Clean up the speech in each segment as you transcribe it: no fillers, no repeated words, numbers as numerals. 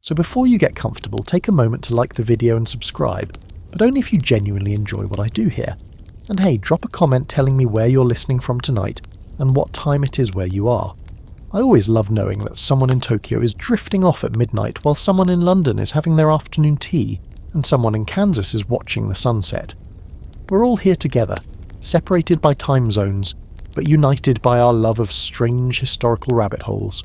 So before you get comfortable, take a moment to like the video and subscribe, but only if you genuinely enjoy what I do here. And hey, drop a comment telling me where you're listening from tonight and what time it is where you are. I always love knowing that someone in Tokyo is drifting off at midnight while someone in London is having their afternoon tea and someone in Kansas is watching the sunset. We're all here together, separated by time zones, but united by our love of strange historical rabbit holes.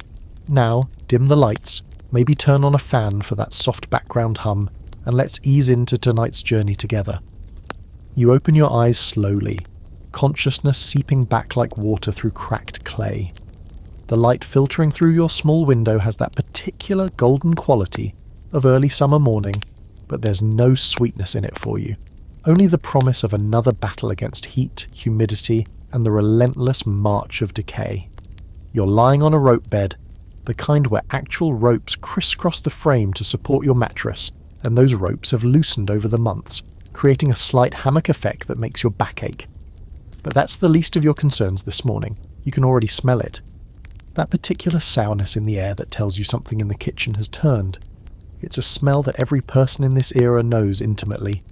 Now, dim the lights, maybe turn on a fan for that soft background hum, and let's ease into tonight's journey together. You open your eyes slowly, consciousness seeping back like water through cracked clay. The light filtering through your small window has that particular golden quality of early summer morning, but there's no sweetness in it for you. Only the promise of another battle against heat, humidity, and the relentless march of decay. You're lying on a rope bed, the kind where actual ropes crisscross the frame to support your mattress, and those ropes have loosened over the months, creating a slight hammock effect that makes your back ache. But that's the least of your concerns this morning. You can already smell it. That particular sourness in the air that tells you something in the kitchen has turned. It's a smell that every person in this era knows intimately.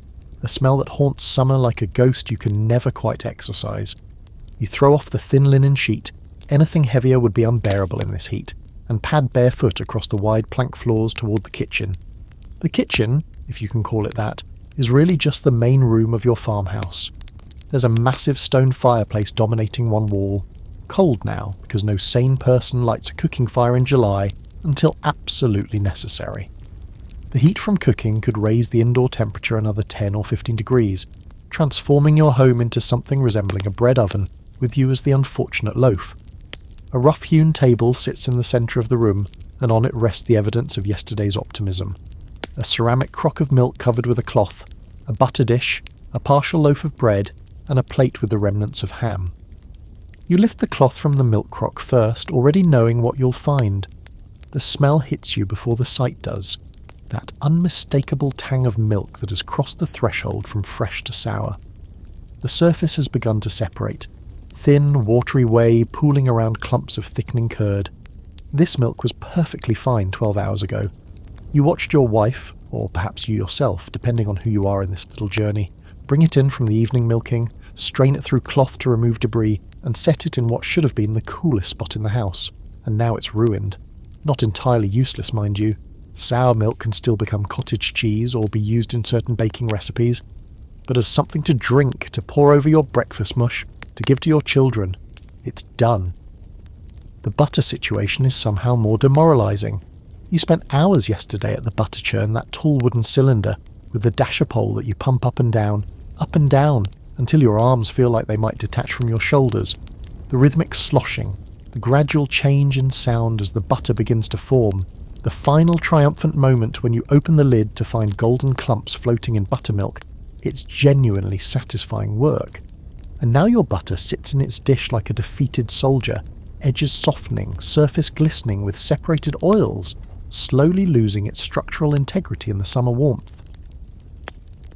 A smell that haunts summer like a ghost you can never quite exorcise. You throw off the thin linen sheet. Anything heavier would be unbearable in this heat, and pad barefoot across the wide plank floors toward the kitchen. The kitchen, if you can call it that, is really just the main room of your farmhouse. There's a massive stone fireplace dominating one wall. Cold now, because no sane person lights a cooking fire in July until absolutely necessary. The heat from cooking could raise the indoor temperature another 10 or 15 degrees, transforming your home into something resembling a bread oven, with you as the unfortunate loaf. A rough-hewn table sits in the centre of the room, and on it rests the evidence of yesterday's optimism. A ceramic crock of milk covered with a cloth, a butter dish, a partial loaf of bread, and a plate with the remnants of ham. You lift the cloth from the milk crock first, already knowing what you'll find. The smell hits you before the sight does. That unmistakable tang of milk that has crossed the threshold from fresh to sour. The surface has begun to separate. Thin, watery whey pooling around clumps of thickening curd. This milk was perfectly fine 12 hours ago. You watched your wife, or perhaps you yourself, depending on who you are in this little journey, bring it in from the evening milking, strain it through cloth to remove debris, and set it in what should have been the coolest spot in the house. And now it's ruined. Not entirely useless, mind you. Sour milk can still become cottage cheese or be used in certain baking recipes. But as something to drink, to pour over your breakfast mush, to give to your children, it's done. The butter situation is somehow more demoralising. You spent hours yesterday at the butter churn, that tall wooden cylinder, with the dasher pole that you pump up and down, until your arms feel like they might detach from your shoulders. The rhythmic sloshing, the gradual change in sound as the butter begins to form, the final triumphant moment when you open the lid to find golden clumps floating in buttermilk. It's genuinely satisfying work. And now your butter sits in its dish like a defeated soldier, edges softening, surface glistening with separated oils, slowly losing its structural integrity in the summer warmth.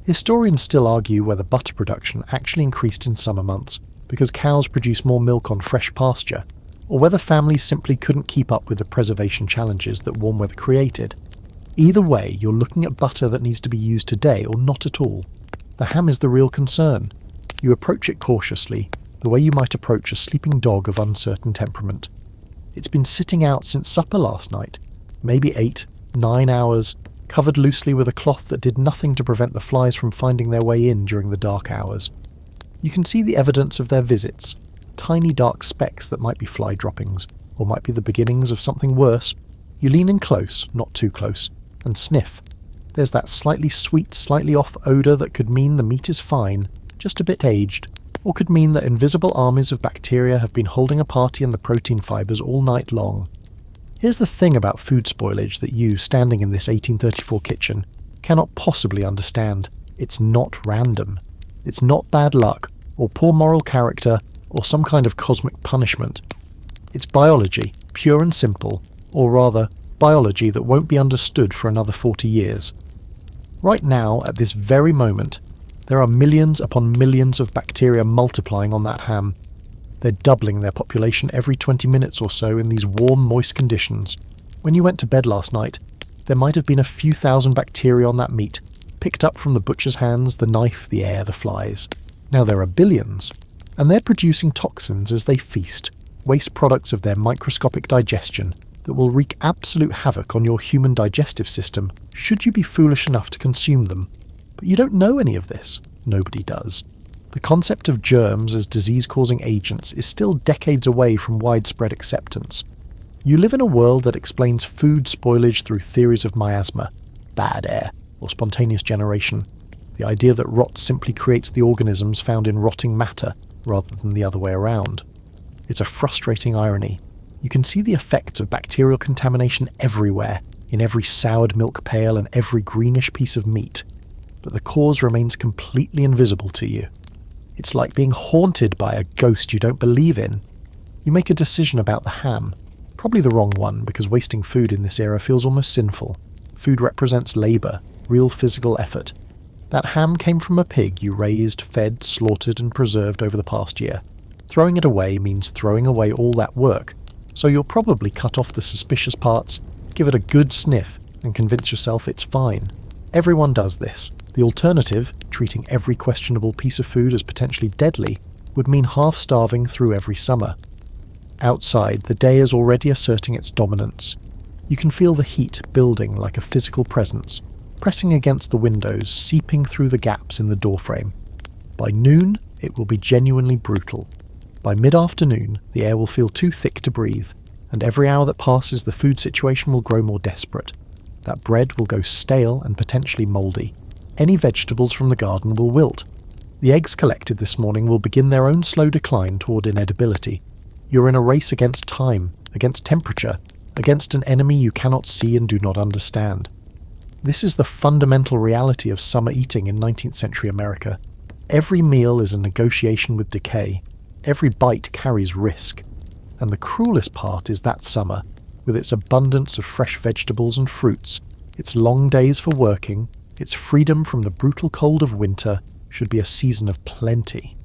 Historians still argue whether butter production actually increased in summer months because cows produce more milk on fresh pasture, or whether families simply couldn't keep up with the preservation challenges that warm weather created. Either way, you're looking at butter that needs to be used today or not at all. The ham is the real concern. You approach it cautiously, the way you might approach a sleeping dog of uncertain temperament. It's been sitting out since supper last night, maybe 8, 9 hours, covered loosely with a cloth that did nothing to prevent the flies from finding their way in during the dark hours. You can see the evidence of their visits, tiny dark specks that might be fly droppings, or might be the beginnings of something worse. You lean in close, not too close, and sniff. There's that slightly sweet, slightly off odour that could mean the meat is fine, just a bit aged, or could mean that invisible armies of bacteria have been holding a party in the protein fibres all night long. Here's the thing about food spoilage that you, standing in this 1834 kitchen, cannot possibly understand. It's not random. It's not bad luck, or poor moral character, or some kind of cosmic punishment. It's biology, pure and simple, or rather, biology that won't be understood for another 40 years. Right now, at this very moment, there are millions upon millions of bacteria multiplying on that ham. They're doubling their population every 20 minutes or so in these warm, moist conditions. When you went to bed last night, There might have been a few thousand bacteria on that meat, picked up from the butcher's hands, the knife, the air, the flies. Now there are billions, and they're producing toxins as they feast, waste products of their microscopic digestion that will wreak absolute havoc on your human digestive system should you be foolish enough to consume them. But you don't know any of this. Nobody does. The concept of germs as disease-causing agents is still decades away from widespread acceptance. You live in a world that explains food spoilage through theories of miasma, bad air, or spontaneous generation, the idea that rot simply creates the organisms found in rotting matter rather than the other way around. It's a frustrating irony. You can see the effects of bacterial contamination everywhere, in every soured milk pail and every greenish piece of meat, but the cause remains completely invisible to you. It's like being haunted by a ghost you don't believe in. You make a decision about the ham. Probably the wrong one, because wasting food in this era feels almost sinful. Food represents labour, real physical effort. That ham came from a pig you raised, fed, slaughtered and preserved over the past year. Throwing it away means throwing away all that work, so you'll probably cut off the suspicious parts, give it a good sniff and convince yourself it's fine. Everyone does this. The alternative, treating every questionable piece of food as potentially deadly, would mean half-starving through every summer. Outside, the day is already asserting its dominance. You can feel the heat building like a physical presence, pressing against the windows, seeping through the gaps in the doorframe. By noon, it will be genuinely brutal. By mid-afternoon, the air will feel too thick to breathe, and every hour that passes the food situation will grow more desperate. That bread will go stale and potentially mouldy. Any vegetables from the garden will wilt. The eggs collected this morning will begin their own slow decline toward inedibility. You're in a race against time, against temperature, against an enemy you cannot see and do not understand. This is the fundamental reality of summer eating in 19th century America. Every meal is a negotiation with decay. Every bite carries risk. And the cruelest part is that summer, with its abundance of fresh vegetables and fruits, its long days for working, its freedom from the brutal cold of winter, should be a season of plenty.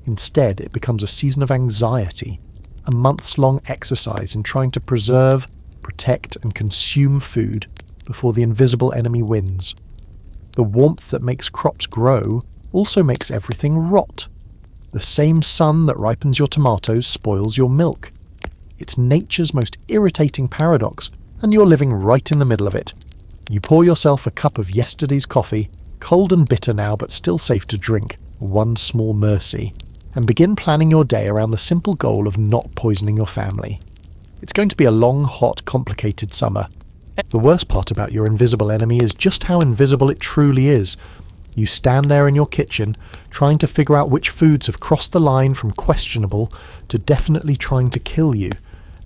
Instead, it becomes a season of anxiety, a months-long exercise in trying to preserve, protect and consume food before the invisible enemy wins. The warmth that makes crops grow also makes everything rot. The same sun that ripens your tomatoes spoils your milk. It's nature's most irritating paradox, and you're living right in the middle of it. You pour yourself a cup of yesterday's coffee, cold and bitter now but still safe to drink, one small mercy, and begin planning your day around the simple goal of not poisoning your family. It's going to be a long, hot, complicated summer. The worst part about your invisible enemy is just how invisible it truly is. You stand there in your kitchen, trying to figure out which foods have crossed the line from questionable to definitely trying to kill you,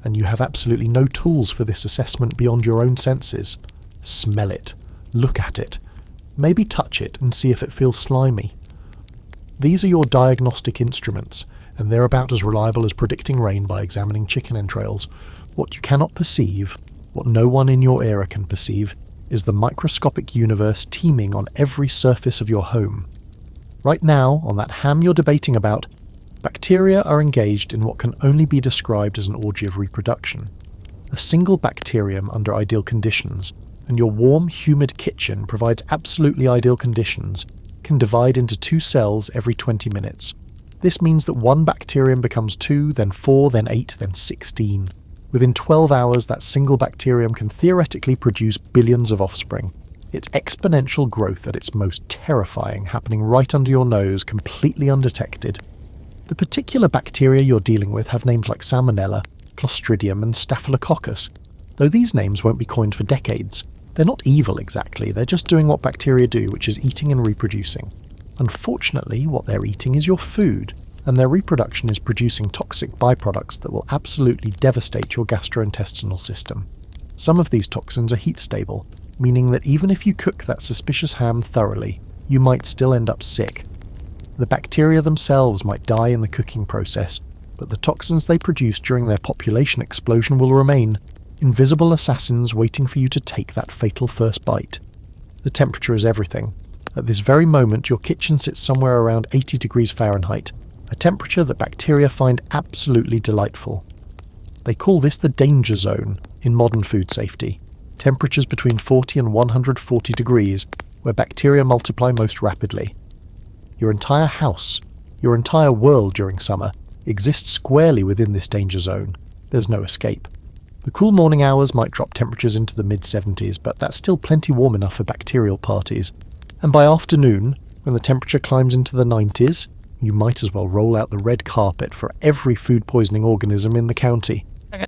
and you have absolutely no tools for this assessment beyond your own senses. Smell it, look at it, maybe touch it and see if it feels slimy. These are your diagnostic instruments, and they're about as reliable as predicting rain by examining chicken entrails. What you cannot perceive, what no one in your era can perceive, is the microscopic universe teeming on every surface of your home. Right now, on that ham you're debating about, bacteria are engaged in what can only be described as an orgy of reproduction. A single bacterium under ideal conditions, and your warm, humid kitchen provides absolutely ideal conditions, can divide into 2 cells every 20 minutes. This means that one bacterium becomes 2, then 4, then 8, then 16. Within 12 hours, that single bacterium can theoretically produce billions of offspring. It's exponential growth at its most terrifying, happening right under your nose, completely undetected. The particular bacteria you're dealing with have names like Salmonella, Clostridium and Staphylococcus, though these names won't be coined for decades. They're not evil exactly, they're just doing what bacteria do, which is eating and reproducing. Unfortunately, what they're eating is your food, and their reproduction is producing toxic byproducts that will absolutely devastate your gastrointestinal system. Some of these toxins are heat stable, meaning that even if you cook that suspicious ham thoroughly, you might still end up sick. The bacteria themselves might die in the cooking process, but the toxins they produce during their population explosion will remain, invisible assassins waiting for you to take that fatal first bite. The temperature is everything. At this very moment, your kitchen sits somewhere around 80 degrees Fahrenheit, a temperature that bacteria find absolutely delightful. They call this the danger zone in modern food safety. temperatures between 40 and 140 degrees, where bacteria multiply most rapidly. Your entire house, your entire world during summer, exists squarely within this danger zone. There's no escape. The cool morning hours might drop temperatures into the mid-70s, but that's still plenty warm enough for bacterial parties. And by afternoon, when the temperature climbs into the 90s, you might as well roll out the red carpet for every food-poisoning organism in the county.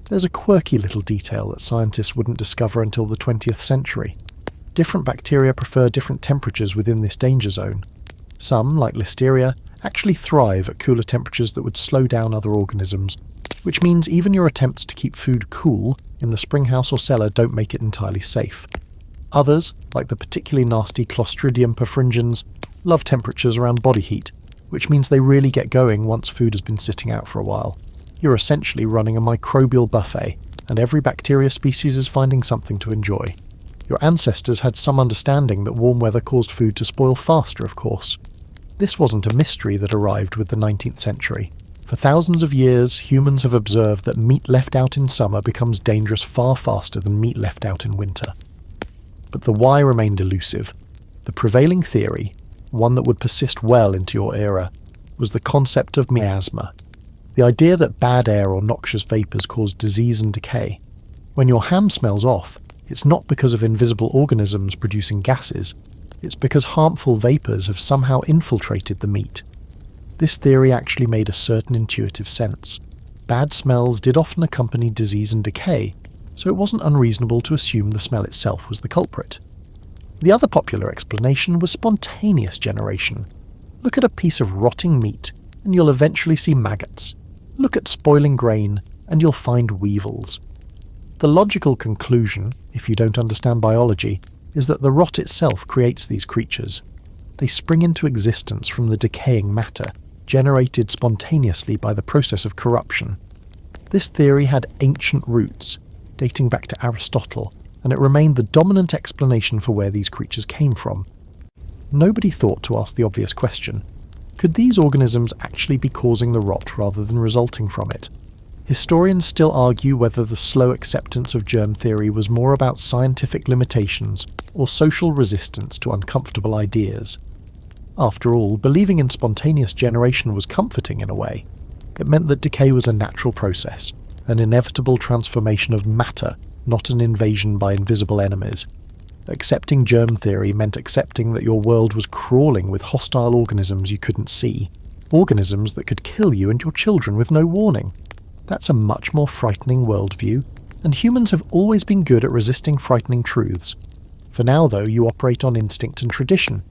There's a quirky little detail that scientists wouldn't discover until the 20th century. Different bacteria prefer different temperatures within this danger zone. Some, like Listeria, actually thrive at cooler temperatures that would slow down other organisms, which means even your attempts to keep food cool in the springhouse or cellar don't make it entirely safe. Others, like the particularly nasty Clostridium perfringens, love temperatures around body heat, which means they really get going once food has been sitting out for a while. You're essentially running a microbial buffet, and every bacteria species is finding something to enjoy. Your ancestors had some understanding that warm weather caused food to spoil faster, of course. This wasn't a mystery that arrived with the 19th century. For thousands of years, humans have observed that meat left out in summer becomes dangerous far faster than meat left out in winter. But the why remained elusive. The prevailing theory, one that would persist well into your era, was the concept of miasma. The idea that bad air or noxious vapours cause disease and decay. When your ham smells off, it's not because of invisible organisms producing gases, it's because harmful vapours have somehow infiltrated the meat. This theory actually made a certain intuitive sense. Bad smells did often accompany disease and decay, so it wasn't unreasonable to assume the smell itself was the culprit. The other popular explanation was spontaneous generation. Look at a piece of rotting meat, and you'll eventually see maggots. Look at spoiling grain, and you'll find weevils. The logical conclusion, if you don't understand biology, is that the rot itself creates these creatures. They spring into existence from the decaying matter, generated spontaneously by the process of corruption. This theory had ancient roots, dating back to Aristotle, and it remained the dominant explanation for where these creatures came from. Nobody thought to ask the obvious question: could these organisms actually be causing the rot rather than resulting from it? Historians still argue whether the slow acceptance of germ theory was more about scientific limitations or social resistance to uncomfortable ideas. After all, believing in spontaneous generation was comforting in a way. It meant that decay was a natural process, an inevitable transformation of matter, not an invasion by invisible enemies. Accepting germ theory meant accepting that your world was crawling with hostile organisms you couldn't see, organisms that could kill you and your children with no warning. That's a much more frightening worldview, and humans have always been good at resisting frightening truths. For now, though, you operate on instinct and tradition.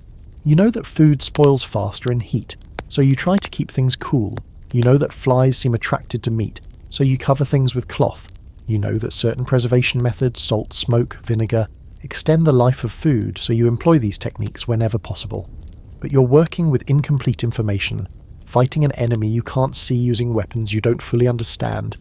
You know that food spoils faster in heat, so you try to keep things cool. You know that flies seem attracted to meat, so you cover things with cloth. You know that certain preservation methods, salt, smoke, vinegar, extend the life of food, so you employ these techniques whenever possible. But you're working with incomplete information, fighting an enemy you can't see using weapons you don't fully understand.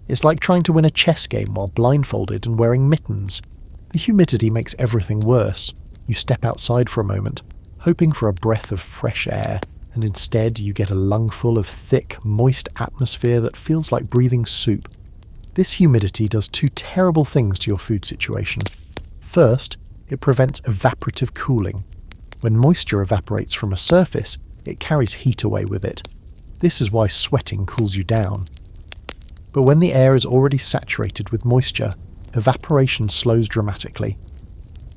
It's like trying to win a chess game while blindfolded and wearing mittens. The humidity makes everything worse. You step outside for a moment, hoping for a breath of fresh air, and instead you get a lungful of thick, moist atmosphere that feels like breathing soup. This humidity does two terrible things to your food situation. First, it prevents evaporative cooling. When moisture evaporates from a surface, it carries heat away with it. This is why sweating cools you down. But when the air is already saturated with moisture, evaporation slows dramatically.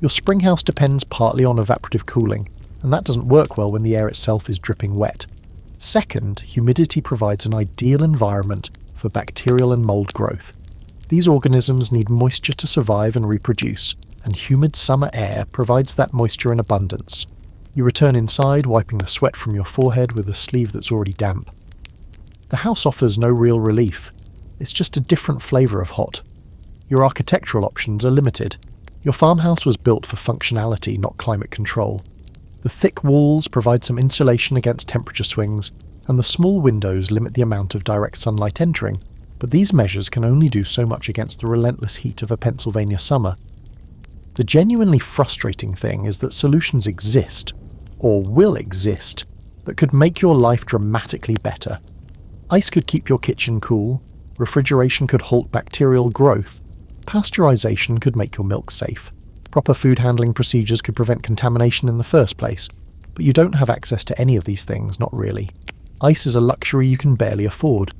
Your springhouse depends partly on evaporative cooling, and that doesn't work well when the air itself is dripping wet. Second, humidity provides an ideal environment for bacterial and mold growth. These organisms need moisture to survive and reproduce, and humid summer air provides that moisture in abundance. You return inside, wiping the sweat from your forehead with a sleeve that's already damp. The house offers no real relief. It's just a different flavour of hot. Your architectural options are limited. Your farmhouse was built for functionality, not climate control. The thick walls provide some insulation against temperature swings, and the small windows limit the amount of direct sunlight entering, but these measures can only do so much against the relentless heat of a Pennsylvania summer. The genuinely frustrating thing is that solutions exist, or will exist, that could make your life dramatically better. Ice could keep your kitchen cool, refrigeration could halt bacterial growth, Pasteurization could make your milk safe. Proper food handling procedures could prevent contamination in the first place. But you don't have access to any of these things, not really. Ice is a luxury you can barely afford.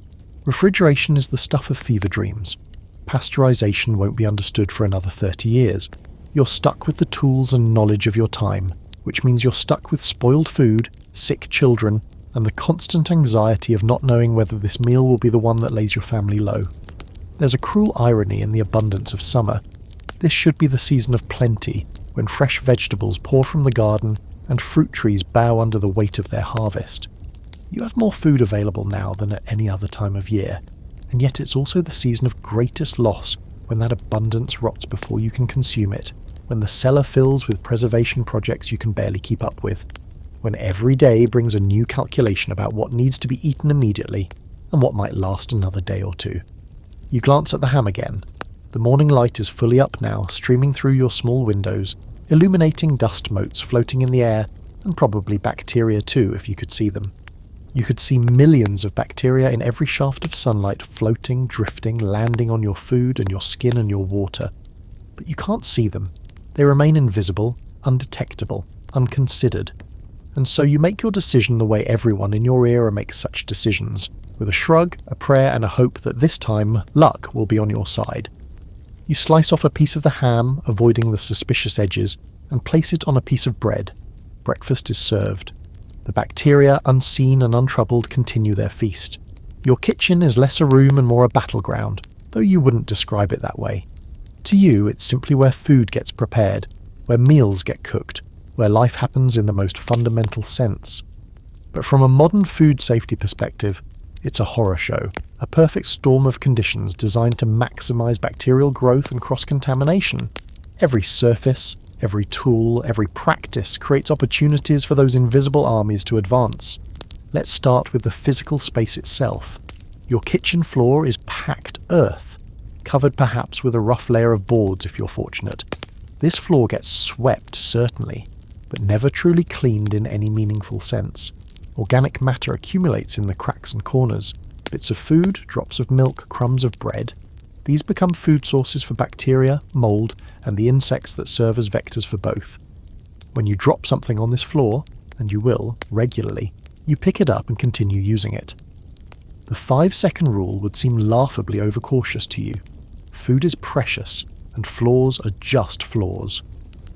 Refrigeration is the stuff of fever dreams. Pasteurization won't be understood for another 30 years. You're stuck with the tools and knowledge of your time, which means you're stuck with spoiled food, sick children, and the constant anxiety of not knowing whether this meal will be the one that lays your family low. There's a cruel irony in the abundance of summer. This should be the season of plenty, when fresh vegetables pour from the garden and fruit trees bow under the weight of their harvest. You have more food available now than at any other time of year, and yet it's also the season of greatest loss when that abundance rots before you can consume it, when the cellar fills with preservation projects you can barely keep up with, when every day brings a new calculation about what needs to be eaten immediately and what might last another day or two. You glance at the ham again. The morning light is fully up now, streaming through your small windows, illuminating dust motes floating in the air, and probably bacteria too if you could see them. You could see millions of bacteria in every shaft of sunlight floating, drifting, landing on your food and your skin and your water. But you can't see them. They remain invisible, undetectable, unconsidered. And so you make your decision the way everyone in your era makes such decisions, with a shrug, a prayer and a hope that this time luck will be on your side. You slice off a piece of the ham, avoiding the suspicious edges, and place it on a piece of bread. Breakfast is served. The bacteria, unseen and untroubled, continue their feast. Your kitchen is less a room and more a battleground, though you wouldn't describe it that way. To you, it's simply where food gets prepared, where meals get cooked, where life happens in the most fundamental sense. But from a modern food safety perspective, it's a horror show, a perfect storm of conditions designed to maximize bacterial growth and cross-contamination. Every surface, every tool, every practice creates opportunities for those invisible armies to advance. Let's start with the physical space itself. Your kitchen floor is packed earth, covered perhaps with a rough layer of boards if you're fortunate. This floor gets swept, certainly, but never truly cleaned in any meaningful sense. Organic matter accumulates in the cracks and corners. Bits of food, drops of milk, crumbs of bread. These become food sources for bacteria, mold, and the insects that serve as vectors for both. When you drop something on this floor, and you will, regularly, you pick it up and continue using it. The 5-second rule would seem laughably overcautious to you. Food is precious, and floors are just floors.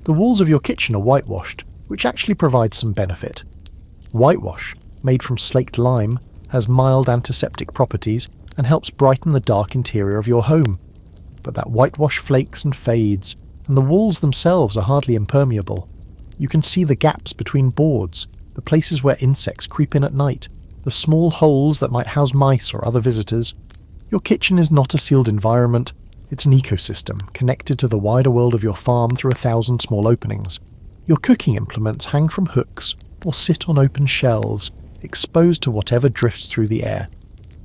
The walls of your kitchen are whitewashed, which actually provides some benefit. Whitewash, made from slaked lime, has mild antiseptic properties and helps brighten the dark interior of your home. But that whitewash flakes and fades, and the walls themselves are hardly impermeable. You can see the gaps between boards, the places where insects creep in at night, the small holes that might house mice or other visitors. Your kitchen is not a sealed environment, it's an ecosystem connected to the wider world of your farm through 1,000 small openings. Your cooking implements hang from hooks or sit on open shelves, exposed to whatever drifts through the air.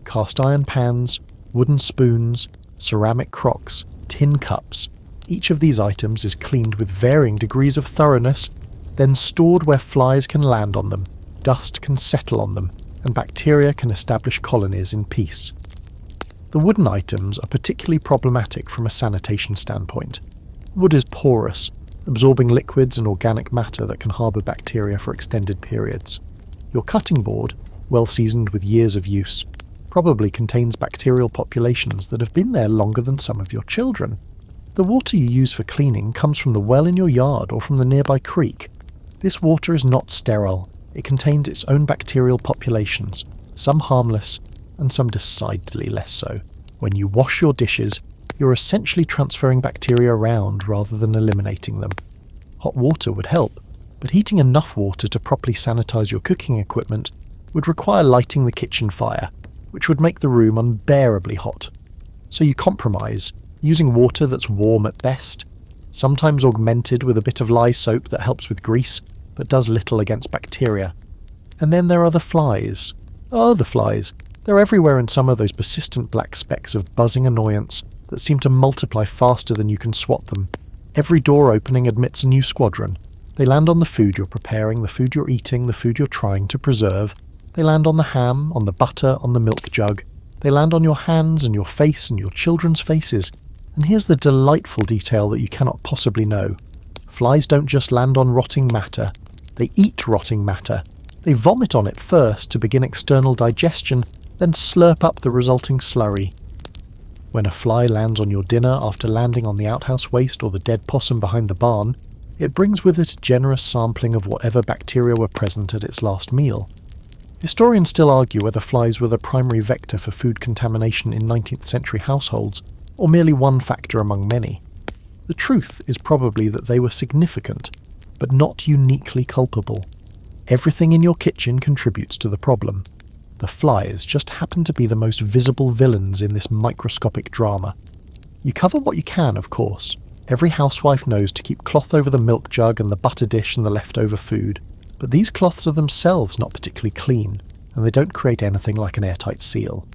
Cast iron pans, wooden spoons, ceramic crocks, tin cups. Each of these items is cleaned with varying degrees of thoroughness, then stored where flies can land on them, dust can settle on them, and bacteria can establish colonies in peace. The wooden items are particularly problematic from a sanitation standpoint. Wood is porous, absorbing liquids and organic matter that can harbour bacteria for extended periods. Your cutting board, well seasoned with years of use, probably contains bacterial populations that have been there longer than some of your children. The water you use for cleaning comes from the well in your yard or from the nearby creek. This water is not sterile. It contains its own bacterial populations, some harmless and some decidedly less so. When you wash your dishes, you're essentially transferring bacteria around rather than eliminating them. Hot water would help, but heating enough water to properly sanitize your cooking equipment would require lighting the kitchen fire, which would make the room unbearably hot. So you compromise, using water that's warm at best, sometimes augmented with a bit of lye soap that helps with grease, but does little against bacteria. And then there are the flies. Oh, the flies. They're everywhere in summer, those persistent black specks of buzzing annoyance that seem to multiply faster than you can swat them. Every door opening admits a new squadron. They land on the food you're preparing, the food you're eating, the food you're trying to preserve. They land on the ham, on the butter, on the milk jug. They land on your hands and your face and your children's faces. And here's the delightful detail that you cannot possibly know. Flies don't just land on rotting matter, they eat rotting matter. They vomit on it first to begin external digestion, then slurp up the resulting slurry. When a fly lands on your dinner after landing on the outhouse waste or the dead possum behind the barn, it brings with it a generous sampling of whatever bacteria were present at its last meal. Historians still argue whether flies were the primary vector for food contamination in 19th century households, or merely one factor among many. The truth is probably that they were significant, but not uniquely culpable. Everything in your kitchen contributes to the problem. The flies just happen to be the most visible villains in this microscopic drama. You cover what you can, of course. Every housewife knows to keep cloth over the milk jug and the butter dish and the leftover food, but these cloths are themselves not particularly clean, and they don't create anything like an airtight seal.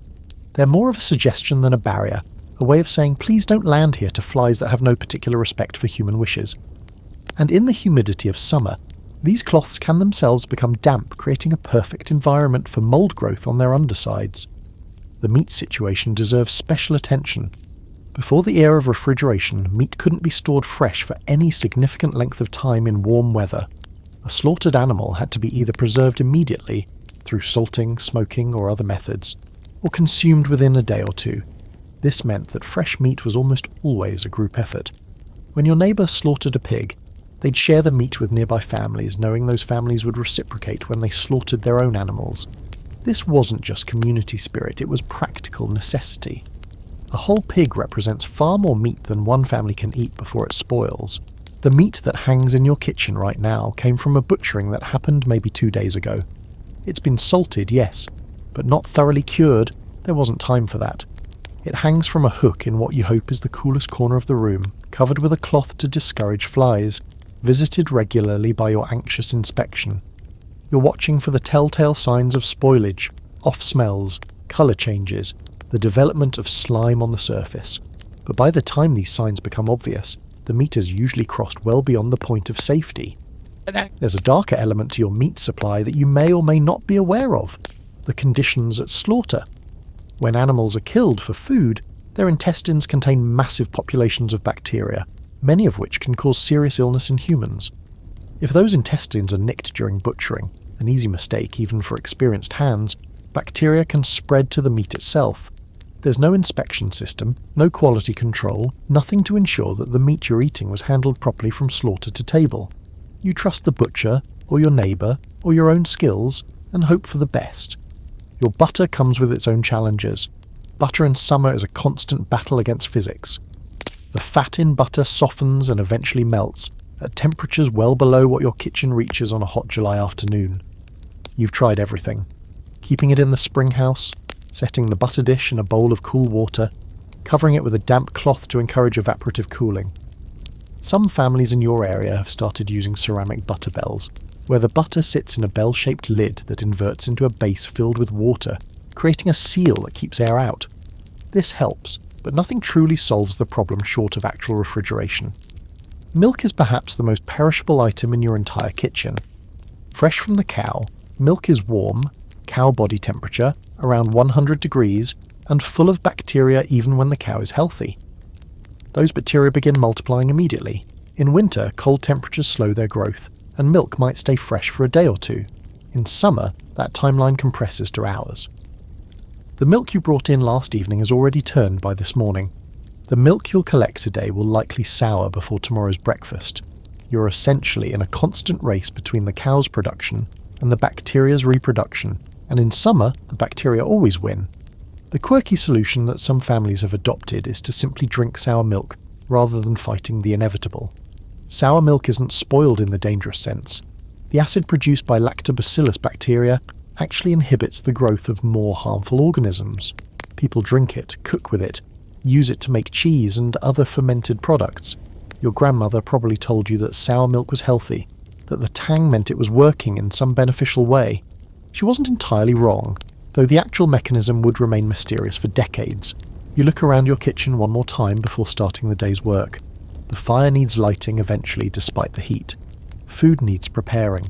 They're more of a suggestion than a barrier, a way of saying please don't land here to flies that have no particular respect for human wishes. And in the humidity of summer, these cloths can themselves become damp, creating a perfect environment for mould growth on their undersides. The meat situation deserves special attention. Before the era of refrigeration, meat couldn't be stored fresh for any significant length of time in warm weather. A slaughtered animal had to be either preserved immediately, through salting, smoking or other methods, or consumed within a day or two. This meant that fresh meat was almost always a group effort. When your neighbour slaughtered a pig, they'd share the meat with nearby families, knowing those families would reciprocate when they slaughtered their own animals. This wasn't just community spirit, it was practical necessity. A whole pig represents far more meat than one family can eat before it spoils. The meat that hangs in your kitchen right now came from a butchering that happened maybe 2 days ago. It's been salted, yes, but not thoroughly cured. There wasn't time for that. It hangs from a hook in what you hope is the coolest corner of the room, covered with a cloth to discourage flies, visited regularly by your anxious inspection. You're watching for the telltale signs of spoilage, off smells, colour changes, the development of slime on the surface. But by the time these signs become obvious, the meat has usually crossed well beyond the point of safety. There's a darker element to your meat supply that you may or may not be aware of: the conditions at slaughter. When animals are killed for food, their intestines contain massive populations of bacteria, many of which can cause serious illness in humans. If those intestines are nicked during butchering, an easy mistake even for experienced hands, bacteria can spread to the meat itself. There's no inspection system, no quality control, nothing to ensure that the meat you're eating was handled properly from slaughter to table. You trust the butcher, or your neighbour, or your own skills, and hope for the best. Your butter comes with its own challenges. Butter in summer is a constant battle against physics. The fat in butter softens and eventually melts, at temperatures well below what your kitchen reaches on a hot July afternoon. You've tried everything. Keeping it in the Springhouse, setting the butter dish in a bowl of cool water, covering it with a damp cloth to encourage evaporative cooling. Some families in your area have started using ceramic butter bells, where the butter sits in a bell-shaped lid that inverts into a base filled with water, creating a seal that keeps air out. This helps, but nothing truly solves the problem short of actual refrigeration. Milk is perhaps the most perishable item in your entire kitchen. Fresh from the cow, milk is warm, cow body temperature, around 100 degrees, and full of bacteria even when the cow is healthy. Those bacteria begin multiplying immediately. In winter, cold temperatures slow their growth, and milk might stay fresh for a day or two. In summer, that timeline compresses to hours. The milk you brought in last evening has already turned by this morning. The milk you'll collect today will likely sour before tomorrow's breakfast. You're essentially in a constant race between the cow's production and the bacteria's reproduction, and in summer, the bacteria always win. The quirky solution that some families have adopted is to simply drink sour milk rather than fighting the inevitable. Sour milk isn't spoiled in the dangerous sense. The acid produced by lactobacillus bacteria actually inhibits the growth of more harmful organisms. People drink it, cook with it, use it to make cheese and other fermented products. Your grandmother probably told you that sour milk was healthy, that the tang meant it was working in some beneficial way. She wasn't entirely wrong, though the actual mechanism would remain mysterious for decades. You look around your kitchen one more time before starting the day's work. The fire needs lighting eventually despite the heat. Food needs preparing.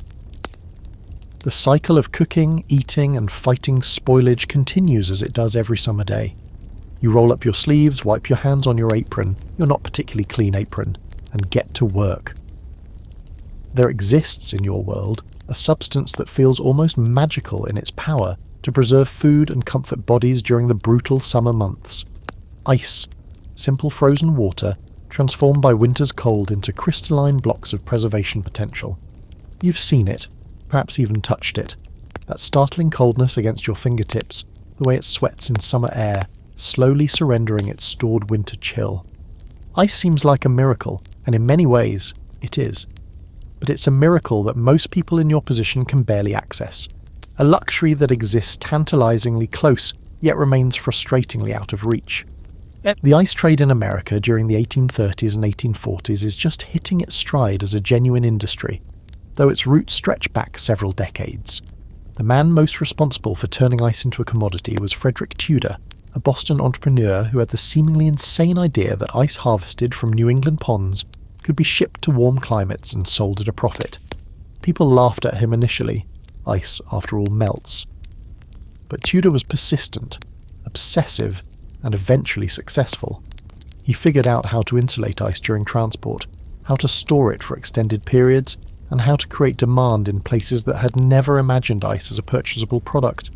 The cycle of cooking, eating and fighting spoilage continues as it does every summer day. You roll up your sleeves, wipe your hands on your apron, your not particularly clean apron, and get to work. There exists in your world a substance that feels almost magical in its power to preserve food and comfort bodies during the brutal summer months. Ice, simple frozen water, transformed by winter's cold into crystalline blocks of preservation potential. You've seen it, perhaps even touched it. That startling coldness against your fingertips, the way it sweats in summer air, slowly surrendering its stored winter chill. Ice seems like a miracle, and in many ways, it is. But it's a miracle that most people in your position can barely access. A luxury that exists tantalizingly close, yet remains frustratingly out of reach. The ice trade in America during the 1830s and 1840s is just hitting its stride as a genuine industry, though its roots stretch back several decades. The man most responsible for turning ice into a commodity was Frederick Tudor, a Boston entrepreneur who had the seemingly insane idea that ice harvested from New England ponds could be shipped to warm climates and sold at a profit. People laughed at him initially. Ice, after all, melts. But Tudor was persistent, obsessive, and eventually successful. He figured out how to insulate ice during transport, how to store it for extended periods, and how to create demand in places that had never imagined ice as a purchasable product.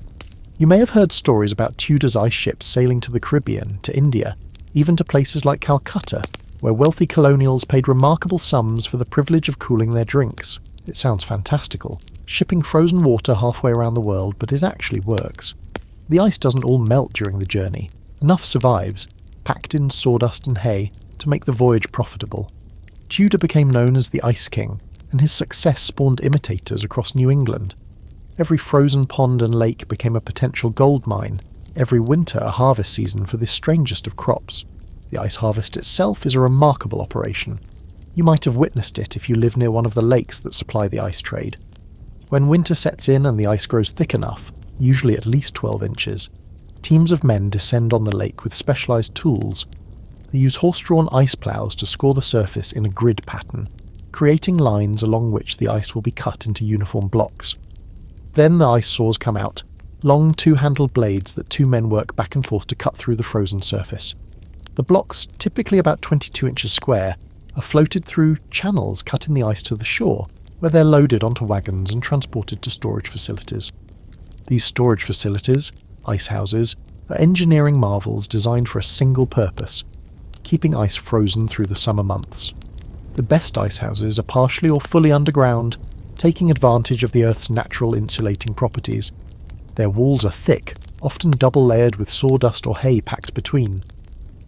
You may have heard stories about Tudor's ice ships sailing to the Caribbean, to India, even to places like Calcutta, where wealthy colonials paid remarkable sums for the privilege of cooling their drinks. It sounds fantastical, shipping frozen water halfway around the world, but it actually works. The ice doesn't all melt during the journey. Enough survives, packed in sawdust and hay, to make the voyage profitable. Tudor became known as the Ice King, and his success spawned imitators across New England. Every frozen pond and lake became a potential gold mine, every winter a harvest season for this strangest of crops. The ice harvest itself is a remarkable operation. You might have witnessed it if you live near one of the lakes that supply the ice trade. When winter sets in and the ice grows thick enough, usually at least 12 inches, teams of men descend on the lake with specialised tools. They use horse-drawn ice ploughs to score the surface in a grid pattern, creating lines along which the ice will be cut into uniform blocks. Then the ice saws come out, long two-handled blades that two men work back and forth to cut through the frozen surface. The blocks, typically about 22 inches square, are floated through channels cut in the ice to the shore, where they're loaded onto wagons and transported to storage facilities. These storage facilities, ice houses, are engineering marvels designed for a single purpose: keeping ice frozen through the summer months. The best ice houses are partially or fully underground, taking advantage of the Earth's natural insulating properties. Their walls are thick, often double-layered with sawdust or hay packed between.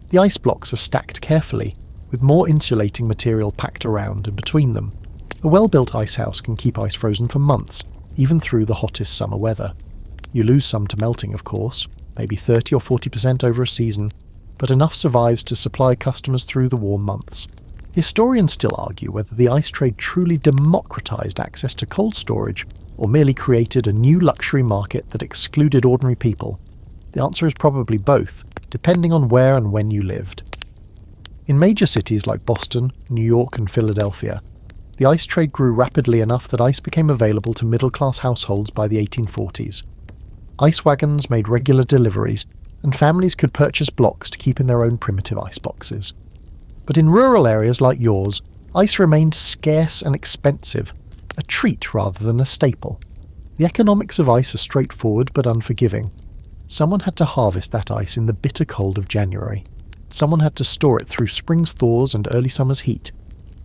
The ice blocks are stacked carefully, with more insulating material packed around and between them. A well-built ice house can keep ice frozen for months, even through the hottest summer weather. You lose some to melting, of course, maybe 30 or 40% over a season, but enough survives to supply customers through the warm months. Historians still argue whether the ice trade truly democratized access to cold storage or merely created a new luxury market that excluded ordinary people. The answer is probably both, depending on where and when you lived. In major cities like Boston, New York, and Philadelphia, the ice trade grew rapidly enough that ice became available to middle-class households by the 1840s. Ice wagons made regular deliveries, and families could purchase blocks to keep in their own primitive ice boxes. But in rural areas like yours, ice remained scarce and expensive, a treat rather than a staple. The economics of ice are straightforward but unforgiving. Someone had to harvest that ice in the bitter cold of January. Someone had to store it through spring's thaws and early summer's heat.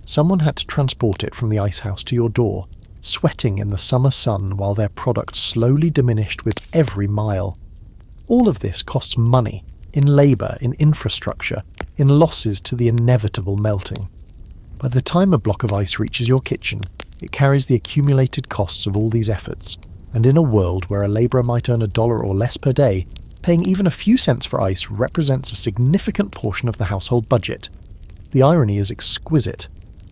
Someone had to transport it from the ice house to your door, sweating in the summer sun while their product slowly diminished with every mile. All of this costs money, in labour, in infrastructure, in losses to the inevitable melting. By the time a block of ice reaches your kitchen, it carries the accumulated costs of all these efforts, and in a world where a labourer might earn $1 or less per day, paying even a few cents for ice represents a significant portion of the household budget. The irony is exquisite.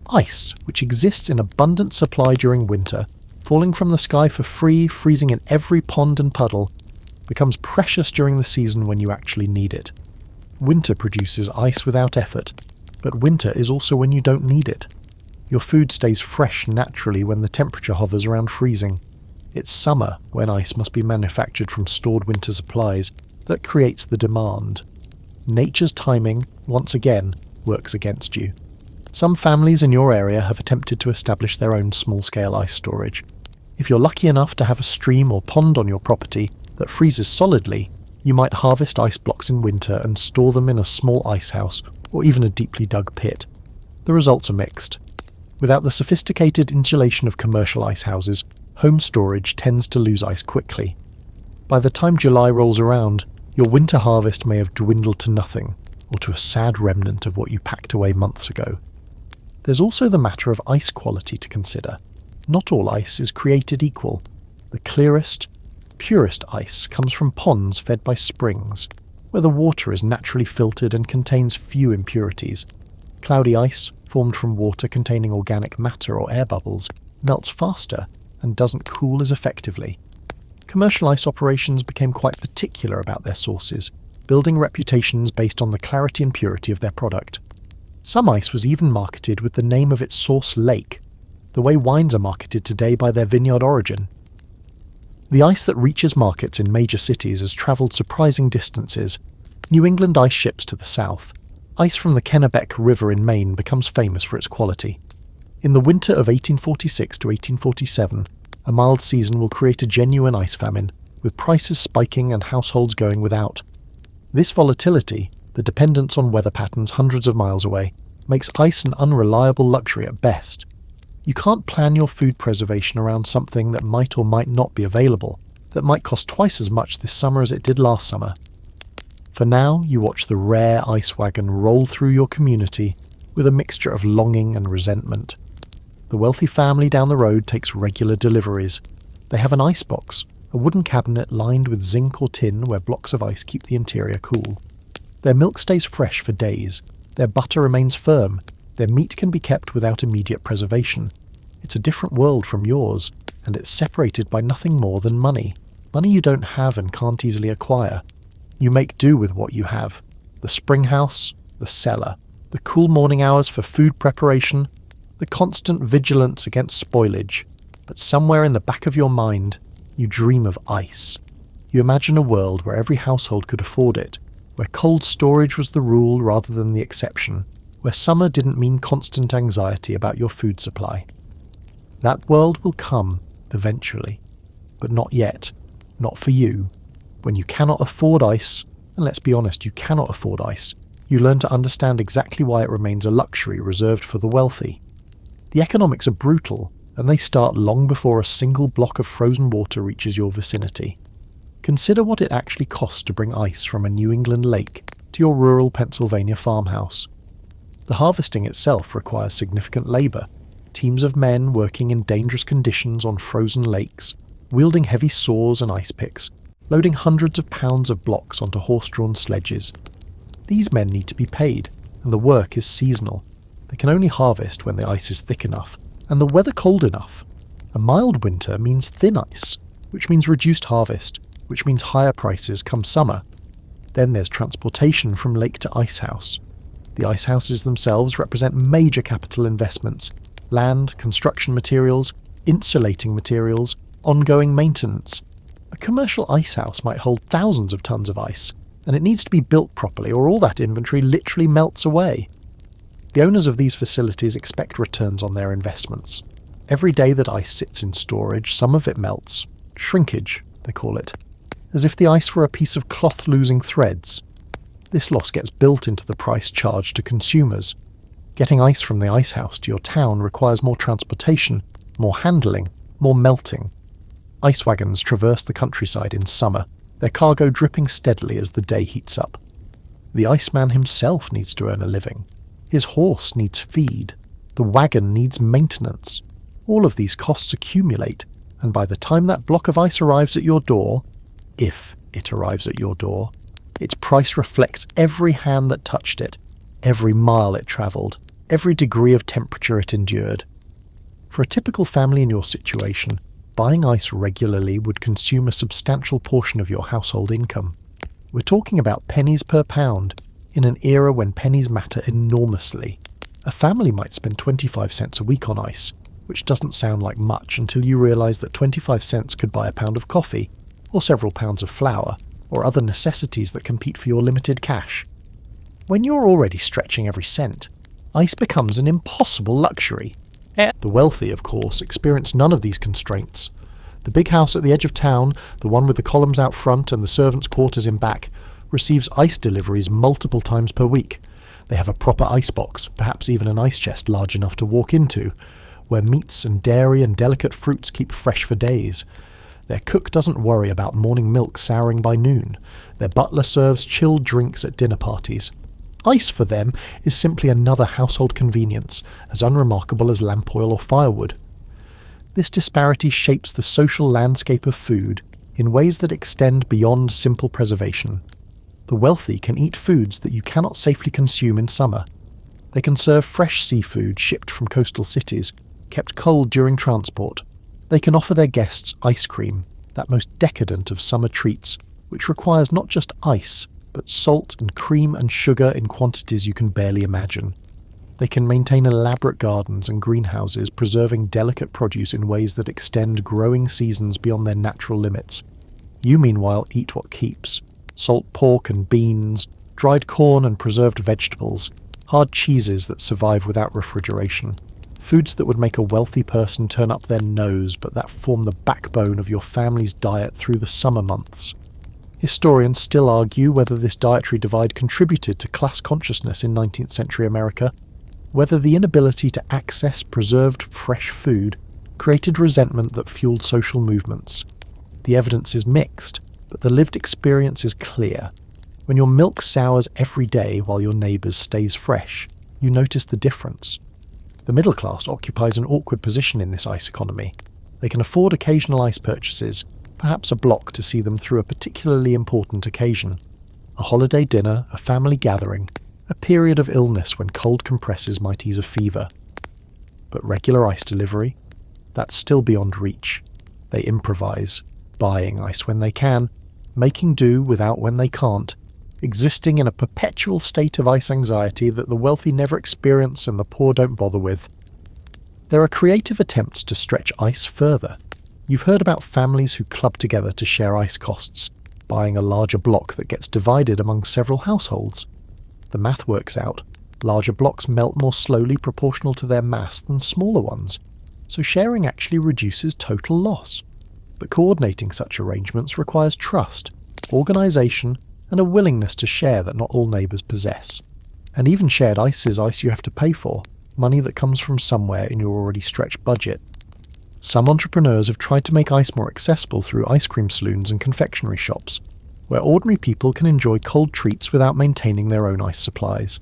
Ice, which exists in abundant supply during winter, falling from the sky for free, freezing in every pond and puddle, becomes precious during the season when you actually need it. Winter produces ice without effort, but winter is also when you don't need it. Your food stays fresh naturally when the temperature hovers around freezing. It's summer, when ice must be manufactured from stored winter supplies, that creates the demand. Nature's timing, once again, works against you. Some families in your area have attempted to establish their own small-scale ice storage. If you're lucky enough to have a stream or pond on your property that freezes solidly, you might harvest ice blocks in winter and store them in a small ice house or even a deeply dug pit. The results are mixed. Without the sophisticated insulation of commercial ice houses, home storage tends to lose ice quickly. By the time July rolls around, your winter harvest may have dwindled to nothing, or to a sad remnant of what you packed away months ago. There's also the matter of ice quality to consider. Not all ice is created equal. The clearest, purest ice comes from ponds fed by springs, where the water is naturally filtered and contains few impurities. Cloudy ice, formed from water containing organic matter or air bubbles, melts faster and doesn't cool as effectively. Commercial ice operations became quite particular about their sources, building reputations based on the clarity and purity of their product. Some ice was even marketed with the name of its source lake, the way wines are marketed today by their vineyard origin. The ice that reaches markets in major cities has travelled surprising distances. New England ice ships to the south. Ice from the Kennebec River in Maine becomes famous for its quality. In the winter of 1846 to 1847, a mild season will create a genuine ice famine, with prices spiking and households going without. This volatility, the dependence on weather patterns hundreds of miles away, makes ice an unreliable luxury at best. You can't plan your food preservation around something that might or might not be available, that might cost twice as much this summer as it did last summer. For now, you watch the rare ice wagon roll through your community with a mixture of longing and resentment. The wealthy family down the road takes regular deliveries. They have an ice box, a wooden cabinet lined with zinc or tin where blocks of ice keep the interior cool. Their milk stays fresh for days, their butter remains firm, their meat can be kept without immediate preservation. It's a different world from yours, and it's separated by nothing more than money. Money you don't have and can't easily acquire. You make do with what you have. The springhouse, the cellar, the cool morning hours for food preparation, the constant vigilance against spoilage. But somewhere in the back of your mind, you dream of ice. You imagine a world where every household could afford it, where cold storage was the rule rather than the exception, where summer didn't mean constant anxiety about your food supply. That world will come, eventually. But not yet. Not for you. When you cannot afford ice, and let's be honest, you cannot afford ice, you learn to understand exactly why it remains a luxury reserved for the wealthy. The economics are brutal, and they start long before a single block of frozen water reaches your vicinity. Consider what it actually costs to bring ice from a New England lake to your rural Pennsylvania farmhouse. The harvesting itself requires significant labour. Teams of men working in dangerous conditions on frozen lakes, wielding heavy saws and ice picks, loading hundreds of pounds of blocks onto horse-drawn sledges. These men need to be paid, and the work is seasonal. They can only harvest when the ice is thick enough, and the weather cold enough. A mild winter means thin ice, which means reduced harvest, which means higher prices come summer. Then there's transportation from lake to ice house. The ice houses themselves represent major capital investments: land, construction materials, insulating materials, ongoing maintenance. A commercial ice house might hold thousands of tons of ice, and it needs to be built properly or all that inventory literally melts away. The owners of these facilities expect returns on their investments. Every day that ice sits in storage, some of it melts. Shrinkage, they call it. As if the ice were a piece of cloth losing threads. This loss gets built into the price charged to consumers. Getting ice from the ice house to your town requires more transportation, more handling, more melting. Ice wagons traverse the countryside in summer, their cargo dripping steadily as the day heats up. The iceman himself needs to earn a living. His horse needs feed. The wagon needs maintenance. All of these costs accumulate, and by the time that block of ice arrives at your door, if it arrives at your door, its price reflects every hand that touched it, every mile it travelled, every degree of temperature it endured. For a typical family in your situation, buying ice regularly would consume a substantial portion of your household income. We're talking about pennies per pound, in an era when pennies matter enormously. A family might spend 25 cents a week on ice, which doesn't sound like much until you realise that 25 cents could buy a pound of coffee, or several pounds of flour, or other necessities that compete for your limited cash. When you're already stretching every cent, ice becomes an impossible luxury. The wealthy, of course, experience none of these constraints. The big house at the edge of town, the one with the columns out front and the servants' quarters in back, receives ice deliveries multiple times per week. They have a proper icebox, perhaps even an ice chest large enough to walk into, where meats and dairy and delicate fruits keep fresh for days. Their cook doesn't worry about morning milk souring by noon. Their butler serves chilled drinks at dinner parties. Ice for them is simply another household convenience, as unremarkable as lamp oil or firewood. This disparity shapes the social landscape of food in ways that extend beyond simple preservation. The wealthy can eat foods that you cannot safely consume in summer. They can serve fresh seafood shipped from coastal cities, kept cold during transport. They can offer their guests ice cream, that most decadent of summer treats, which requires not just ice, but salt and cream and sugar in quantities you can barely imagine. They can maintain elaborate gardens and greenhouses, preserving delicate produce in ways that extend growing seasons beyond their natural limits. You, meanwhile, eat what keeps. Salt pork and beans, dried corn and preserved vegetables, hard cheeses that survive without refrigeration. Foods that would make a wealthy person turn up their nose, but that form the backbone of your family's diet through the summer months. Historians still argue whether this dietary divide contributed to class consciousness in 19th century America, whether the inability to access preserved fresh food created resentment that fueled social movements. The evidence is mixed, but the lived experience is clear. When your milk sours every day while your neighbour's stays fresh, you notice the difference. The middle class occupies an awkward position in this ice economy. They can afford occasional ice purchases, perhaps a block to see them through a particularly important occasion. A holiday dinner, a family gathering, a period of illness when cold compresses might ease a fever. But regular ice delivery? That's still beyond reach. They improvise, buying ice when they can, making do without when they can't, existing in a perpetual state of ice anxiety that the wealthy never experience and the poor don't bother with. There are creative attempts to stretch ice further. You've heard about families who club together to share ice costs, buying a larger block that gets divided among several households. The math works out. Larger blocks melt more slowly proportional to their mass than smaller ones, so sharing actually reduces total loss. But coordinating such arrangements requires trust, organisation, and a willingness to share that not all neighbours possess. And even shared ice is ice you have to pay for, money that comes from somewhere in your already stretched budget. Some entrepreneurs have tried to make ice more accessible through ice cream saloons and confectionery shops, where ordinary people can enjoy cold treats without maintaining their own ice supplies.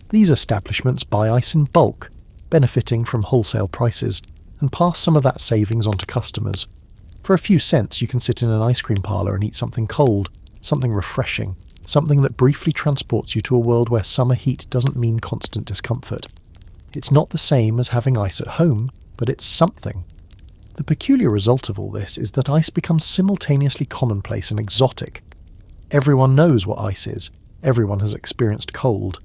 These establishments buy ice in bulk, benefiting from wholesale prices, and pass some of that savings on to customers. For a few cents you can sit in an ice cream parlour and eat something cold, something refreshing, something that briefly transports you to a world where summer heat doesn't mean constant discomfort. It's not the same as having ice at home, but it's something. The peculiar result of all this is that ice becomes simultaneously commonplace and exotic. Everyone knows what ice is. Everyone has experienced cold.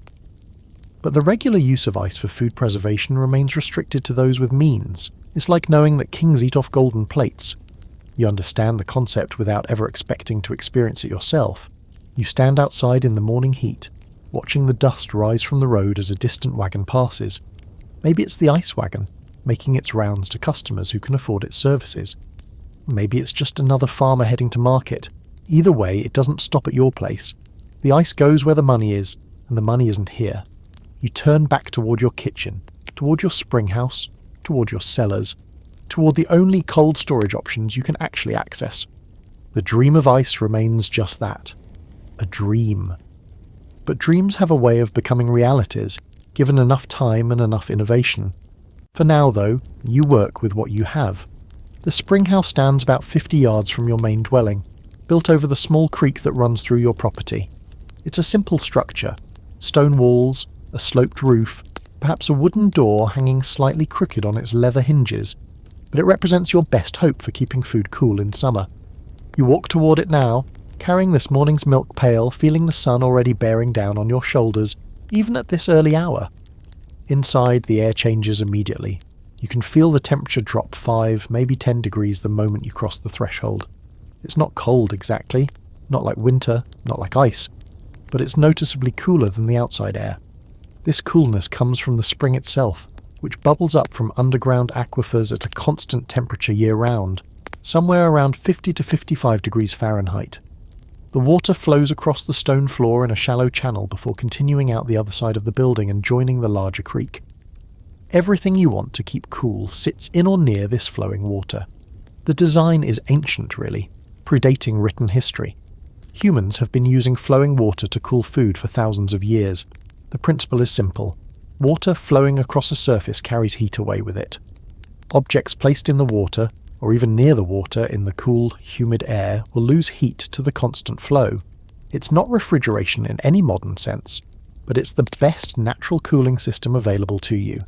But the regular use of ice for food preservation remains restricted to those with means. It's like knowing that kings eat off golden plates. You understand the concept without ever expecting to experience it yourself. You stand outside in the morning heat, watching the dust rise from the road as a distant wagon passes. Maybe it's the ice wagon, making its rounds to customers who can afford its services. Maybe it's just another farmer heading to market. Either way, it doesn't stop at your place. The ice goes where the money is, and the money isn't here. You turn back toward your kitchen, toward your springhouse, toward your cellars, toward the only cold storage options you can actually access. The dream of ice remains just that, a dream. But dreams have a way of becoming realities, given enough time and enough innovation. For now, though, you work with what you have. The Springhouse stands about 50 yards from your main dwelling, built over the small creek that runs through your property. It's a simple structure, stone walls, a sloped roof, perhaps a wooden door hanging slightly crooked on its leather hinges, but it represents your best hope for keeping food cool in summer. You walk toward it now, carrying this morning's milk pail, feeling the sun already bearing down on your shoulders, even at this early hour. Inside, the air changes immediately. You can feel the temperature drop 5, maybe 10 degrees the moment you cross the threshold. It's not cold exactly, not like winter, not like ice, but it's noticeably cooler than the outside air. This coolness comes from the spring itself, which bubbles up from underground aquifers at a constant temperature year-round, somewhere around 50 to 55 degrees Fahrenheit. The water flows across the stone floor in a shallow channel before continuing out the other side of the building and joining the larger creek. Everything you want to keep cool sits in or near this flowing water. The design is ancient, really, predating written history. Humans have been using flowing water to cool food for thousands of years. The principle is simple. Water flowing across a surface carries heat away with it. Objects placed in the water, or even near the water in the cool, humid air, will lose heat to the constant flow. It's not refrigeration in any modern sense, but it's the best natural cooling system available to you.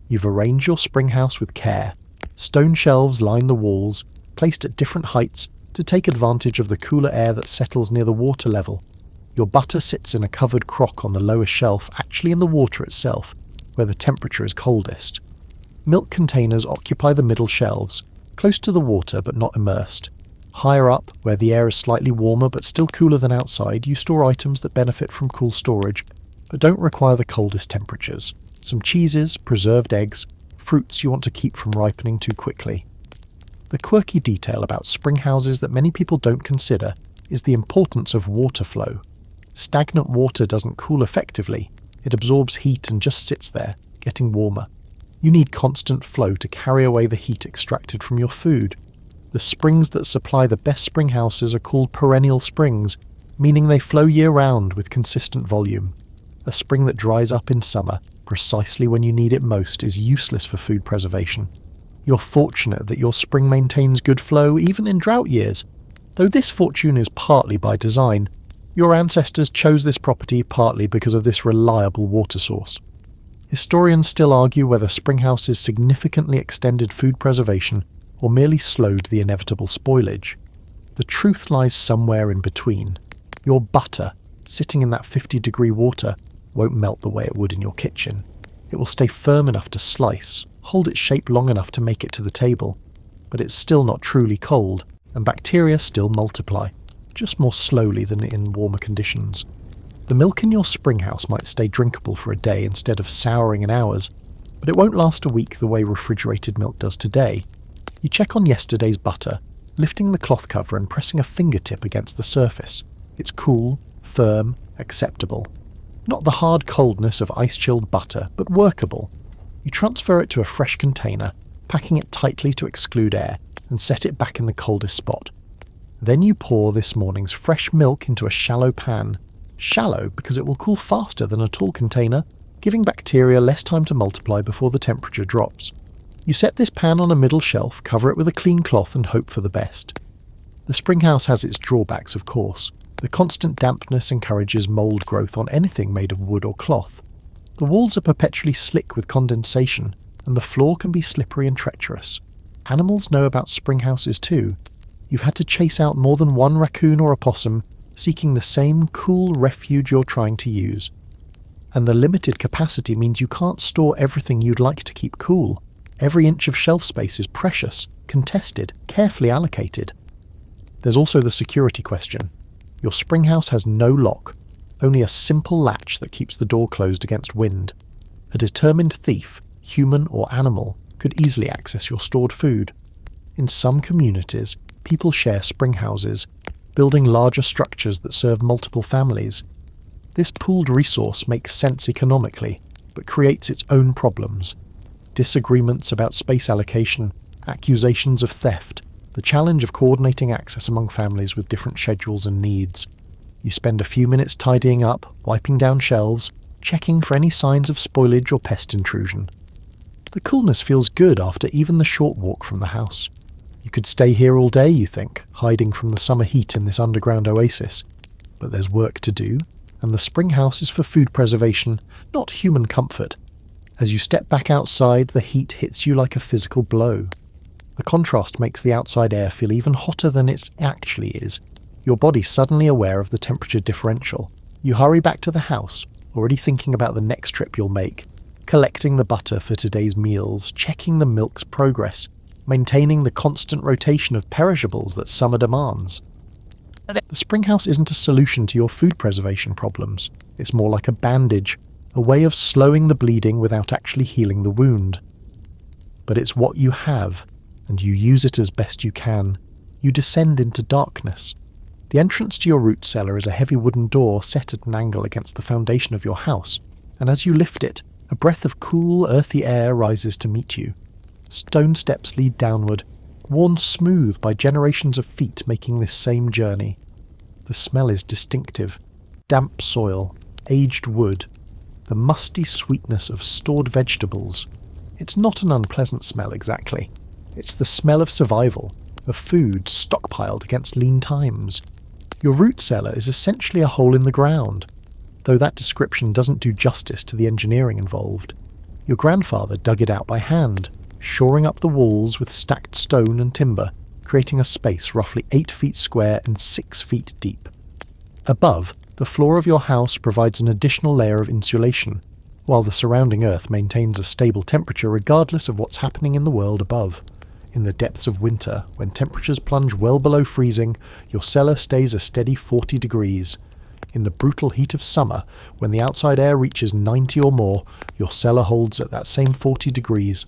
You've arranged your Springhouse with care. Stone shelves line the walls, placed at different heights to take advantage of the cooler air that settles near the water level. Your butter sits in a covered crock on the lowest shelf, actually in the water itself, where the temperature is coldest. Milk containers occupy the middle shelves, close to the water but not immersed. Higher up, where the air is slightly warmer but still cooler than outside, you store items that benefit from cool storage, but don't require the coldest temperatures. Some cheeses, preserved eggs, fruits you want to keep from ripening too quickly. The quirky detail about Springhouses that many people don't consider is the importance of water flow. Stagnant water doesn't cool effectively. It absorbs heat and just sits there, getting warmer. You need constant flow to carry away the heat extracted from your food. The springs that supply the best Springhouses are called perennial springs, meaning they flow year-round with consistent volume. A spring that dries up in summer, precisely when you need it most, is useless for food preservation. You're fortunate that your spring maintains good flow even in drought years, though this fortune is partly by design. Your ancestors chose this property partly because of this reliable water source. Historians still argue whether Springhouses significantly extended food preservation or merely slowed the inevitable spoilage. The truth lies somewhere in between. Your butter, sitting in that 50-degree water, won't melt the way it would in your kitchen. It will stay firm enough to slice, hold its shape long enough to make it to the table, but it's still not truly cold, and bacteria still multiply, just more slowly than in warmer conditions. The milk in your Springhouse might stay drinkable for a day instead of souring in hours, but it won't last a week the way refrigerated milk does today. You check on yesterday's butter, lifting the cloth cover and pressing a fingertip against the surface. It's cool, firm, acceptable. Not the hard coldness of ice-chilled butter, but workable. You transfer it to a fresh container, packing it tightly to exclude air, and set it back in the coldest spot. Then you pour this morning's fresh milk into a shallow pan. Shallow because it will cool faster than a tall container, giving bacteria less time to multiply before the temperature drops. You set this pan on a middle shelf, cover it with a clean cloth and hope for the best. The Springhouse has its drawbacks, of course. The constant dampness encourages mould growth on anything made of wood or cloth. The walls are perpetually slick with condensation, and the floor can be slippery and treacherous. Animals know about Springhouses too. You've had to chase out more than one raccoon or opossum, seeking the same cool refuge you're trying to use. And the limited capacity means you can't store everything you'd like to keep cool. Every inch of shelf space is precious, contested, carefully allocated. There's also the security question. Your Springhouse has no lock, only a simple latch that keeps the door closed against wind. A determined thief, human or animal, could easily access your stored food. In some communities, people share Springhouses, building larger structures that serve multiple families. This pooled resource makes sense economically, but creates its own problems. Disagreements about space allocation, accusations of theft, the challenge of coordinating access among families with different schedules and needs. You spend a few minutes tidying up, wiping down shelves, checking for any signs of spoilage or pest intrusion. The coolness feels good after even the short walk from the house. You could stay here all day, you think, hiding from the summer heat in this underground oasis. But there's work to do, and the Springhouse is for food preservation, not human comfort. As you step back outside, the heat hits you like a physical blow. The contrast makes the outside air feel even hotter than it actually is. Your body's suddenly aware of the temperature differential. You hurry back to the house, already thinking about the next trip you'll make, collecting the butter for today's meals, checking the milk's progress, maintaining the constant rotation of perishables that summer demands. The Springhouse isn't a solution to your food preservation problems. It's more like a bandage, a way of slowing the bleeding without actually healing the wound. But it's what you have, and you use it as best you can. You descend into darkness. The entrance to your root cellar is a heavy wooden door set at an angle against the foundation of your house, and as you lift it, a breath of cool, earthy air rises to meet you. Stone steps lead downward, worn smooth by generations of feet making this same journey. The smell is distinctive. Damp soil, aged wood, the musty sweetness of stored vegetables. It's not an unpleasant smell exactly. It's the smell of survival, of food stockpiled against lean times. Your root cellar is essentially a hole in the ground, though that description doesn't do justice to the engineering involved. Your grandfather dug it out by hand, shoring up the walls with stacked stone and timber, creating a space roughly 8 feet square and 6 feet deep. Above, the floor of your house provides an additional layer of insulation, while the surrounding earth maintains a stable temperature regardless of what's happening in the world above. In the depths of winter, when temperatures plunge well below freezing, your cellar stays a steady 40 degrees. In the brutal heat of summer, when the outside air reaches 90 or more, your cellar holds at that same 40 degrees.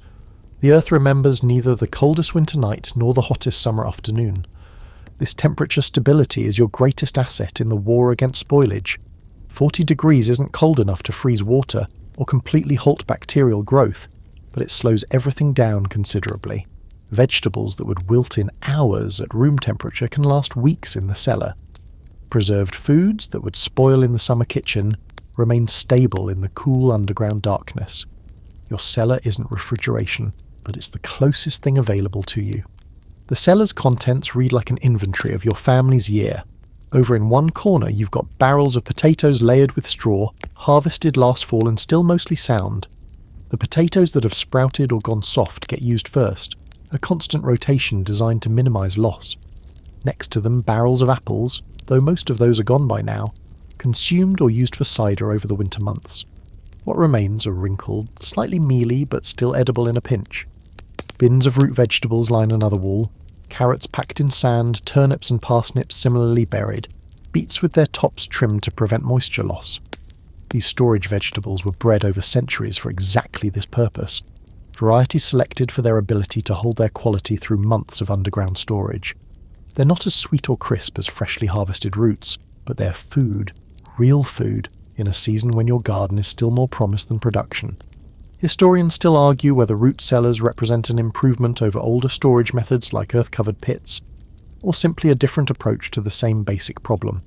The earth remembers neither the coldest winter night nor the hottest summer afternoon. This temperature stability is your greatest asset in the war against spoilage. 40 degrees isn't cold enough to freeze water or completely halt bacterial growth, but it slows everything down considerably. Vegetables that would wilt in hours at room temperature can last weeks in the cellar. Preserved foods that would spoil in the summer kitchen remain stable in the cool underground darkness. Your cellar isn't refrigeration, but it's the closest thing available to you. The cellar's contents read like an inventory of your family's year. Over in one corner you've got barrels of potatoes layered with straw, harvested last fall and still mostly sound. The potatoes that have sprouted or gone soft get used first, a constant rotation designed to minimise loss. Next to them, barrels of apples, though most of those are gone by now, consumed or used for cider over the winter months. What remains are wrinkled, slightly mealy but still edible in a pinch. Bins of root vegetables line another wall, carrots packed in sand, turnips and parsnips similarly buried, beets with their tops trimmed to prevent moisture loss. These storage vegetables were bred over centuries for exactly this purpose. Varieties selected for their ability to hold their quality through months of underground storage. They're not as sweet or crisp as freshly harvested roots, but they're food, real food, in a season when your garden is still more promise than production. Historians still argue whether root cellars represent an improvement over older storage methods like earth-covered pits, or simply a different approach to the same basic problem.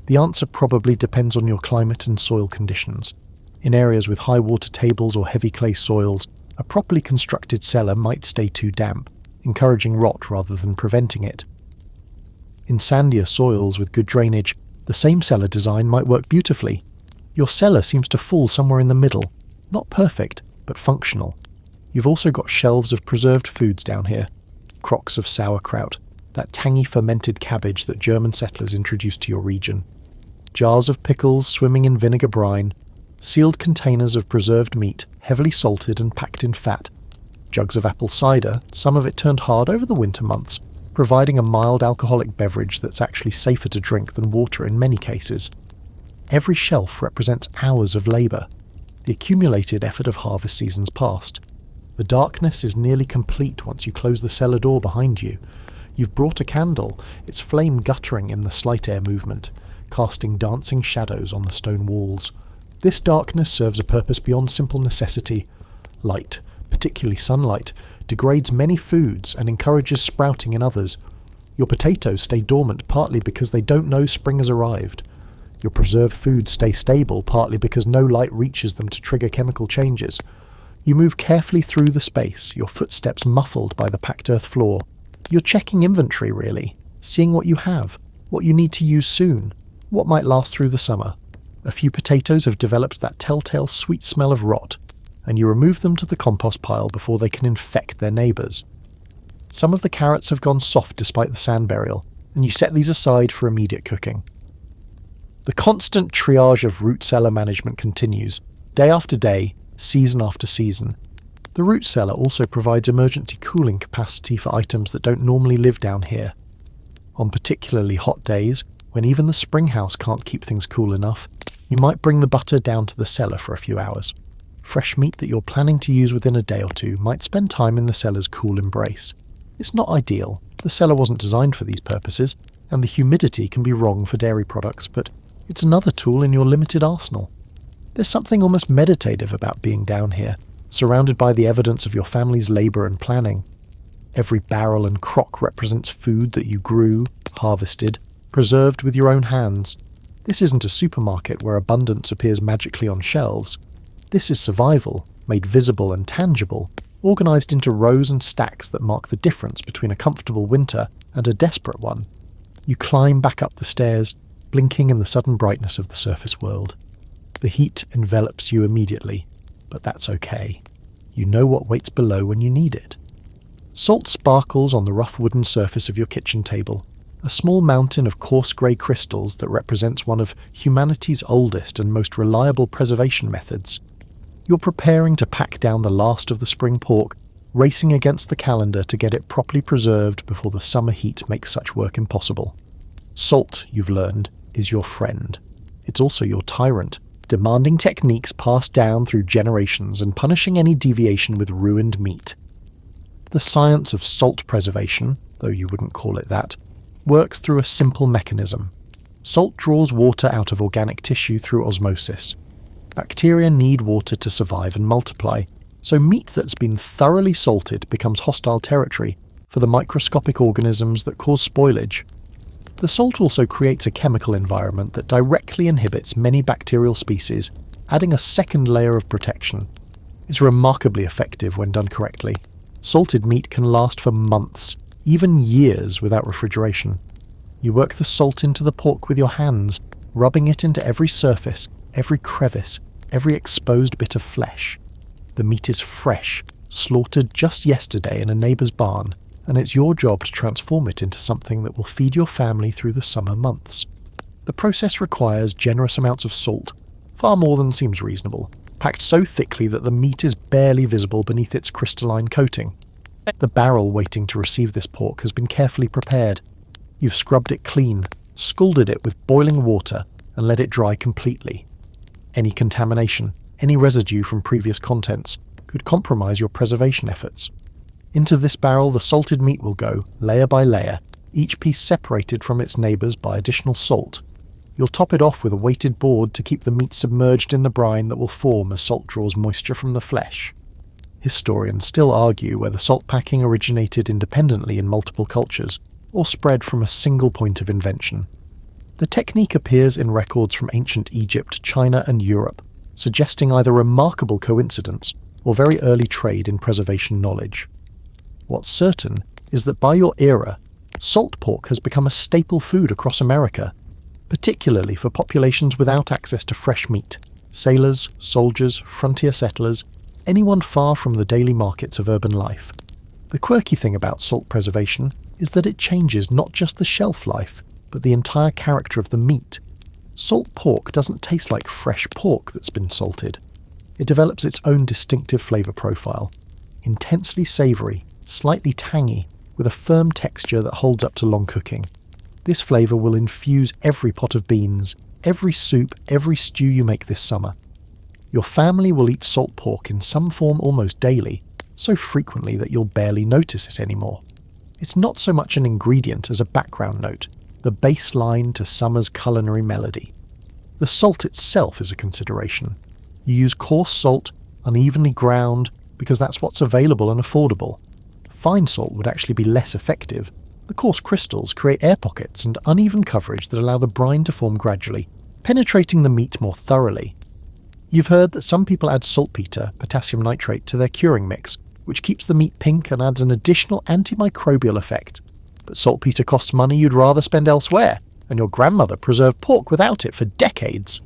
The answer probably depends on your climate and soil conditions. In areas with high water tables or heavy clay soils, a properly constructed cellar might stay too damp, encouraging rot rather than preventing it. In sandier soils with good drainage, the same cellar design might work beautifully. Your cellar seems to fall somewhere in the middle, not perfect, but functional. You've also got shelves of preserved foods down here, crocks of sauerkraut, that tangy fermented cabbage that German settlers introduced to your region, jars of pickles swimming in vinegar brine, sealed containers of preserved meat, heavily salted and packed in fat, jugs of apple cider, some of it turned hard over the winter months, providing a mild alcoholic beverage that's actually safer to drink than water in many cases. Every shelf represents hours of labour, the accumulated effort of harvest seasons past. The darkness is nearly complete once you close the cellar door behind you. You've brought a candle, its flame guttering in the slight air movement, casting dancing shadows on the stone walls. This darkness serves a purpose beyond simple necessity. Light, particularly sunlight, degrades many foods and encourages sprouting in others. Your potatoes stay dormant partly because they don't know spring has arrived. Your preserved foods stay stable partly because no light reaches them to trigger chemical changes. You move carefully through the space, your footsteps muffled by the packed earth floor. You're checking inventory, really, seeing what you have, what you need to use soon, what might last through the summer. A few potatoes have developed that telltale sweet smell of rot, and you remove them to the compost pile before they can infect their neighbours. Some of the carrots have gone soft despite the sand burial, and you set these aside for immediate cooking. The constant triage of root cellar management continues, day after day, season after season. The root cellar also provides emergency cooling capacity for items that don't normally live down here. On particularly hot days, when even the Springhouse can't keep things cool enough, you might bring the butter down to the cellar for a few hours. Fresh meat that you're planning to use within a day or two might spend time in the cellar's cool embrace. It's not ideal, the cellar wasn't designed for these purposes, and the humidity can be wrong for dairy products, but it's another tool in your limited arsenal. There's something almost meditative about being down here, surrounded by the evidence of your family's labour and planning. Every barrel and crock represents food that you grew, harvested, preserved with your own hands. This isn't a supermarket where abundance appears magically on shelves. This is survival, made visible and tangible, organised into rows and stacks that mark the difference between a comfortable winter and a desperate one. You climb back up the stairs, blinking in the sudden brightness of the surface world. The heat envelops you immediately, but that's okay. You know what waits below when you need it. Salt sparkles on the rough wooden surface of your kitchen table, a small mountain of coarse grey crystals that represents one of humanity's oldest and most reliable preservation methods. You're preparing to pack down the last of the spring pork, racing against the calendar to get it properly preserved before the summer heat makes such work impossible. Salt, you've learned, is your friend. It's also your tyrant, demanding techniques passed down through generations and punishing any deviation with ruined meat. The science of salt preservation, though you wouldn't call it that, works through a simple mechanism. Salt draws water out of organic tissue through osmosis. Bacteria need water to survive and multiply, so meat that's been thoroughly salted becomes hostile territory for the microscopic organisms that cause spoilage. The salt also creates a chemical environment that directly inhibits many bacterial species, adding a second layer of protection. It's remarkably effective when done correctly. Salted meat can last for months, even years without refrigeration. You work the salt into the pork with your hands, rubbing it into every surface, every crevice, every exposed bit of flesh. The meat is fresh, slaughtered just yesterday in a neighbour's barn, and it's your job to transform it into something that will feed your family through the summer months. The process requires generous amounts of salt, far more than seems reasonable, packed so thickly that the meat is barely visible beneath its crystalline coating. The barrel waiting to receive this pork has been carefully prepared. You've scrubbed it clean, scalded it with boiling water, and let it dry completely. Any contamination, any residue from previous contents, could compromise your preservation efforts. Into this barrel the salted meat will go, layer by layer, each piece separated from its neighbours by additional salt. You'll top it off with a weighted board to keep the meat submerged in the brine that will form as salt draws moisture from the flesh. Historians still argue whether salt packing originated independently in multiple cultures, or spread from a single point of invention. The technique appears in records from ancient Egypt, China and Europe, suggesting either remarkable coincidence or very early trade in preservation knowledge. What's certain is that by your era, salt pork has become a staple food across America, particularly for populations without access to fresh meat, sailors, soldiers, frontier settlers, anyone far from the daily markets of urban life. The quirky thing about salt preservation is that it changes not just the shelf life, but the entire character of the meat. Salt pork doesn't taste like fresh pork that's been salted. It develops its own distinctive flavour profile, intensely savoury, slightly tangy, with a firm texture that holds up to long cooking. This flavour will infuse every pot of beans, every soup, every stew you make this summer. Your family will eat salt pork in some form almost daily, so frequently that you'll barely notice it anymore. It's not so much an ingredient as a background note, the bass line to summer's culinary melody. The salt itself is a consideration. You use coarse salt, unevenly ground, because that's what's available and affordable. Fine salt would actually be less effective. The coarse crystals create air pockets and uneven coverage that allow the brine to form gradually, penetrating the meat more thoroughly. You've heard that some people add saltpeter, potassium nitrate, to their curing mix, which keeps the meat pink and adds an additional antimicrobial effect. But saltpeter costs money you'd rather spend elsewhere, and your grandmother preserved pork without it for decades.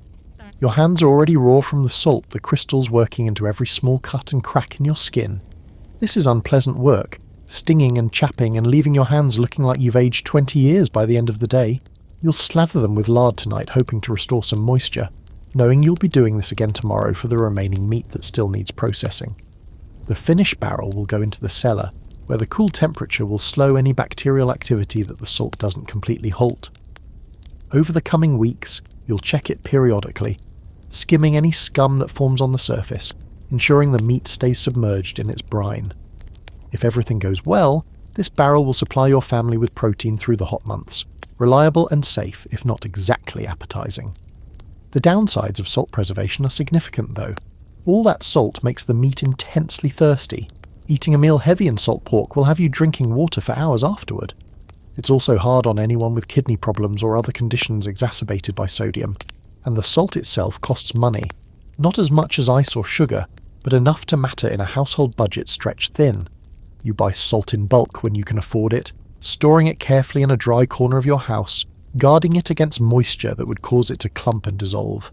Your hands are already raw from the salt, the crystals working into every small cut and crack in your skin. This is unpleasant work, stinging and chapping and leaving your hands looking like you've aged 20 years by the end of the day. You'll slather them with lard tonight, hoping to restore some moisture, knowing you'll be doing this again tomorrow for the remaining meat that still needs processing. The finished barrel will go into the cellar, where the cool temperature will slow any bacterial activity that the salt doesn't completely halt. Over the coming weeks, you'll check it periodically, skimming any scum that forms on the surface, ensuring the meat stays submerged in its brine. If everything goes well, this barrel will supply your family with protein through the hot months, reliable and safe, if not exactly appetizing. The downsides of salt preservation are significant though. All that salt makes the meat intensely thirsty. Eating a meal heavy in salt pork will have you drinking water for hours afterward. It's also hard on anyone with kidney problems or other conditions exacerbated by sodium, and the salt itself costs money. Not as much as ice or sugar, but enough to matter in a household budget stretched thin. You buy salt in bulk when you can afford it, storing it carefully in a dry corner of your house, guarding it against moisture that would cause it to clump and dissolve.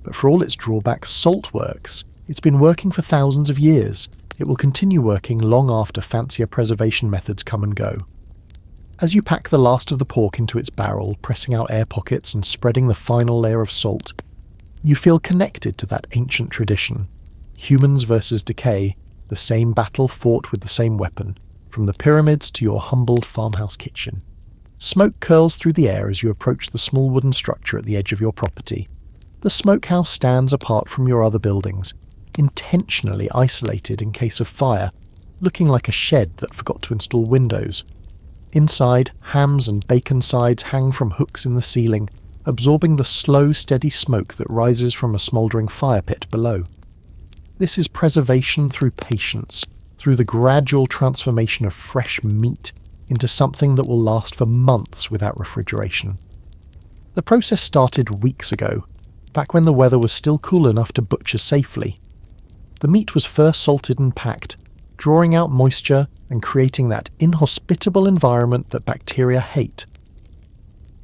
But for all its drawbacks, salt works. It's been working for thousands of years. It will continue working long after fancier preservation methods come and go. As you pack the last of the pork into its barrel, pressing out air pockets and spreading the final layer of salt, you feel connected to that ancient tradition. Humans versus decay, the same battle fought with the same weapon, from the pyramids to your humble farmhouse kitchen. Smoke curls through the air as you approach the small wooden structure at the edge of your property. The smokehouse stands apart from your other buildings, intentionally isolated in case of fire, looking like a shed that forgot to install windows. Inside, hams and bacon sides hang from hooks in the ceiling, absorbing the slow, steady smoke that rises from a smouldering fire pit below. This is preservation through patience, through the gradual transformation of fresh meat into something that will last for months without refrigeration. The process started weeks ago, back when the weather was still cool enough to butcher safely. The meat was first salted and packed, drawing out moisture and creating that inhospitable environment that bacteria hate.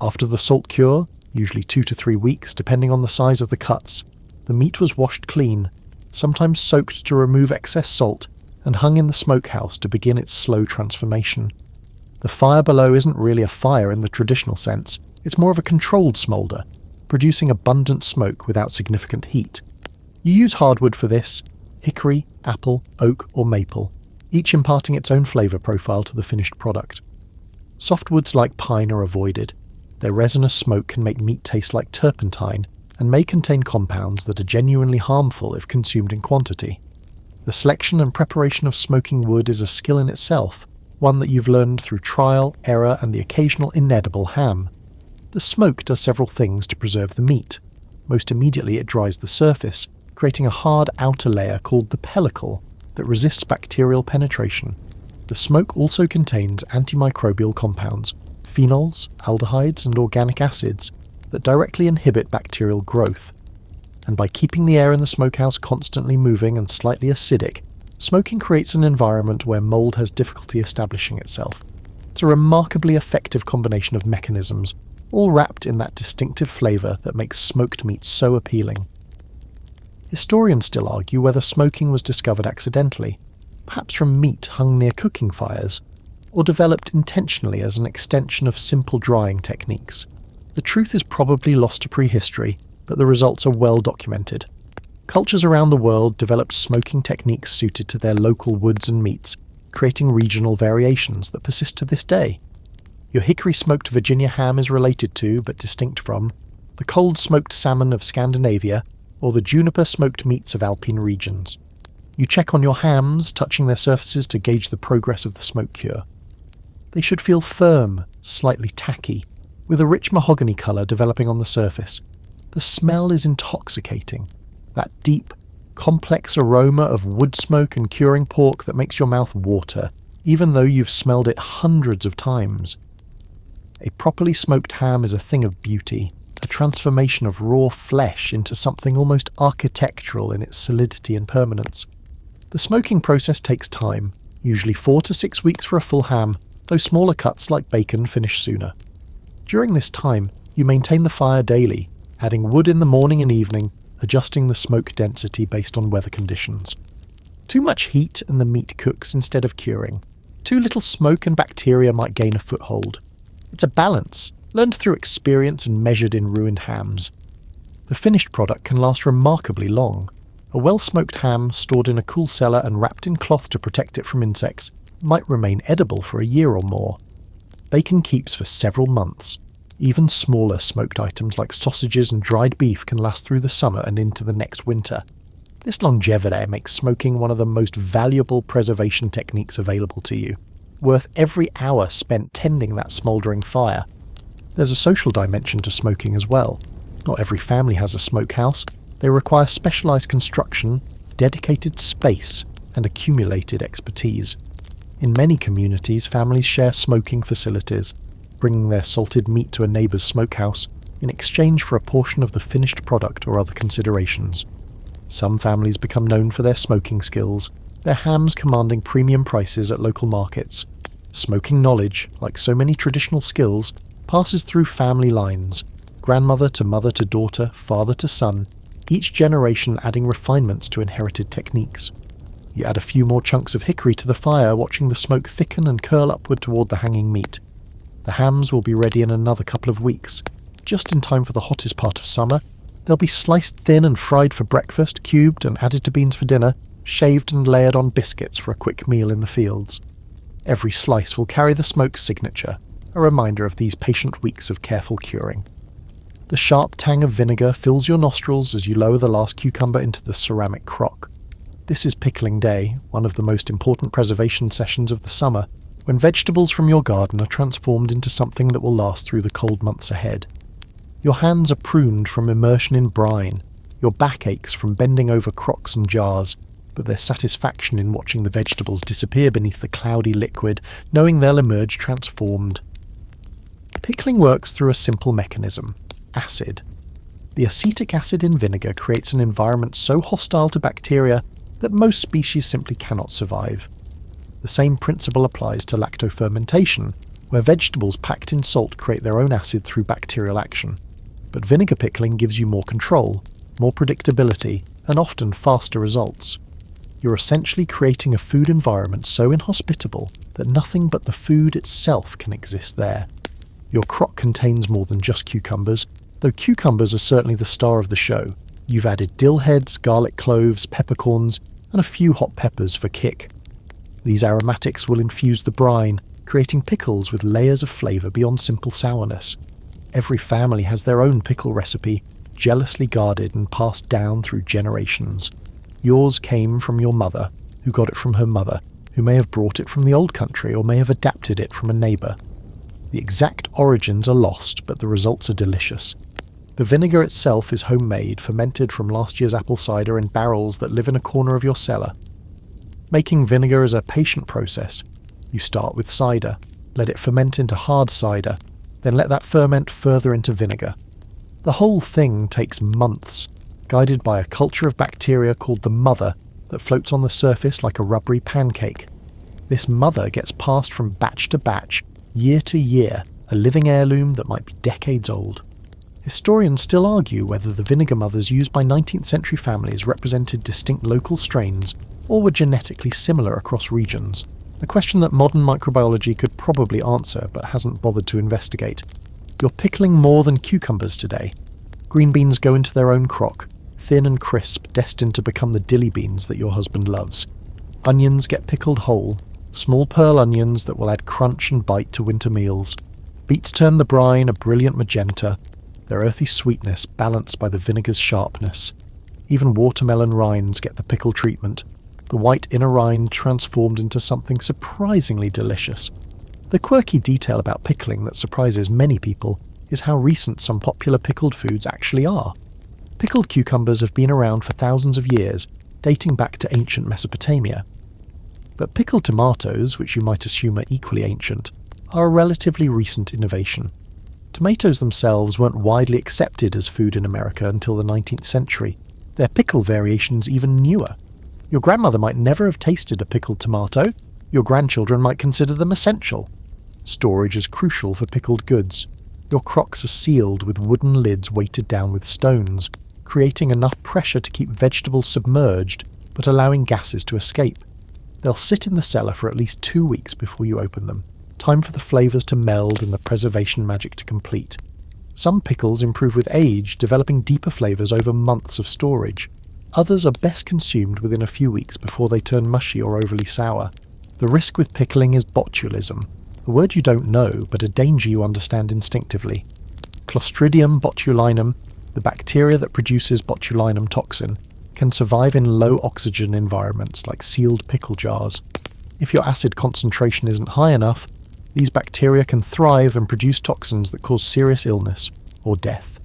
After the salt cure, usually 2 to 3 weeks depending on the size of the cuts, the meat was washed clean, sometimes soaked to remove excess salt, and hung in the smokehouse to begin its slow transformation. The fire below isn't really a fire in the traditional sense, it's more of a controlled smoulder, producing abundant smoke without significant heat. You use hardwood for this: hickory, apple, oak or maple, each imparting its own flavour profile to the finished product. Softwoods like pine are avoided. Their resinous smoke can make meat taste like turpentine and may contain compounds that are genuinely harmful if consumed in quantity. The selection and preparation of smoking wood is a skill in itself, one that you've learned through trial, error and the occasional inedible ham. The smoke does several things to preserve the meat. Most immediately it dries the surface, creating a hard outer layer called the pellicle that resists bacterial penetration. The smoke also contains antimicrobial compounds, phenols, aldehydes and organic acids that directly inhibit bacterial growth. And by keeping the air in the smokehouse constantly moving and slightly acidic, smoking creates an environment where mold has difficulty establishing itself. It's a remarkably effective combination of mechanisms, all wrapped in that distinctive flavour that makes smoked meat so appealing. Historians still argue whether smoking was discovered accidentally, perhaps from meat hung near cooking fires, or developed intentionally as an extension of simple drying techniques. The truth is probably lost to prehistory, but the results are well documented. Cultures around the world developed smoking techniques suited to their local woods and meats, creating regional variations that persist to this day. Your hickory smoked Virginia ham is related to, but distinct from, the cold smoked salmon of Scandinavia, or the juniper smoked meats of alpine regions. You check on your hams, touching their surfaces to gauge the progress of the smoke cure. They should feel firm, slightly tacky, with a rich mahogany colour developing on the surface. The smell is intoxicating, that deep, complex aroma of wood smoke and curing pork that makes your mouth water, even though you've smelled it hundreds of times. A properly smoked ham is a thing of beauty, a transformation of raw flesh into something almost architectural in its solidity and permanence. The smoking process takes time, usually 4 to 6 weeks for a full ham, though smaller cuts like bacon finish sooner. During this time, you maintain the fire daily, adding wood in the morning and evening, adjusting the smoke density based on weather conditions. Too much heat and the meat cooks instead of curing. Too little smoke and bacteria might gain a foothold. It's a balance, learned through experience and measured in ruined hams. The finished product can last remarkably long. A well-smoked ham, stored in a cool cellar and wrapped in cloth to protect it from insects, might remain edible for a year or more. Bacon keeps for several months. Even smaller smoked items like sausages and dried beef can last through the summer and into the next winter. This longevity makes smoking one of the most valuable preservation techniques available to you, worth every hour spent tending that smouldering fire. There's a social dimension to smoking as well. Not every family has a smokehouse. They require specialised construction, dedicated space, and accumulated expertise. In many communities, families share smoking facilities, bringing their salted meat to a neighbour's smokehouse in exchange for a portion of the finished product or other considerations. Some families become known for their smoking skills, their hams commanding premium prices at local markets. Smoking knowledge, like so many traditional skills, passes through family lines, grandmother to mother to daughter, father to son, each generation adding refinements to inherited techniques. You add a few more chunks of hickory to the fire, watching the smoke thicken and curl upward toward the hanging meat. The hams will be ready in another couple of weeks, just in time for the hottest part of summer. They'll be sliced thin and fried for breakfast, cubed and added to beans for dinner, shaved and layered on biscuits for a quick meal in the fields. Every slice will carry the smoke's signature, a reminder of these patient weeks of careful curing. The sharp tang of vinegar fills your nostrils as you lower the last cucumber into the ceramic crock. This is pickling day, one of the most important preservation sessions of the summer, when vegetables from your garden are transformed into something that will last through the cold months ahead. Your hands are pruned from immersion in brine, your back aches from bending over crocks and jars, but there's satisfaction in watching the vegetables disappear beneath the cloudy liquid, knowing they'll emerge transformed. Pickling works through a simple mechanism: acid. The acetic acid in vinegar creates an environment so hostile to bacteria that most species simply cannot survive. The same principle applies to lactofermentation, where vegetables packed in salt create their own acid through bacterial action. But vinegar pickling gives you more control, more predictability, and often faster results. You're essentially creating a food environment so inhospitable that nothing but the food itself can exist there. Your crock contains more than just cucumbers, though cucumbers are certainly the star of the show. You've added dill heads, garlic cloves, peppercorns, and a few hot peppers for kick. These aromatics will infuse the brine, creating pickles with layers of flavour beyond simple sourness. Every family has their own pickle recipe, jealously guarded and passed down through generations. Yours came from your mother, who got it from her mother, who may have brought it from the old country or may have adapted it from a neighbour. The exact origins are lost, but the results are delicious. The vinegar itself is homemade, fermented from last year's apple cider in barrels that live in a corner of your cellar. Making vinegar is a patient process. You start with cider, let it ferment into hard cider, then let that ferment further into vinegar. The whole thing takes months, guided by a culture of bacteria called the mother that floats on the surface like a rubbery pancake. This mother gets passed from batch to batch, year to year, a living heirloom that might be decades old. Historians still argue whether the vinegar mothers used by 19th century families represented distinct local strains or were genetically similar across regions, a question that modern microbiology could probably answer but hasn't bothered to investigate. You're pickling more than cucumbers today. Green beans go into their own crock, thin and crisp, destined to become the dilly beans that your husband loves. Onions get pickled whole, small pearl onions that will add crunch and bite to winter meals. Beets turn the brine a brilliant magenta, their earthy sweetness balanced by the vinegar's sharpness. Even watermelon rinds get the pickle treatment, the white inner rind transformed into something surprisingly delicious. The quirky detail about pickling that surprises many people is how recent some popular pickled foods actually are. Pickled cucumbers have been around for thousands of years, dating back to ancient Mesopotamia. But pickled tomatoes, which you might assume are equally ancient, are a relatively recent innovation. Tomatoes themselves weren't widely accepted as food in America until the 19th century, their pickle variations even newer. Your grandmother might never have tasted a pickled tomato, your grandchildren might consider them essential. Storage is crucial for pickled goods. Your crocks are sealed with wooden lids weighted down with stones, creating enough pressure to keep vegetables submerged, but allowing gases to escape. They'll sit in the cellar for at least 2 weeks before you open them. Time for the flavours to meld and the preservation magic to complete. Some pickles improve with age, developing deeper flavours over months of storage. Others are best consumed within a few weeks before they turn mushy or overly sour. The risk with pickling is botulism, a word you don't know but a danger you understand instinctively. Clostridium botulinum, the bacteria that produces botulinum toxin, can survive in low oxygen environments like sealed pickle jars. If your acid concentration isn't high enough, these bacteria can thrive and produce toxins that cause serious illness or death.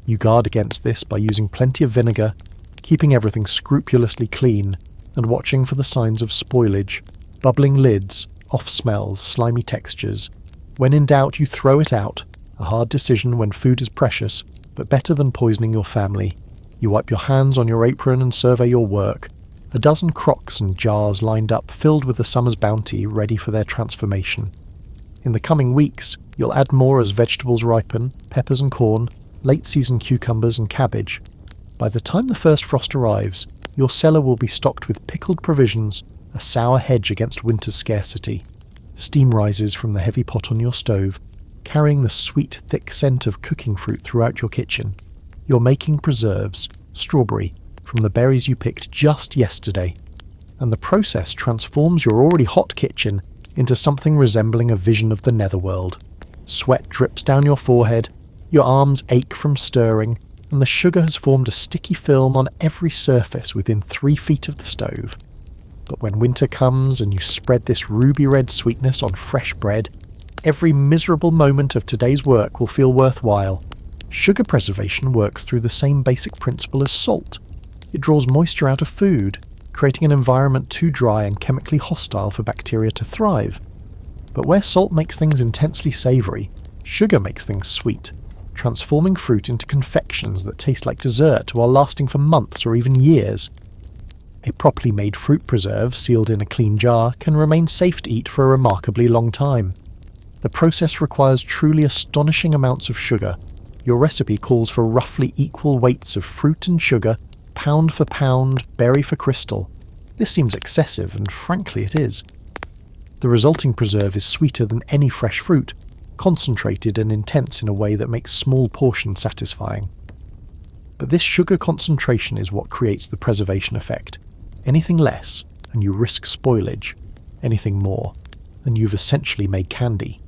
You guard against this by using plenty of vinegar, keeping everything scrupulously clean, and watching for the signs of spoilage, bubbling lids, off smells, slimy textures. When in doubt, you throw it out, a hard decision when food is precious, but better than poisoning your family. You wipe your hands on your apron and survey your work. A dozen crocks and jars lined up, filled with the summer's bounty, ready for their transformation. In the coming weeks, you'll add more as vegetables ripen, peppers and corn, late-season cucumbers and cabbage. By the time the first frost arrives, your cellar will be stocked with pickled provisions, a sour hedge against winter's scarcity. Steam rises from the heavy pot on your stove, carrying the sweet, thick scent of cooking fruit throughout your kitchen. You're making preserves, strawberry, from the berries you picked just yesterday. And the process transforms your already hot kitchen into something resembling a vision of the netherworld. Sweat drips down your forehead, your arms ache from stirring, and the sugar has formed a sticky film on every surface within 3 feet of the stove. But when winter comes and you spread this ruby red sweetness on fresh bread, every miserable moment of today's work will feel worthwhile. Sugar preservation works through the same basic principle as salt. It draws moisture out of food, creating an environment too dry and chemically hostile for bacteria to thrive. But where salt makes things intensely savoury, sugar makes things sweet, transforming fruit into confections that taste like dessert while lasting for months or even years. A properly made fruit preserve, sealed in a clean jar, can remain safe to eat for a remarkably long time. The process requires truly astonishing amounts of sugar. Your recipe calls for roughly equal weights of fruit and sugar, pound for pound, berry for crystal. This seems excessive, and frankly it is. The resulting preserve is sweeter than any fresh fruit, concentrated and intense in a way that makes small portions satisfying. But this sugar concentration is what creates the preservation effect. Anything less, and you risk spoilage. Anything more, and you've essentially made candy.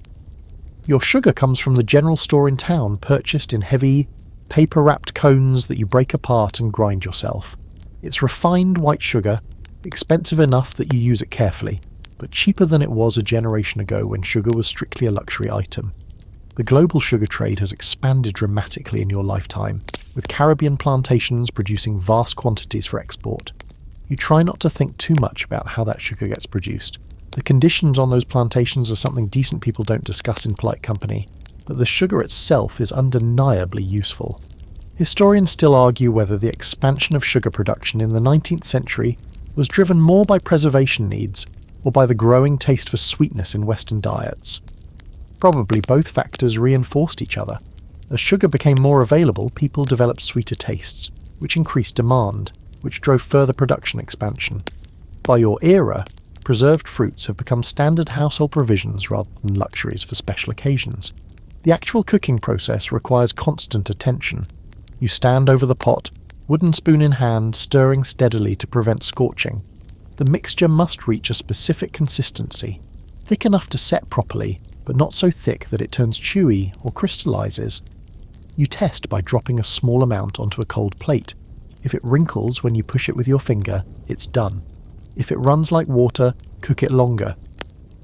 Your sugar comes from the general store in town, purchased in heavy, paper-wrapped cones that you break apart and grind yourself. It's refined white sugar, expensive enough that you use it carefully, but cheaper than it was a generation ago when sugar was strictly a luxury item. The global sugar trade has expanded dramatically in your lifetime, with Caribbean plantations producing vast quantities for export. You try not to think too much about how that sugar gets produced. The conditions on those plantations are something decent people don't discuss in polite company, but the sugar itself is undeniably useful. Historians still argue whether the expansion of sugar production in the 19th century was driven more by preservation needs or by the growing taste for sweetness in Western diets. Probably both factors reinforced each other. As sugar became more available, people developed sweeter tastes, which increased demand, which drove further production expansion. By your era, preserved fruits have become standard household provisions rather than luxuries for special occasions. The actual cooking process requires constant attention. You stand over the pot, wooden spoon in hand, stirring steadily to prevent scorching. The mixture must reach a specific consistency, thick enough to set properly, but not so thick that it turns chewy or crystallizes. You test by dropping a small amount onto a cold plate. If it wrinkles when you push it with your finger, it's done. If it runs like water, cook it longer.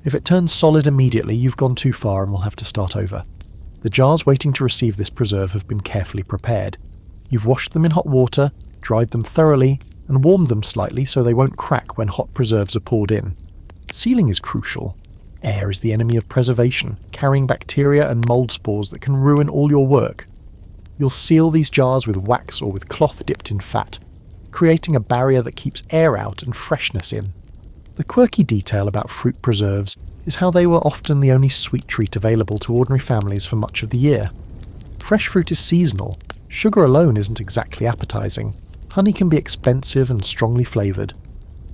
If it turns solid immediately, you've gone too far and will have to start over. The jars waiting to receive this preserve have been carefully prepared. You've washed them in hot water, dried them thoroughly, and warmed them slightly so they won't crack when hot preserves are poured in. Sealing is crucial. Air is the enemy of preservation, carrying bacteria and mold spores that can ruin all your work. You'll seal these jars with wax or with cloth dipped in fat, creating a barrier that keeps air out and freshness in. The quirky detail about fruit preserves is how they were often the only sweet treat available to ordinary families for much of the year. Fresh fruit is seasonal. Sugar alone isn't exactly appetizing. Honey can be expensive and strongly flavoured.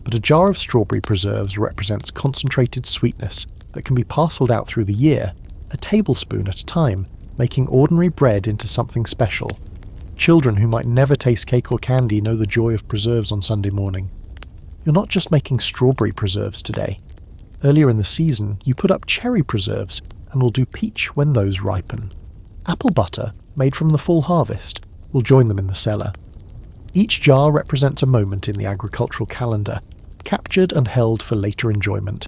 But a jar of strawberry preserves represents concentrated sweetness that can be parcelled out through the year, a tablespoon at a time, making ordinary bread into something special. Children who might never taste cake or candy know the joy of preserves on Sunday morning. You're not just making strawberry preserves today, Earlier in the season, you put up cherry preserves and will do peach when those ripen. Apple butter, made from the full harvest, will join them in the cellar. Each jar represents a moment in the agricultural calendar, captured and held for later enjoyment.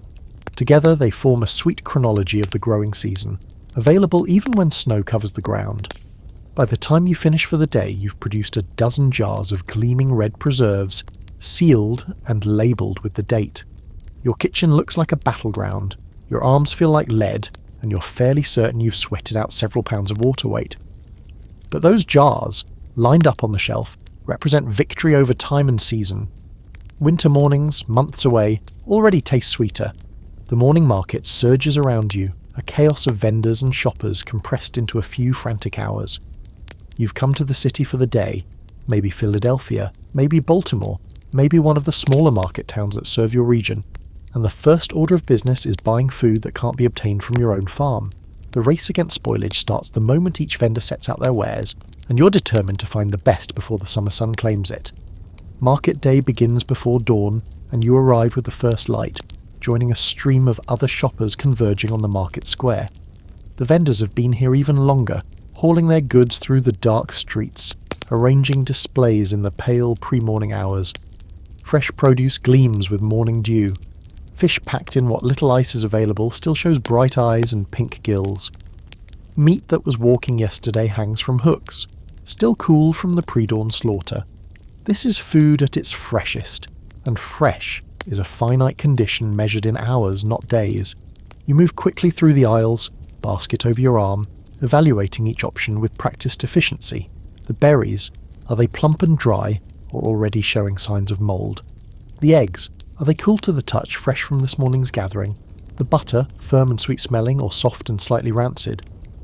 Together they form a sweet chronology of the growing season, available even when snow covers the ground. By the time you finish for the day, you've produced a dozen jars of gleaming red preserves, sealed and labelled with the date. Your kitchen looks like a battleground, your arms feel like lead, and you're fairly certain you've sweated out several pounds of water weight. But those jars, lined up on the shelf, represent victory over time and season. Winter mornings, months away, already taste sweeter. The morning market surges around you, a chaos of vendors and shoppers compressed into a few frantic hours. You've come to the city for the day, maybe Philadelphia, maybe Baltimore, maybe one of the smaller market towns that serve your region, and the first order of business is buying food that can't be obtained from your own farm. The race against spoilage starts the moment each vendor sets out their wares, and you're determined to find the best before the summer sun claims it. Market day begins before dawn, and you arrive with the first light, joining a stream of other shoppers converging on the market square. The vendors have been here even longer, hauling their goods through the dark streets, arranging displays in the pale pre-morning hours. Fresh produce gleams with morning dew. Fish packed in what little ice is available still shows bright eyes and pink gills. Meat that was walking yesterday hangs from hooks, still cool from the pre-dawn slaughter. This is food at its freshest, and fresh is a finite condition measured in hours, not days. You move quickly through the aisles, basket over your arm, evaluating each option with practiced efficiency. The berries, are they plump and dry, or already showing signs of mould? The eggs, are they cool to the touch, fresh from this morning's gathering? The butter, firm and sweet-smelling, or soft and slightly rancid?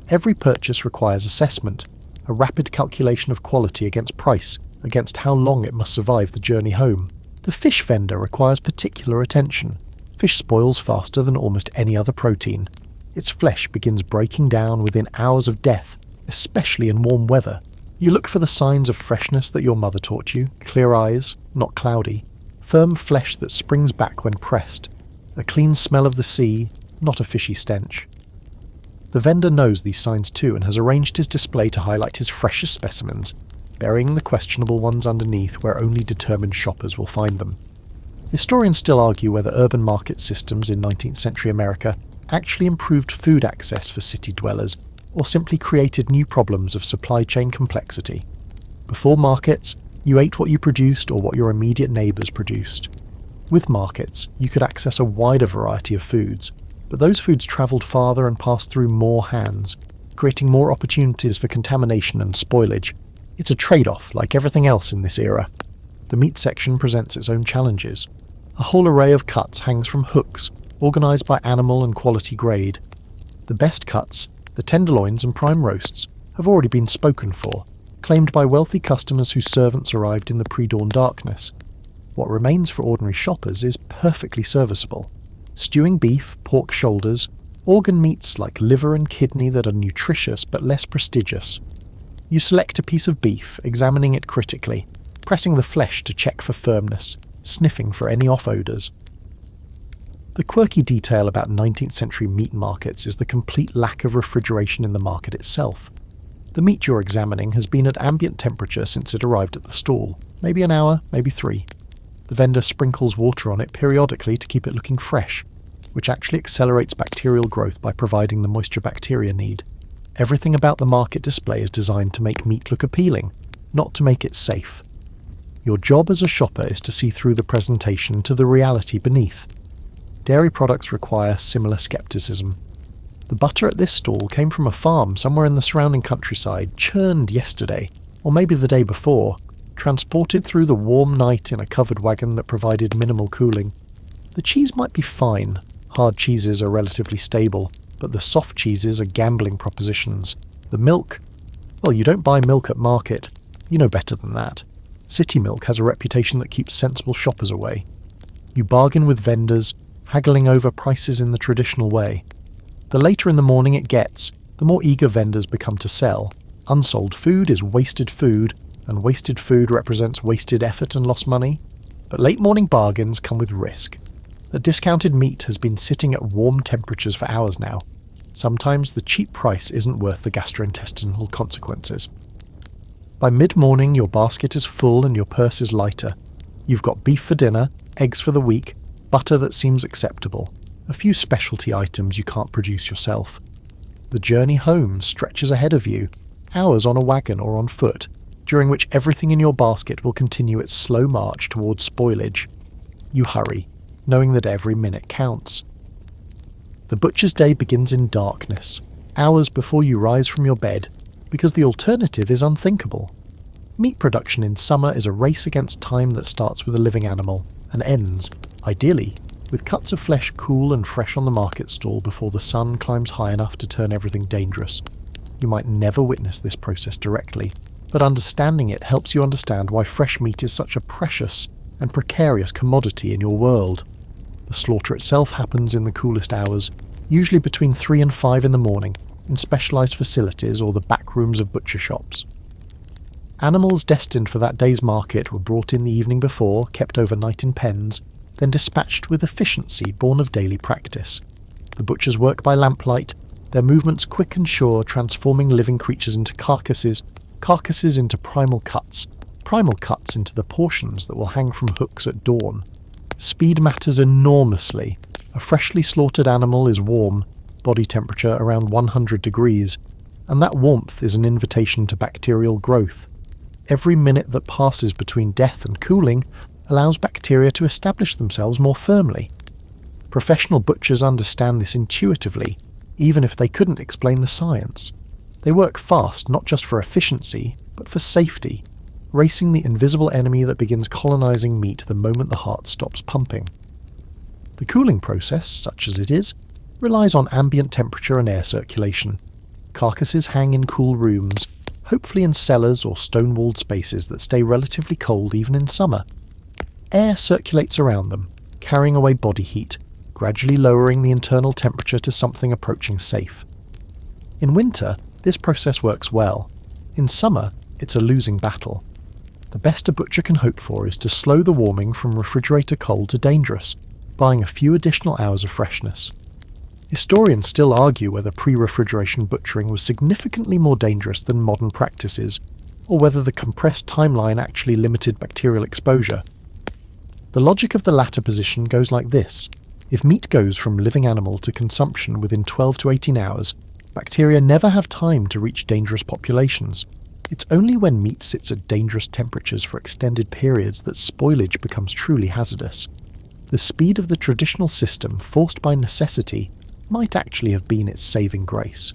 Every purchase requires assessment, a rapid calculation of quality against price, against how long it must survive the journey home. The fish vendor requires particular attention. Fish spoils faster than almost any other protein. Its flesh begins breaking down within hours of death, especially in warm weather. You look for the signs of freshness that your mother taught you: clear eyes, not cloudy, firm flesh that springs back when pressed, a clean smell of the sea, not a fishy stench. The vendor knows these signs too and has arranged his display to highlight his freshest specimens, burying the questionable ones underneath where only determined shoppers will find them. Historians still argue whether urban market systems in 19th century America actually improved food access for city dwellers, or simply created new problems of supply chain complexity. Before markets, you ate what you produced or what your immediate neighbours produced. With markets, you could access a wider variety of foods, but those foods travelled farther and passed through more hands, creating more opportunities for contamination and spoilage. It's a trade-off, like everything else in this era. The meat section presents its own challenges. A whole array of cuts hangs from hooks, organised by animal and quality grade. The best cuts, the tenderloins and prime roasts, have already been spoken for, claimed by wealthy customers whose servants arrived in the pre-dawn darkness. What remains for ordinary shoppers is perfectly serviceable. Stewing beef, pork shoulders, organ meats like liver and kidney that are nutritious but less prestigious. You select a piece of beef, examining it critically, pressing the flesh to check for firmness, sniffing for any off-odours. The quirky detail about 19th century meat markets is the complete lack of refrigeration in the market itself. The meat you're examining has been at ambient temperature since it arrived at the stall, maybe an hour, maybe 3. The vendor sprinkles water on it periodically to keep it looking fresh, which actually accelerates bacterial growth by providing the moisture bacteria need. Everything about the market display is designed to make meat look appealing, not to make it safe. Your job as a shopper is to see through the presentation to the reality beneath. Dairy products require similar skepticism. The butter at this stall came from a farm somewhere in the surrounding countryside, churned yesterday, or maybe the day before, transported through the warm night in a covered wagon that provided minimal cooling. The cheese might be fine. Hard cheeses are relatively stable, but the soft cheeses are gambling propositions. The milk? Well, you don't buy milk at market. You know better than that. City milk has a reputation that keeps sensible shoppers away. You bargain with vendors, haggling over prices in the traditional way. The later in the morning it gets, the more eager vendors become to sell. Unsold food is wasted food, and wasted food represents wasted effort and lost money. But late morning bargains come with risk. that discounted meat has been sitting at warm temperatures for hours now. Sometimes the cheap price isn't worth the gastrointestinal consequences. By mid-morning, your basket is full and your purse is lighter. You've got beef for dinner, eggs for the week, butter that seems acceptable, a few specialty items you can't produce yourself. The journey home stretches ahead of you, hours on a wagon or on foot, during which everything in your basket will continue its slow march towards spoilage. You hurry, knowing that every minute counts. The butcher's day begins in darkness, hours before you rise from your bed, because the alternative is unthinkable. Meat production in summer is a race against time that starts with a living animal and ends, ideally, with cuts of flesh cool and fresh on the market stall before the sun climbs high enough to turn everything dangerous. You might never witness this process directly, but understanding it helps you understand why fresh meat is such a precious and precarious commodity in your world. The slaughter itself happens in the coolest hours, usually between 3 and 5 in the morning, in specialised facilities or the back rooms of butcher shops. Animals destined for that day's market were brought in the evening before, kept overnight in pens, then dispatched with efficiency born of daily practice. The butchers work by lamplight, their movements quick and sure, transforming living creatures into carcasses, carcasses into primal cuts into the portions that will hang from hooks at dawn. Speed matters enormously. A freshly slaughtered animal is warm, body temperature around 100 degrees, and that warmth is an invitation to bacterial growth. Every minute that passes between death and cooling allows bacteria to establish themselves more firmly. Professional butchers understand this intuitively, even if they couldn't explain the science. They work fast not just for efficiency, but for safety, racing the invisible enemy that begins colonizing meat the moment the heart stops pumping. The cooling process, such as it is, relies on ambient temperature and air circulation. Carcasses hang in cool rooms, hopefully in cellars or stone-walled spaces that stay relatively cold even in summer. Air circulates around them, carrying away body heat, gradually lowering the internal temperature to something approaching safe. In winter, this process works well. In summer, it's a losing battle. The best a butcher can hope for is to slow the warming from refrigerator cold to dangerous, buying a few additional hours of freshness. Historians still argue whether pre-refrigeration butchering was significantly more dangerous than modern practices, or whether the compressed timeline actually limited bacterial exposure. The logic of the latter position goes like this. If meat goes from living animal to consumption within 12 to 18 hours, bacteria never have time to reach dangerous populations. It's only when meat sits at dangerous temperatures for extended periods that spoilage becomes truly hazardous. The speed of the traditional system, forced by necessity, might actually have been its saving grace.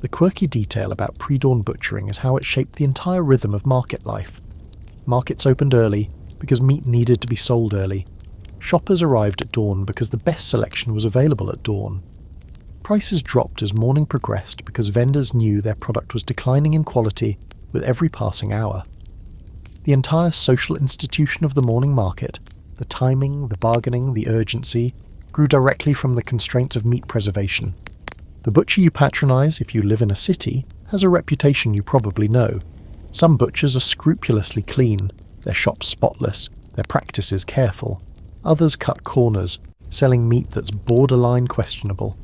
The quirky detail about pre-dawn butchering is how it shaped the entire rhythm of market life. Markets opened early because meat needed to be sold early. Shoppers arrived at dawn because the best selection was available at dawn. Prices dropped as morning progressed because vendors knew their product was declining in quality with every passing hour. The entire social institution of the morning market, the timing, the bargaining, the urgency, grew directly from the constraints of meat preservation. The butcher you patronize if you live in a city has a reputation you probably know. Some butchers are scrupulously clean, their shops spotless, their practices careful. Others cut corners, selling meat that's borderline questionable,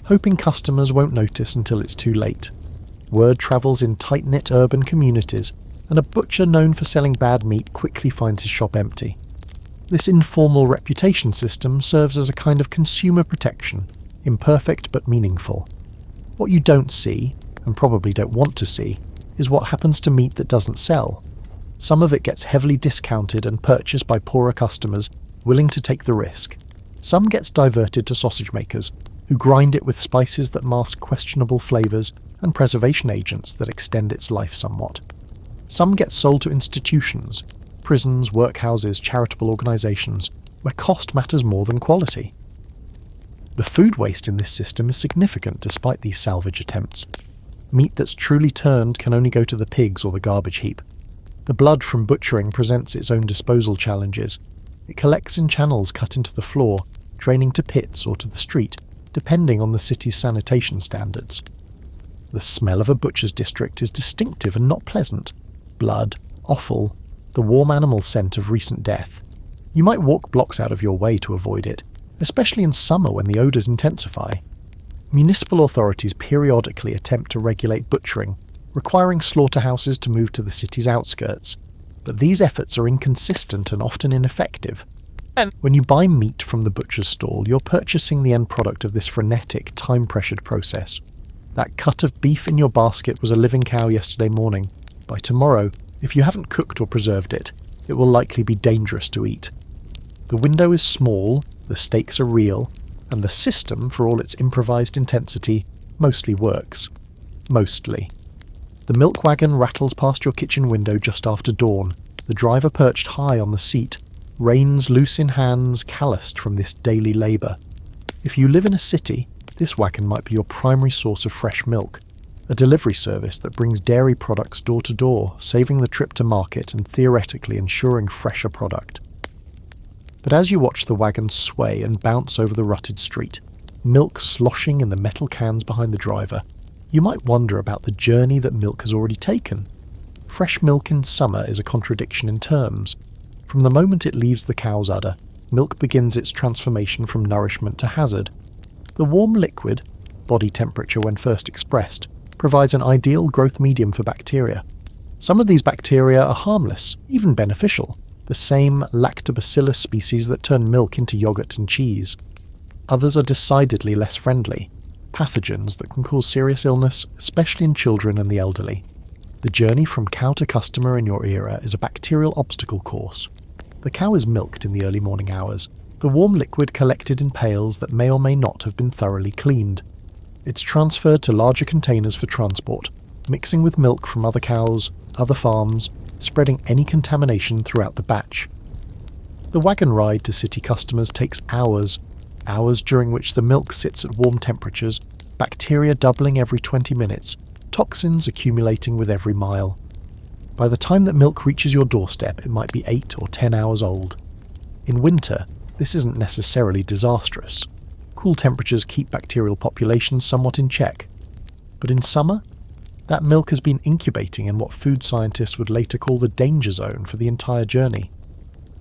hoping customers won't notice until it's too late. Word travels in tight-knit urban communities, and a butcher known for selling bad meat quickly finds his shop empty. This informal reputation system serves as a kind of consumer protection, imperfect but meaningful. What you don't see, and probably don't want to see, is what happens to meat that doesn't sell. Some of it gets heavily discounted and purchased by poorer customers willing to take the risk. Some gets diverted to sausage makers, who grind it with spices that mask questionable flavours and preservation agents that extend its life somewhat. Some get sold to institutions, prisons, workhouses, charitable organisations, where cost matters more than quality. The food waste in this system is significant despite these salvage attempts. Meat that's truly turned can only go to the pigs or the garbage heap. The blood from butchering presents its own disposal challenges. It collects in channels cut into the floor, draining to pits or to the street, depending on the city's sanitation standards. The smell of a butcher's district is distinctive and not pleasant. Blood, offal, the warm animal scent of recent death. You might walk blocks out of your way to avoid it, especially in summer when the odours intensify. Municipal authorities periodically attempt to regulate butchering, requiring slaughterhouses to move to the city's outskirts, but these efforts are inconsistent and often ineffective. And when you buy meat from the butcher's stall, you're purchasing the end product of this frenetic, time-pressured process. That cut of beef in your basket was a living cow yesterday morning. By tomorrow, if you haven't cooked or preserved it, it will likely be dangerous to eat. The window is small, the stakes are real, and the system, for all its improvised intensity, mostly works. Mostly. The milk wagon rattles past your kitchen window just after dawn, the driver perched high on the seat, reins loose in hands calloused from this daily labour. If you live in a city, this wagon might be your primary source of fresh milk, a delivery service that brings dairy products door to door, saving the trip to market and theoretically ensuring fresher product. But as you watch the wagon sway and bounce over the rutted street, milk sloshing in the metal cans behind the driver, you might wonder about the journey that milk has already taken. Fresh milk in summer is a contradiction in terms. From the moment it leaves the cow's udder, milk begins its transformation from nourishment to hazard. The warm liquid, body temperature when first expressed, provides an ideal growth medium for bacteria. Some of these bacteria are harmless, even beneficial, the same lactobacillus species that turn milk into yogurt and cheese. Others are decidedly less friendly, pathogens that can cause serious illness, especially in children and the elderly. The journey from cow to customer in your era is a bacterial obstacle course. The cow is milked in the early morning hours, the warm liquid collected in pails that may or may not have been thoroughly cleaned. It's transferred to larger containers for transport, mixing with milk from other cows, other farms, spreading any contamination throughout the batch. The wagon ride to city customers takes hours during which the milk sits at warm temperatures, bacteria doubling every 20 minutes, toxins accumulating with every mile. By the time that milk reaches your doorstep, it might be 8 or 10 hours old. In winter, this isn't necessarily disastrous. Cool temperatures keep bacterial populations somewhat in check. But in summer, that milk has been incubating in what food scientists would later call the danger zone for the entire journey.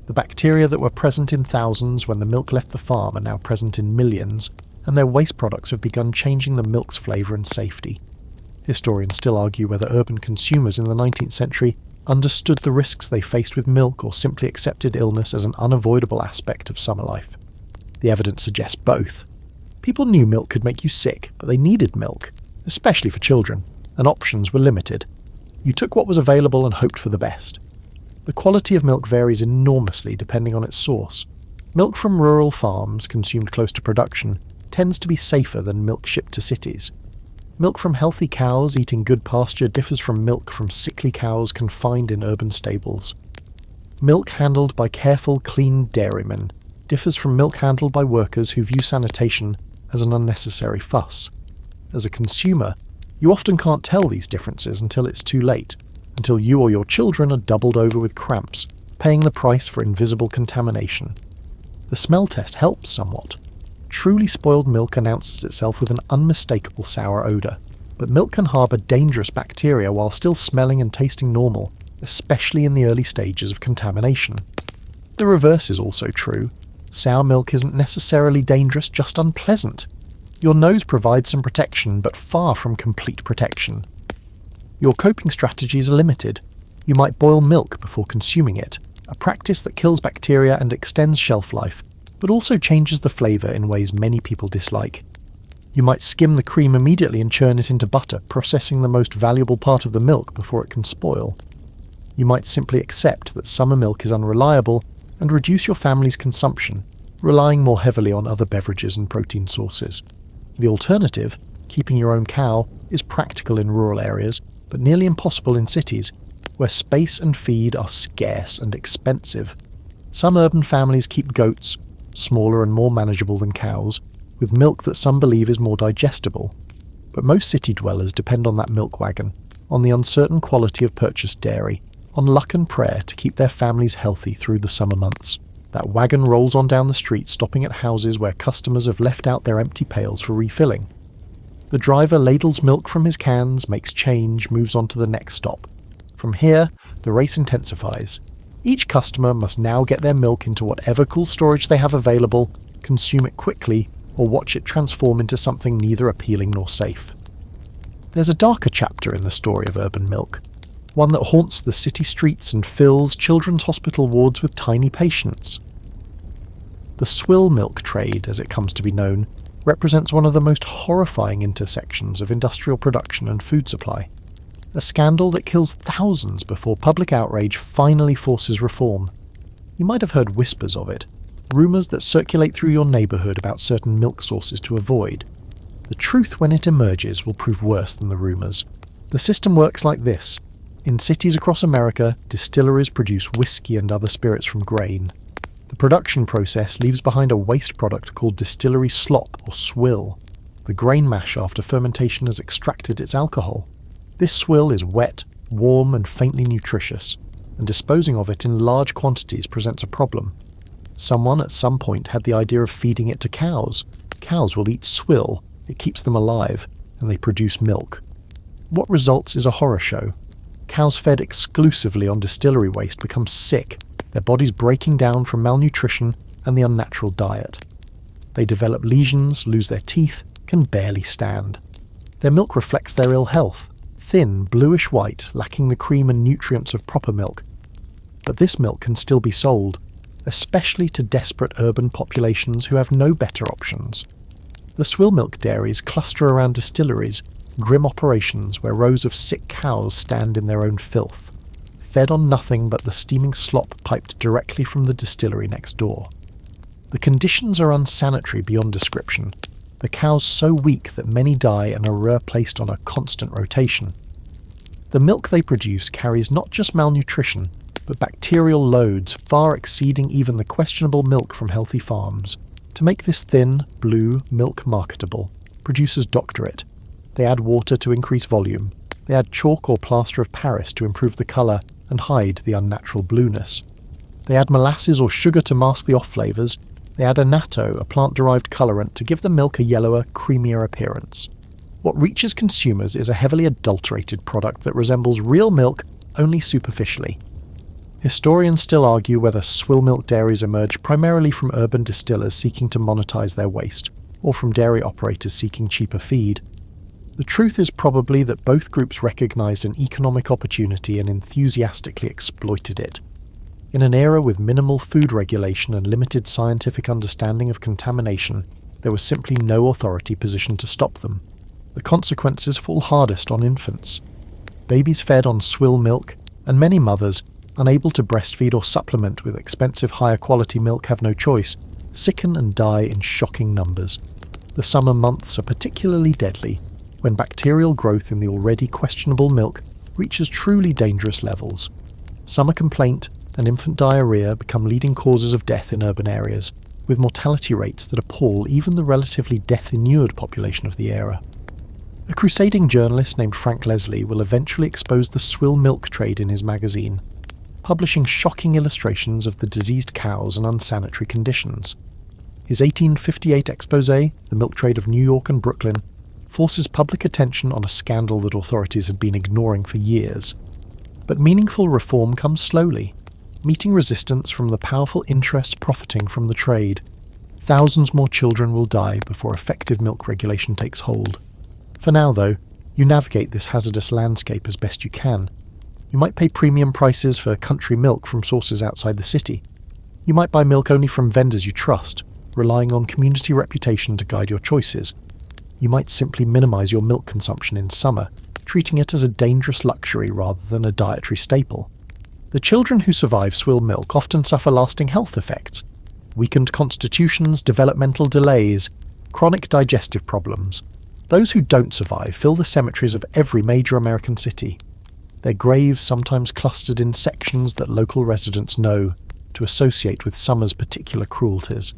The bacteria that were present in thousands when the milk left the farm are now present in millions, and their waste products have begun changing the milk's flavour and safety. Historians still argue whether urban consumers in the 19th century understood the risks they faced with milk or simply accepted illness as an unavoidable aspect of summer life. The evidence suggests both. People knew milk could make you sick, but they needed milk, especially for children, and options were limited. You took what was available and hoped for the best. The quality of milk varies enormously depending on its source. Milk from rural farms, consumed close to production, tends to be safer than milk shipped to cities. Milk from healthy cows eating good pasture differs from milk from sickly cows confined in urban stables. Milk handled by careful, clean dairymen differs from milk handled by workers who view sanitation as an unnecessary fuss. As a consumer, you often can't tell these differences until it's too late, until you or your children are doubled over with cramps, paying the price for invisible contamination. The smell test helps somewhat. Truly spoiled milk announces itself with an unmistakable sour odour, but milk can harbour dangerous bacteria while still smelling and tasting normal, especially in the early stages of contamination. The reverse is also true. Sour milk isn't necessarily dangerous, just unpleasant. Your nose provides some protection, but far from complete protection. Your coping strategies are limited. You might boil milk before consuming it, a practice that kills bacteria and extends shelf life, but also changes the flavour in ways many people dislike. You might skim the cream immediately and churn it into butter, processing the most valuable part of the milk before it can spoil. You might simply accept that summer milk is unreliable and reduce your family's consumption, relying more heavily on other beverages and protein sources. The alternative, keeping your own cow, is practical in rural areas, but nearly impossible in cities, where space and feed are scarce and expensive. Some urban families keep goats, smaller and more manageable than cows, with milk that some believe is more digestible. But most city dwellers depend on that milk wagon, on the uncertain quality of purchased dairy, on luck and prayer to keep their families healthy through the summer months. That wagon rolls on down the street, stopping at houses where customers have left out their empty pails for refilling. The driver ladles milk from his cans, makes change, moves on to the next stop. From here, the race intensifies. Each customer must now get their milk into whatever cool storage they have available, consume it quickly, or watch it transform into something neither appealing nor safe. There's a darker chapter in the story of urban milk, one that haunts the city streets and fills children's hospital wards with tiny patients. The swill milk trade, as it comes to be known, represents one of the most horrifying intersections of industrial production and food supply. A scandal that kills thousands before public outrage finally forces reform. You might have heard whispers of it, rumours that circulate through your neighbourhood about certain milk sources to avoid. The truth, when it emerges, will prove worse than the rumours. The system works like this. In cities across America, distilleries produce whiskey and other spirits from grain. The production process leaves behind a waste product called distillery slop or swill. The grain mash after fermentation has extracted its alcohol. This swill is wet, warm and faintly nutritious, and disposing of it in large quantities presents a problem. Someone at some point had the idea of feeding it to cows. Cows will eat swill, it keeps them alive, and they produce milk. What results is a horror show. Cows fed exclusively on distillery waste become sick, their bodies breaking down from malnutrition and the unnatural diet. They develop lesions, lose their teeth, can barely stand. Their milk reflects their ill health, thin, bluish-white, lacking the cream and nutrients of proper milk. But this milk can still be sold, especially to desperate urban populations who have no better options. The swill milk dairies cluster around distilleries, grim operations where rows of sick cows stand in their own filth, fed on nothing but the steaming slop piped directly from the distillery next door. The conditions are unsanitary beyond description, the cows so weak that many die and are replaced on a constant rotation. The milk they produce carries not just malnutrition, but bacterial loads far exceeding even the questionable milk from healthy farms. To make this thin, blue milk marketable, producers doctor it. They add water to increase volume. They add chalk or plaster of Paris to improve the colour and hide the unnatural blueness. They add molasses or sugar to mask the off flavours. They add annatto, a plant-derived colourant, to give the milk a yellower, creamier appearance. What reaches consumers is a heavily adulterated product that resembles real milk only superficially. Historians still argue whether swill milk dairies emerged primarily from urban distillers seeking to monetize their waste, or from dairy operators seeking cheaper feed. The truth is probably that both groups recognized an economic opportunity and enthusiastically exploited it. In an era with minimal food regulation and limited scientific understanding of contamination, there was simply no authority positioned to stop them. The consequences fall hardest on infants. Babies fed on swill milk, and many mothers, unable to breastfeed or supplement with expensive higher quality milk, have no choice, sicken and die in shocking numbers. The summer months are particularly deadly, when bacterial growth in the already questionable milk reaches truly dangerous levels. Summer complaint and infant diarrhea become leading causes of death in urban areas, with mortality rates that appall even the relatively death-inured population of the era. A crusading journalist named Frank Leslie will eventually expose the swill milk trade in his magazine, publishing shocking illustrations of the diseased cows and unsanitary conditions. His 1858 exposé, The Milk Trade of New York and Brooklyn, forces public attention on a scandal that authorities had been ignoring for years. But meaningful reform comes slowly, meeting resistance from the powerful interests profiting from the trade. Thousands more children will die before effective milk regulation takes hold. For now, though, you navigate this hazardous landscape as best you can. You might pay premium prices for country milk from sources outside the city. You might buy milk only from vendors you trust, relying on community reputation to guide your choices. You might simply minimise your milk consumption in summer, treating it as a dangerous luxury rather than a dietary staple. The children who survive swill milk often suffer lasting health effects: weakened constitutions, developmental delays, chronic digestive problems. Those who don't survive fill the cemeteries of every major American city, their graves sometimes clustered in sections that local residents know to associate with summer's particular cruelties.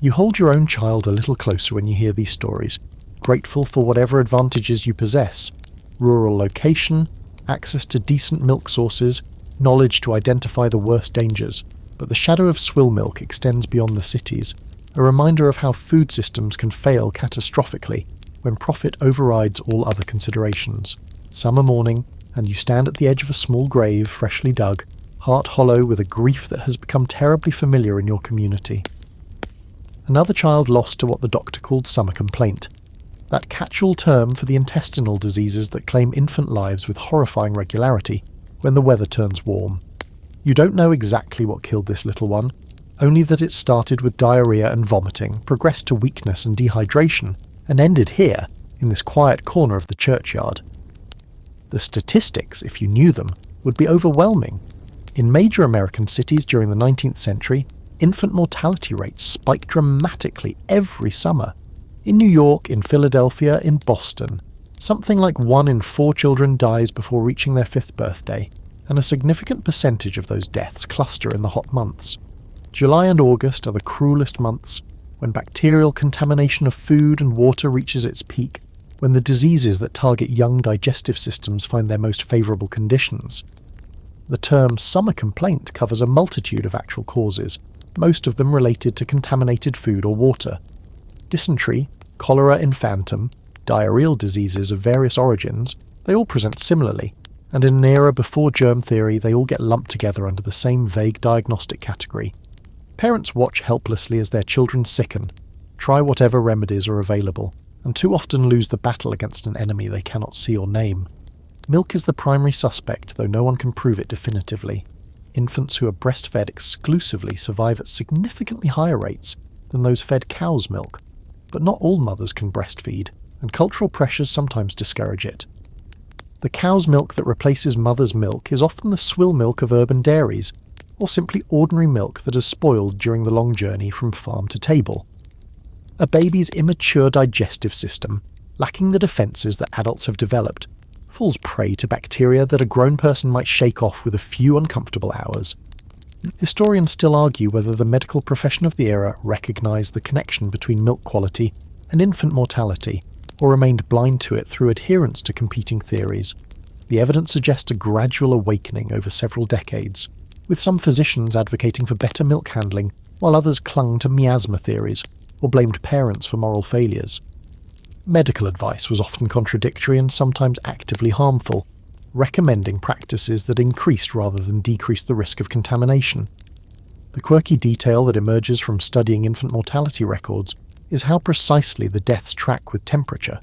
You hold your own child a little closer when you hear these stories, grateful for whatever advantages you possess: rural location, access to decent milk sources, knowledge to identify the worst dangers. But the shadow of swill milk extends beyond the cities, a reminder of how food systems can fail catastrophically when profit overrides all other considerations. Summer morning, and you stand at the edge of a small grave freshly dug, heart hollow with a grief that has become terribly familiar in your community. Another child lost to what the doctor called summer complaint, that catch-all term for the intestinal diseases that claim infant lives with horrifying regularity when the weather turns warm. You don't know exactly what killed this little one, only that it started with diarrhea and vomiting, progressed to weakness and dehydration, and ended here, in this quiet corner of the churchyard. The statistics, if you knew them, would be overwhelming. In major American cities during the 19th century, infant mortality rates spiked dramatically every summer. In New York, in Philadelphia, in Boston, something like 1 in 4 children dies before reaching their 5th birthday, and a significant percentage of those deaths cluster in the hot months. July and August are the cruelest months, when bacterial contamination of food and water reaches its peak, when the diseases that target young digestive systems find their most favourable conditions. The term summer complaint covers a multitude of actual causes, most of them related to contaminated food or water. Dysentery, cholera infantum, diarrheal diseases of various origins, they all present similarly, and in an era before germ theory they all get lumped together under the same vague diagnostic category. Parents watch helplessly as their children sicken, try whatever remedies are available, and too often lose the battle against an enemy they cannot see or name. Milk is the primary suspect, though no one can prove it definitively. Infants who are breastfed exclusively survive at significantly higher rates than those fed cow's milk, but not all mothers can breastfeed, and cultural pressures sometimes discourage it. The cow's milk that replaces mother's milk is often the swill milk of urban dairies, or simply ordinary milk that has spoiled during the long journey from farm to table. A baby's immature digestive system, lacking the defences that adults have developed, falls prey to bacteria that a grown person might shake off with a few uncomfortable hours. Historians still argue whether the medical profession of the era recognised the connection between milk quality and infant mortality, or remained blind to it through adherence to competing theories. The evidence suggests a gradual awakening over several decades, with some physicians advocating for better milk handling, while others clung to miasma theories, or blamed parents for moral failures. Medical advice was often contradictory and sometimes actively harmful, recommending practices that increased rather than decreased the risk of contamination. The quirky detail that emerges from studying infant mortality records is how precisely the deaths track with temperature.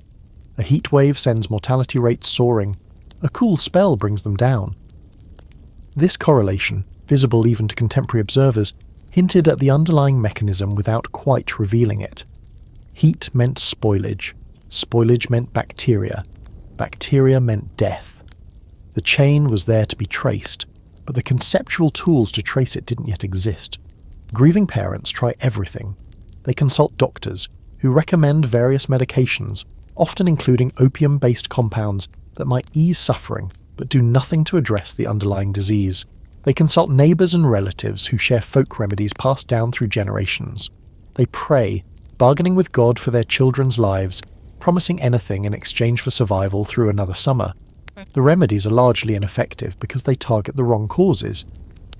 A heat wave sends mortality rates soaring, a cool spell brings them down. This correlation, visible even to contemporary observers, hinted at the underlying mechanism without quite revealing it. Heat meant spoilage. Spoilage meant bacteria. Bacteria meant death. The chain was there to be traced, but the conceptual tools to trace it didn't yet exist. Grieving parents try everything. They consult doctors, who recommend various medications, often including opium-based compounds that might ease suffering but do nothing to address the underlying disease. They consult neighbours and relatives who share folk remedies passed down through generations. They pray, bargaining with God for their children's lives, promising anything in exchange for survival through another summer. The remedies are largely ineffective because they target the wrong causes.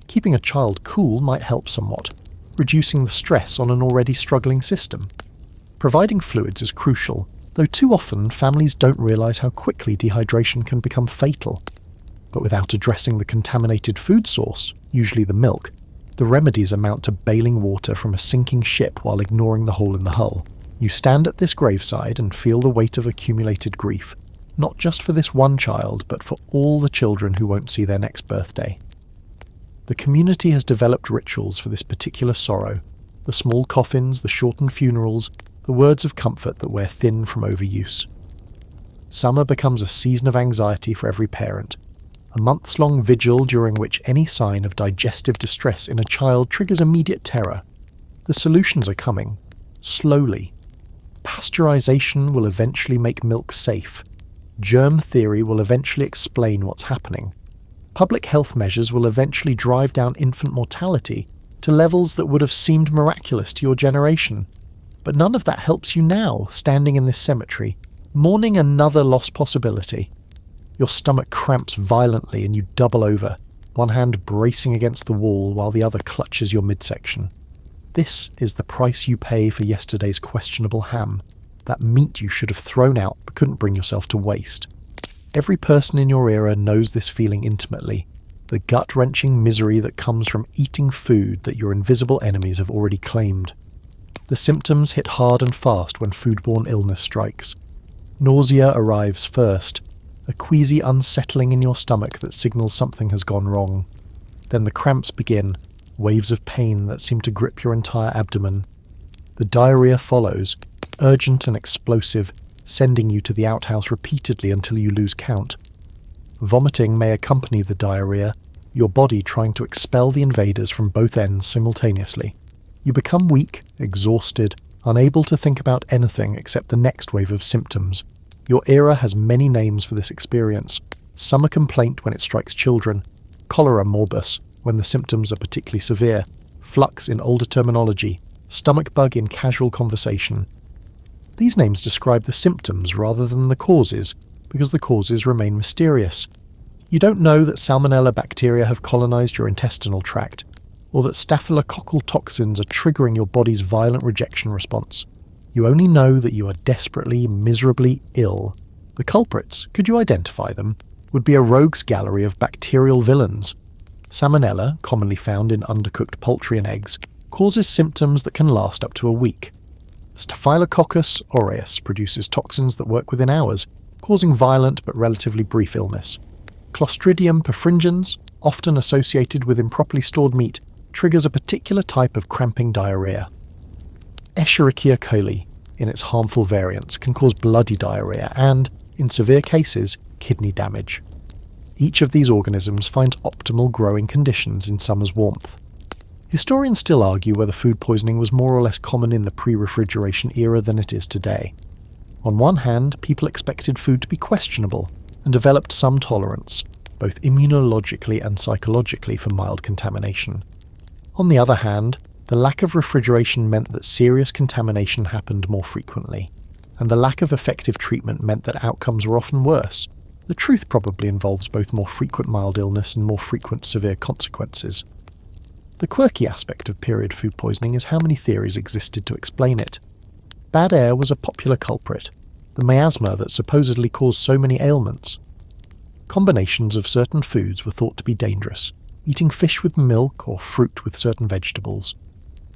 Keeping a child cool might help somewhat, reducing the stress on an already struggling system. Providing fluids is crucial, though too often families don't realise how quickly dehydration can become fatal. But without addressing the contaminated food source, usually the milk, the remedies amount to bailing water from a sinking ship while ignoring the hole in the hull. You stand at this graveside and feel the weight of accumulated grief, not just for this one child, but for all the children who won't see their next birthday. The community has developed rituals for this particular sorrow, the small coffins, the shortened funerals, the words of comfort that wear thin from overuse. Summer becomes a season of anxiety for every parent, a months-long vigil during which any sign of digestive distress in a child triggers immediate terror. The solutions are coming, slowly. Pasteurization will eventually make milk safe. Germ theory will eventually explain what's happening. Public health measures will eventually drive down infant mortality to levels that would have seemed miraculous to your generation. But none of that helps you now, standing in this cemetery, mourning another lost possibility. Your stomach cramps violently and you double over, one hand bracing against the wall while the other clutches your midsection. This is the price you pay for yesterday's questionable ham, that meat you should have thrown out but couldn't bring yourself to waste. Every person in your era knows this feeling intimately, the gut-wrenching misery that comes from eating food that your invisible enemies have already claimed. The symptoms hit hard and fast when foodborne illness strikes. Nausea arrives first, a queasy unsettling in your stomach that signals something has gone wrong. Then the cramps begin, waves of pain that seem to grip your entire abdomen. The diarrhea follows, urgent and explosive, sending you to the outhouse repeatedly until you lose count. Vomiting may accompany the diarrhea, your body trying to expel the invaders from both ends simultaneously. You become weak, exhausted, unable to think about anything except the next wave of symptoms. Your era has many names for this experience. Summer complaint when it strikes children, cholera morbus when the symptoms are particularly severe, flux in older terminology, stomach bug in casual conversation. These names describe the symptoms rather than the causes, because the causes remain mysterious. You don't know that salmonella bacteria have colonized your intestinal tract, or that staphylococcal toxins are triggering your body's violent rejection response. You only know that you are desperately, miserably ill. The culprits, could you identify them, would be a rogues gallery of bacterial villains. Salmonella, commonly found in undercooked poultry and eggs, causes symptoms that can last up to a week. Staphylococcus aureus produces toxins that work within hours, causing violent but relatively brief illness. Clostridium perfringens, often associated with improperly stored meat, triggers a particular type of cramping diarrhea. Escherichia coli, in its harmful variants, can cause bloody diarrhea and, in severe cases, kidney damage. Each of these organisms finds optimal growing conditions in summer's warmth. Historians still argue whether food poisoning was more or less common in the pre-refrigeration era than it is today. On one hand, people expected food to be questionable and developed some tolerance, both immunologically and psychologically, for mild contamination. On the other hand, the lack of refrigeration meant that serious contamination happened more frequently, and the lack of effective treatment meant that outcomes were often worse. The truth probably involves both more frequent mild illness and more frequent severe consequences. The quirky aspect of period food poisoning is how many theories existed to explain it. Bad air was a popular culprit, the miasma that supposedly caused so many ailments. Combinations of certain foods were thought to be dangerous, eating fish with milk or fruit with certain vegetables.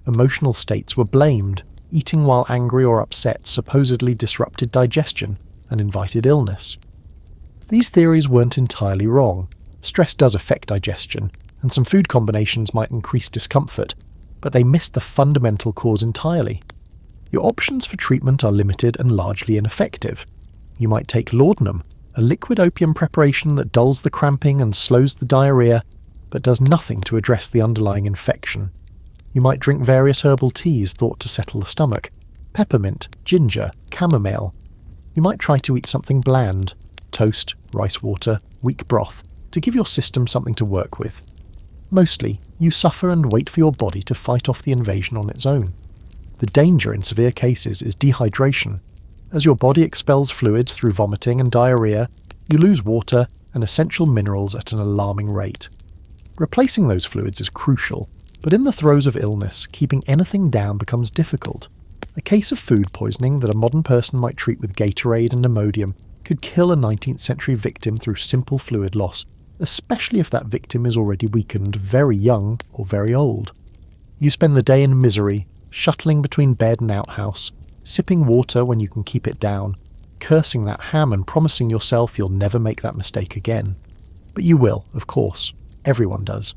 Emotional states were blamed, eating while angry or upset supposedly disrupted digestion and invited illness. These theories weren't entirely wrong. Stress does affect digestion, and some food combinations might increase discomfort, but they missed the fundamental cause entirely. Your options for treatment are limited and largely ineffective. You might take laudanum, a liquid opium preparation that dulls the cramping and slows the diarrhea, but does nothing to address the underlying infection. You might drink various herbal teas thought to settle the stomach, peppermint, ginger, chamomile. You might try to eat something bland, toast, rice water, weak broth, to give your system something to work with. Mostly, you suffer and wait for your body to fight off the invasion on its own. The danger in severe cases is dehydration. As your body expels fluids through vomiting and diarrhea, you lose water and essential minerals at an alarming rate. Replacing those fluids is crucial, but in the throes of illness, keeping anything down becomes difficult. A case of food poisoning that a modern person might treat with Gatorade and Imodium could kill a 19th century victim through simple fluid loss, especially if that victim is already weakened, very young or very old. You spend the day in misery, shuttling between bed and outhouse, sipping water when you can keep it down, cursing that ham and promising yourself you'll never make that mistake again. But you will, of course. Everyone does.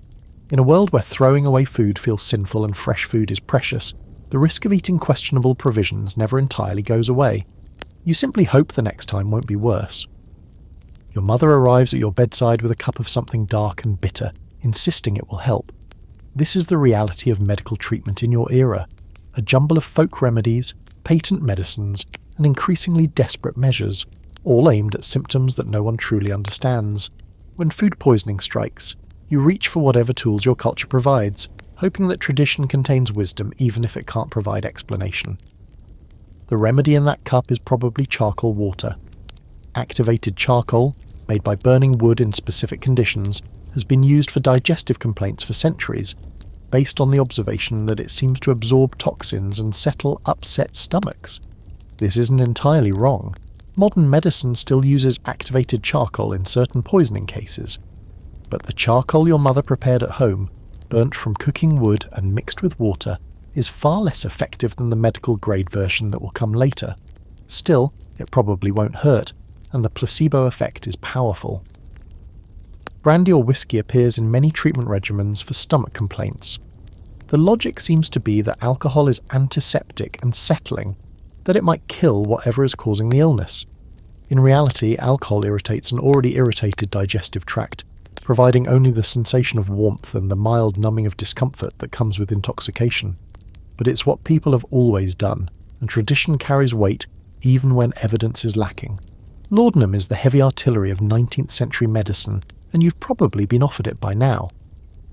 In a world where throwing away food feels sinful and fresh food is precious, the risk of eating questionable provisions never entirely goes away. You simply hope the next time won't be worse. Your mother arrives at your bedside with a cup of something dark and bitter, insisting it will help. This is the reality of medical treatment in your era, a jumble of folk remedies, patent medicines, and increasingly desperate measures, all aimed at symptoms that no one truly understands. When food poisoning strikes, you reach for whatever tools your culture provides, hoping that tradition contains wisdom even if it can't provide explanation. The remedy in that cup is probably charcoal water. Activated charcoal, made by burning wood in specific conditions, has been used for digestive complaints for centuries, based on the observation that it seems to absorb toxins and settle upset stomachs. This isn't entirely wrong. Modern medicine still uses activated charcoal in certain poisoning cases, but the charcoal your mother prepared at home, burnt from cooking wood and mixed with water, is far less effective than the medical grade version that will come later. Still, it probably won't hurt, and the placebo effect is powerful. Brandy or whiskey appears in many treatment regimens for stomach complaints. The logic seems to be that alcohol is antiseptic and settling, that it might kill whatever is causing the illness. In reality, alcohol irritates an already irritated digestive tract, providing only the sensation of warmth and the mild numbing of discomfort that comes with intoxication. But it's what people have always done, and tradition carries weight even when evidence is lacking. Laudanum is the heavy artillery of 19th century medicine, and you've probably been offered it by now.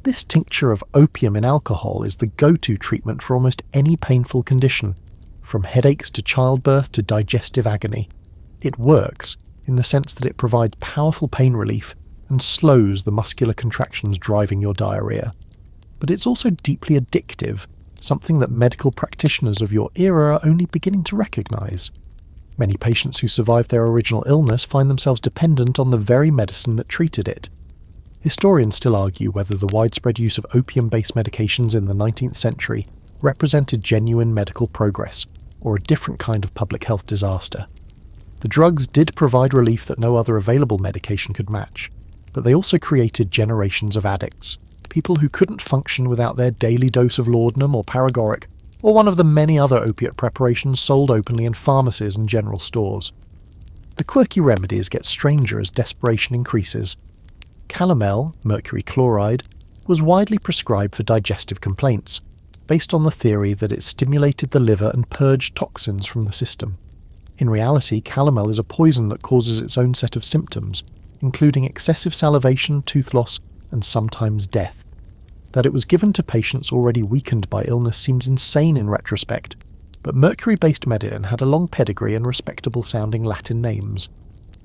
This tincture of opium in alcohol is the go-to treatment for almost any painful condition, from headaches to childbirth to digestive agony. It works, in the sense that it provides powerful pain relief and slows the muscular contractions driving your diarrhea. But it's also deeply addictive, something that medical practitioners of your era are only beginning to recognise. Many patients who survived their original illness find themselves dependent on the very medicine that treated it. Historians still argue whether the widespread use of opium-based medications in the 19th century represented genuine medical progress, or a different kind of public health disaster. The drugs did provide relief that no other available medication could match, but they also created generations of addicts, people who couldn't function without their daily dose of laudanum or paregoric, or one of the many other opiate preparations sold openly in pharmacies and general stores. The quirky remedies get stranger as desperation increases. Calomel, mercury chloride, was widely prescribed for digestive complaints, based on the theory that it stimulated the liver and purged toxins from the system. In reality, calomel is a poison that causes its own set of symptoms, including excessive salivation, tooth loss, and sometimes death. That it was given to patients already weakened by illness seems insane in retrospect, but mercury-based medicine had a long pedigree and respectable-sounding Latin names.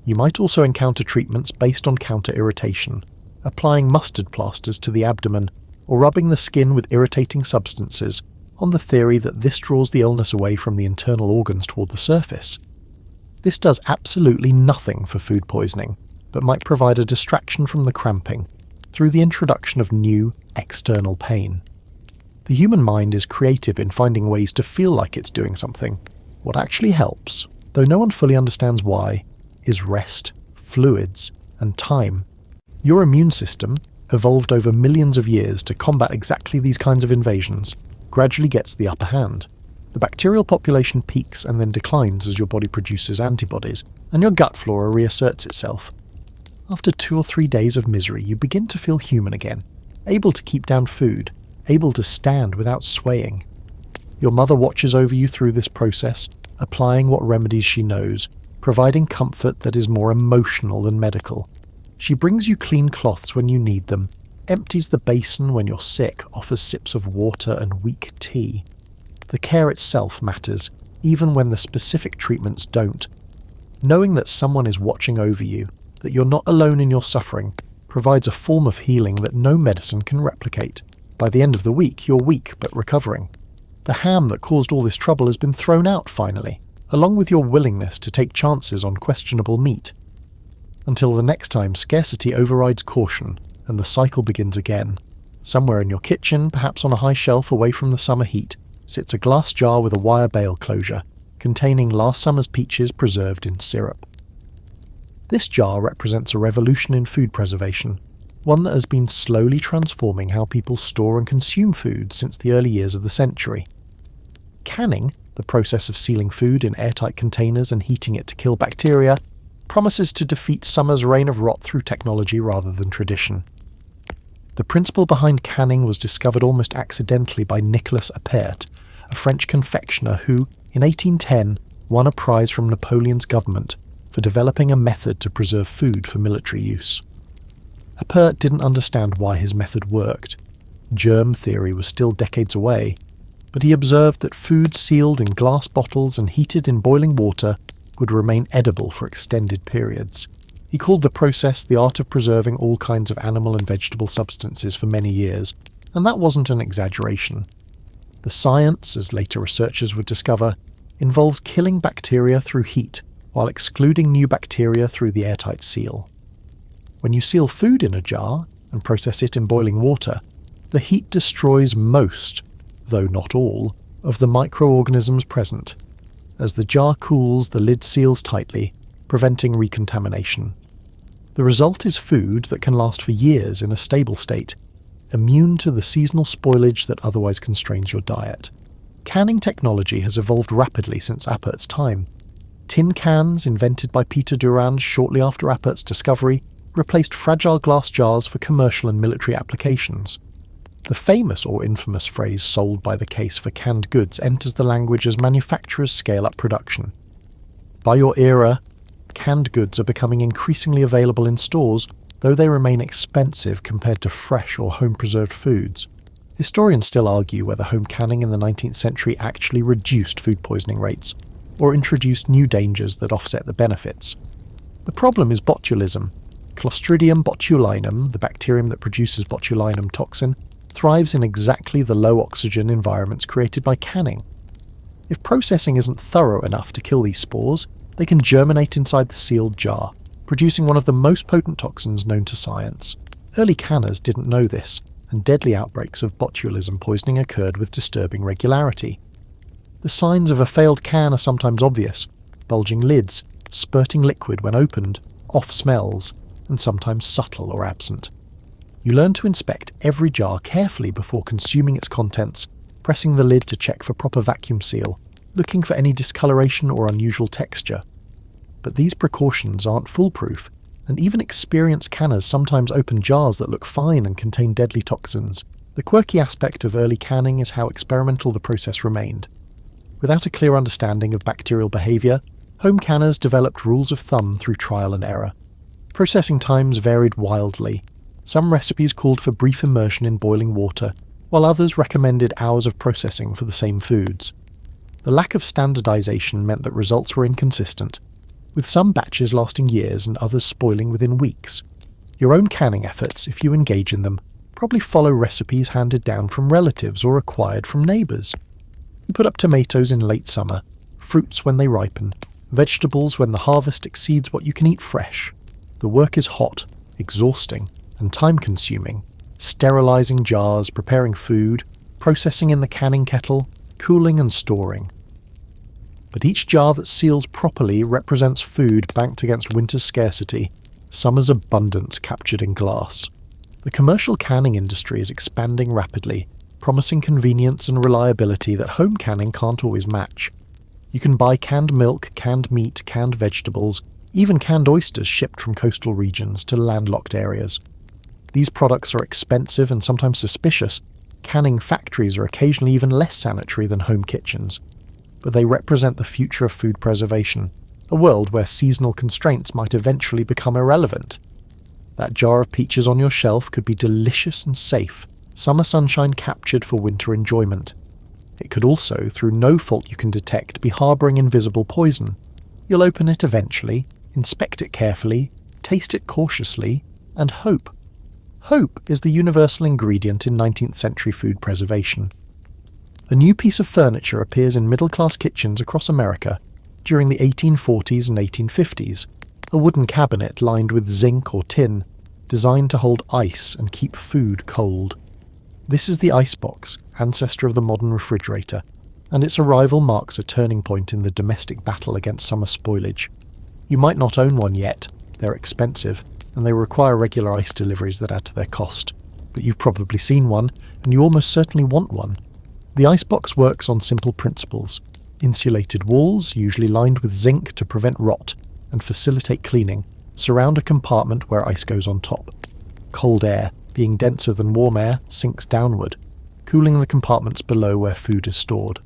You might also encounter treatments based on counter-irritation, applying mustard plasters to the abdomen, or rubbing the skin with irritating substances, on the theory that this draws the illness away from the internal organs toward the surface. This does absolutely nothing for food poisoning, but might provide a distraction from the cramping, through the introduction of new, external pain. The human mind is creative in finding ways to feel like it's doing something. What actually helps, though no one fully understands why, is rest, fluids, and time. Your immune system, evolved over millions of years to combat exactly these kinds of invasions, gradually gets the upper hand. The bacterial population peaks and then declines as your body produces antibodies, and your gut flora reasserts itself. After 2 or 3 days of misery, you begin to feel human again, able to keep down food, able to stand without swaying. Your mother watches over you through this process, applying what remedies she knows, providing comfort that is more emotional than medical. She brings you clean cloths when you need them, empties the basin when you're sick, offers sips of water and weak tea. The care itself matters, even when the specific treatments don't. Knowing that someone is watching over you, that you're not alone in your suffering, provides a form of healing that no medicine can replicate. By the end of the week, you're weak but recovering. The ham that caused all this trouble has been thrown out finally, along with your willingness to take chances on questionable meat. Until the next time scarcity overrides caution, and the cycle begins again. Somewhere in your kitchen, perhaps on a high shelf away from the summer heat, sits a glass jar with a wire bale closure, containing last summer's peaches preserved in syrup. This jar represents a revolution in food preservation, one that has been slowly transforming how people store and consume food since the early years of the century. Canning, the process of sealing food in airtight containers and heating it to kill bacteria, promises to defeat summer's reign of rot through technology rather than tradition. The principle behind canning was discovered almost accidentally by Nicolas Appert, a French confectioner who, in 1810, won a prize from Napoleon's government for developing a method to preserve food for military use. Appert didn't understand why his method worked. Germ theory was still decades away, but he observed that food sealed in glass bottles and heated in boiling water would remain edible for extended periods. He called the process the art of preserving all kinds of animal and vegetable substances for many years, and that wasn't an exaggeration. The science, as later researchers would discover, involves killing bacteria through heat while excluding new bacteria through the airtight seal. When you seal food in a jar and process it in boiling water, the heat destroys most, though not all, of the microorganisms present. As the jar cools, the lid seals tightly, preventing recontamination. The result is food that can last for years in a stable state, immune to the seasonal spoilage that otherwise constrains your diet. Canning technology has evolved rapidly since Appert's time. Tin cans, invented by Peter Durand shortly after Appert's discovery, replaced fragile glass jars for commercial and military applications. The famous or infamous phrase "sold by the case" for canned goods enters the language as manufacturers scale up production. By your era, canned goods are becoming increasingly available in stores, though they remain expensive compared to fresh or home-preserved foods. Historians still argue whether home canning in the 19th century actually reduced food poisoning rates, or introduced new dangers that offset the benefits. The problem is botulism. Clostridium botulinum, the bacterium that produces botulinum toxin, thrives in exactly the low-oxygen environments created by canning. If processing isn't thorough enough to kill these spores, they can germinate inside the sealed jar, producing one of the most potent toxins known to science. Early canners didn't know this, and deadly outbreaks of botulism poisoning occurred with disturbing regularity. The signs of a failed can are sometimes obvious: bulging lids, spurting liquid when opened, off smells, and sometimes subtle or absent. You learn to inspect every jar carefully before consuming its contents, pressing the lid to check for proper vacuum seal, looking for any discoloration or unusual texture. But these precautions aren't foolproof, and even experienced canners sometimes open jars that look fine and contain deadly toxins. The quirky aspect of early canning is how experimental the process remained. Without a clear understanding of bacterial behaviour, home canners developed rules of thumb through trial and error. Processing times varied wildly. Some recipes called for brief immersion in boiling water, while others recommended hours of processing for the same foods. The lack of standardization meant that results were inconsistent, with some batches lasting years and others spoiling within weeks. Your own canning efforts, if you engage in them, probably follow recipes handed down from relatives or acquired from neighbours. You put up tomatoes in late summer, fruits when they ripen, vegetables when the harvest exceeds what you can eat fresh. The work is hot, exhausting, and time-consuming, sterilizing jars, preparing food, processing in the canning kettle, cooling and storing. But each jar that seals properly represents food banked against winter's scarcity, summer's abundance captured in glass. The commercial canning industry is expanding rapidly, promising convenience and reliability that home canning can't always match. You can buy canned milk, canned meat, canned vegetables, even canned oysters shipped from coastal regions to landlocked areas. These products are expensive and sometimes suspicious. Canning factories are occasionally even less sanitary than home kitchens. But they represent the future of food preservation, a world where seasonal constraints might eventually become irrelevant. That jar of peaches on your shelf could be delicious and safe, summer sunshine captured for winter enjoyment. It could also, through no fault you can detect, be harbouring invisible poison. You'll open it eventually, inspect it carefully, taste it cautiously, and hope. Hope is the universal ingredient in 19th century food preservation. A new piece of furniture appears in middle-class kitchens across America during the 1840s and 1850s, a wooden cabinet lined with zinc or tin, designed to hold ice and keep food cold. This is the icebox, ancestor of the modern refrigerator, and its arrival marks a turning point in the domestic battle against summer spoilage. You might not own one yet, they're expensive, and they require regular ice deliveries that add to their cost. But you've probably seen one, and you almost certainly want one. The icebox works on simple principles: insulated walls, usually lined with zinc to prevent rot and facilitate cleaning, surround a compartment where ice goes on top. Cold air, being denser than warm air, sinks downward, cooling the compartments below where food is stored.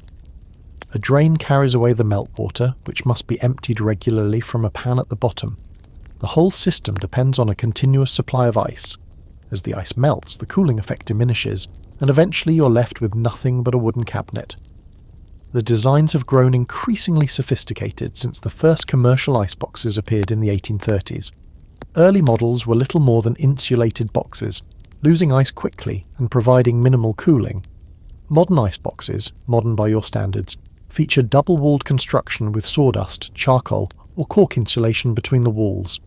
A drain carries away the meltwater, which must be emptied regularly from a pan at the bottom. The whole system depends on a continuous supply of ice. As the ice melts, the cooling effect diminishes, and eventually you're left with nothing but a wooden cabinet. The designs have grown increasingly sophisticated since the first commercial iceboxes appeared in the 1830s. Early models were little more than insulated boxes, losing ice quickly and providing minimal cooling. Modern iceboxes, modern by your standards, feature double-walled construction with sawdust, charcoal, or cork insulation between the walls.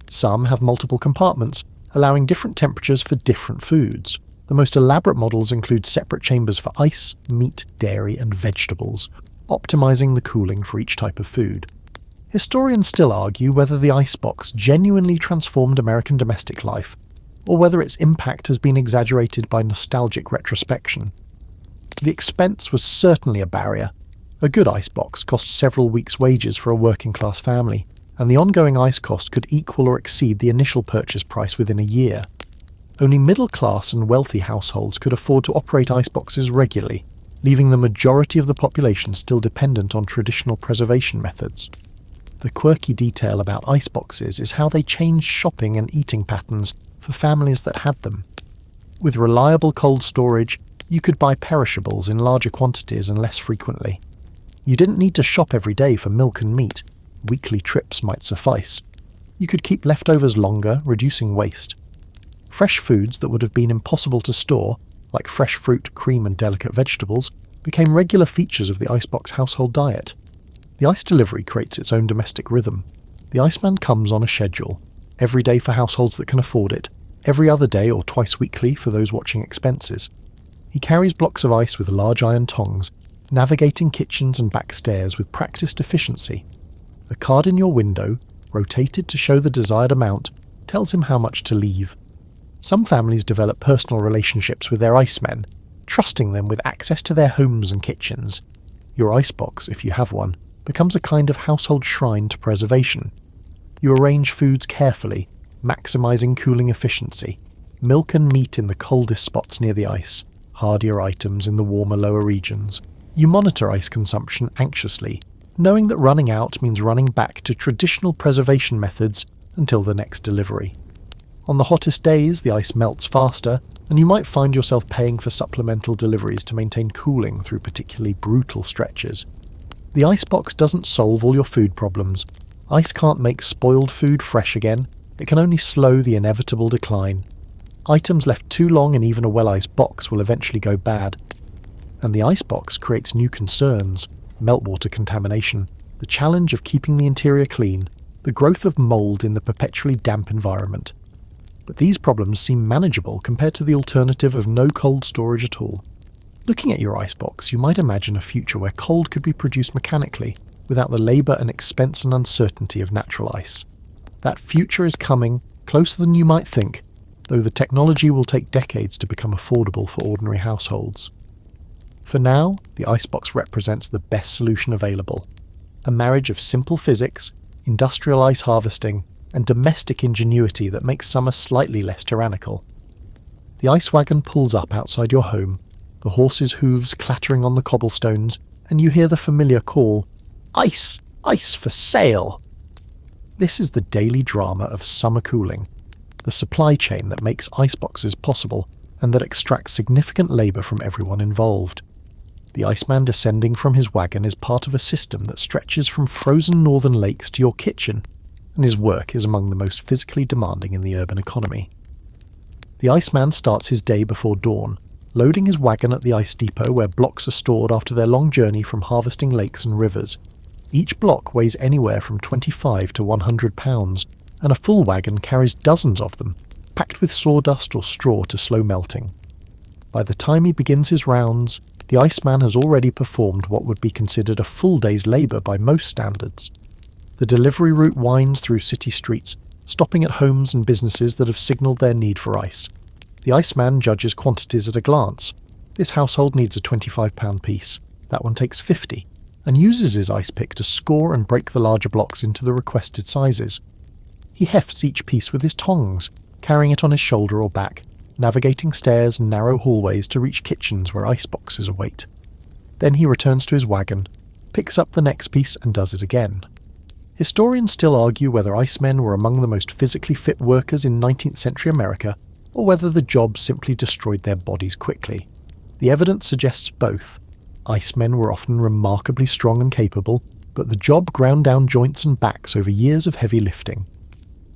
Some have multiple compartments, allowing different temperatures for different foods. The most elaborate models include separate chambers for ice, meat, dairy, and vegetables, optimizing the cooling for each type of food. Historians still argue whether the icebox genuinely transformed American domestic life, or whether its impact has been exaggerated by nostalgic retrospection. The expense was certainly a barrier. A good icebox cost several weeks' wages for a working-class family, and the ongoing ice cost could equal or exceed the initial purchase price within a year. Only middle-class and wealthy households could afford to operate iceboxes regularly, leaving the majority of the population still dependent on traditional preservation methods. The quirky detail about iceboxes is how they changed shopping and eating patterns for families that had them. With reliable cold storage, you could buy perishables in larger quantities and less frequently. You didn't need to shop every day for milk and meat. Weekly trips might suffice. You could keep leftovers longer, reducing waste. Fresh foods that would have been impossible to store, like fresh fruit, cream and delicate vegetables, became regular features of the icebox household diet. The ice delivery creates its own domestic rhythm. The iceman comes on a schedule, every day for households that can afford it, every other day or twice weekly for those watching expenses. He carries blocks of ice with large iron tongs, navigating kitchens and back stairs with practiced efficiency. A card in your window, rotated to show the desired amount, tells him how much to leave. Some families develop personal relationships with their icemen, trusting them with access to their homes and kitchens. Your icebox, if you have one, becomes a kind of household shrine to preservation. You arrange foods carefully, maximising cooling efficiency. Milk and meat in the coldest spots near the ice, hardier items in the warmer lower regions. You monitor ice consumption anxiously, knowing that running out means running back to traditional preservation methods until the next delivery. On the hottest days, the ice melts faster, and you might find yourself paying for supplemental deliveries to maintain cooling through particularly brutal stretches. The icebox doesn't solve all your food problems. Ice can't make spoiled food fresh again. It can only slow the inevitable decline. Items left too long in even a well-iced box will eventually go bad. And the icebox creates new concerns: meltwater contamination, the challenge of keeping the interior clean, the growth of mould in the perpetually damp environment. But these problems seem manageable compared to the alternative of no cold storage at all. Looking at your icebox, you might imagine a future where cold could be produced mechanically, without the labour and expense and uncertainty of natural ice. That future is coming, closer than you might think, though the technology will take decades to become affordable for ordinary households. For now, the icebox represents the best solution available: a marriage of simple physics, industrial ice harvesting, and domestic ingenuity that makes summer slightly less tyrannical. The ice wagon pulls up outside your home, the horses' hooves clattering on the cobblestones, and you hear the familiar call, "Ice! Ice for sale!" This is the daily drama of summer cooling, the supply chain that makes iceboxes possible and that extracts significant labour from everyone involved. The iceman descending from his wagon is part of a system that stretches from frozen northern lakes to your kitchen, and his work is among the most physically demanding in the urban economy. The iceman starts his day before dawn, loading his wagon at the ice depot where blocks are stored after their long journey from harvesting lakes and rivers. Each block weighs anywhere from 25 to 100 pounds, and a full wagon carries dozens of them, packed with sawdust or straw to slow melting. By the time he begins his rounds, the iceman has already performed what would be considered a full day's labour by most standards. The delivery route winds through city streets, stopping at homes and businesses that have signalled their need for ice. The iceman judges quantities at a glance. This household needs a £25 piece. That one takes 50, and uses his ice pick to score and break the larger blocks into the requested sizes. He hefts each piece with his tongs, carrying it on his shoulder or back, navigating stairs and narrow hallways to reach kitchens where iceboxes await. Then he returns to his wagon, picks up the next piece and does it again. Historians still argue whether icemen were among the most physically fit workers in 19th century America, or whether the job simply destroyed their bodies quickly. The evidence suggests both. Icemen were often remarkably strong and capable, but the job ground down joints and backs over years of heavy lifting.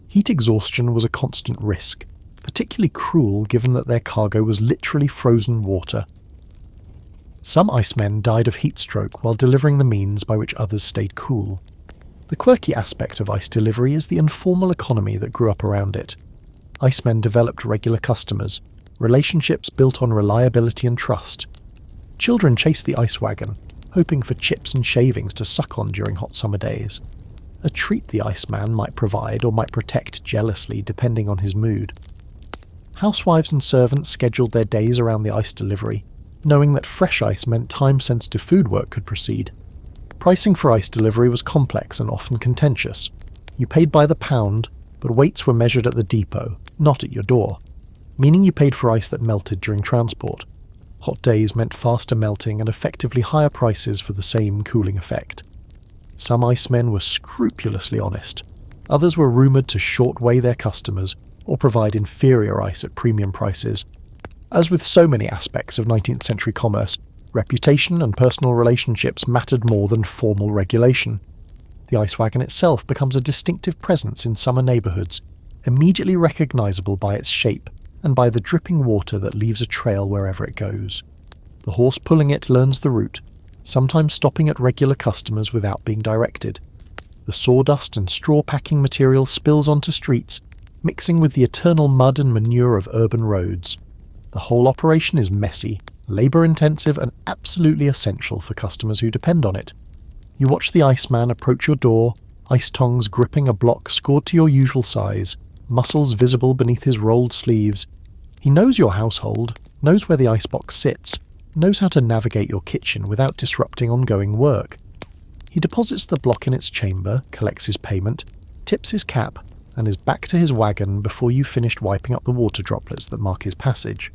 Heat exhaustion was a constant risk, particularly cruel given that their cargo was literally frozen water. Some icemen died of heat stroke while delivering the means by which others stayed cool. The quirky aspect of ice delivery is the informal economy that grew up around it. Icemen developed regular customers, relationships built on reliability and trust. Children chase the ice wagon, hoping for chips and shavings to suck on during hot summer days. A treat the iceman might provide or might protect jealously depending on his mood. Housewives and servants scheduled their days around the ice delivery, knowing that fresh ice meant time-sensitive food work could proceed. Pricing for ice delivery was complex and often contentious. You paid by the pound, but weights were measured at the depot, not at your door, meaning you paid for ice that melted during transport. Hot days meant faster melting and effectively higher prices for the same cooling effect. Some icemen were scrupulously honest. Others were rumoured to short-weigh their customers or provide inferior ice at premium prices. As with so many aspects of 19th century commerce, reputation and personal relationships mattered more than formal regulation. The ice wagon itself becomes a distinctive presence in summer neighbourhoods, immediately recognisable by its shape and by the dripping water that leaves a trail wherever it goes. The horse pulling it learns the route, sometimes stopping at regular customers without being directed. The sawdust and straw packing material spills onto streets, mixing with the eternal mud and manure of urban roads. The whole operation is messy, labour-intensive and absolutely essential for customers who depend on it. You watch the iceman approach your door, ice tongs gripping a block scored to your usual size, muscles visible beneath his rolled sleeves. He knows your household, knows where the icebox sits, knows how to navigate your kitchen without disrupting ongoing work. He deposits the block in its chamber, collects his payment, tips his cap, and is back to his wagon before you've finished wiping up the water droplets that mark his passage.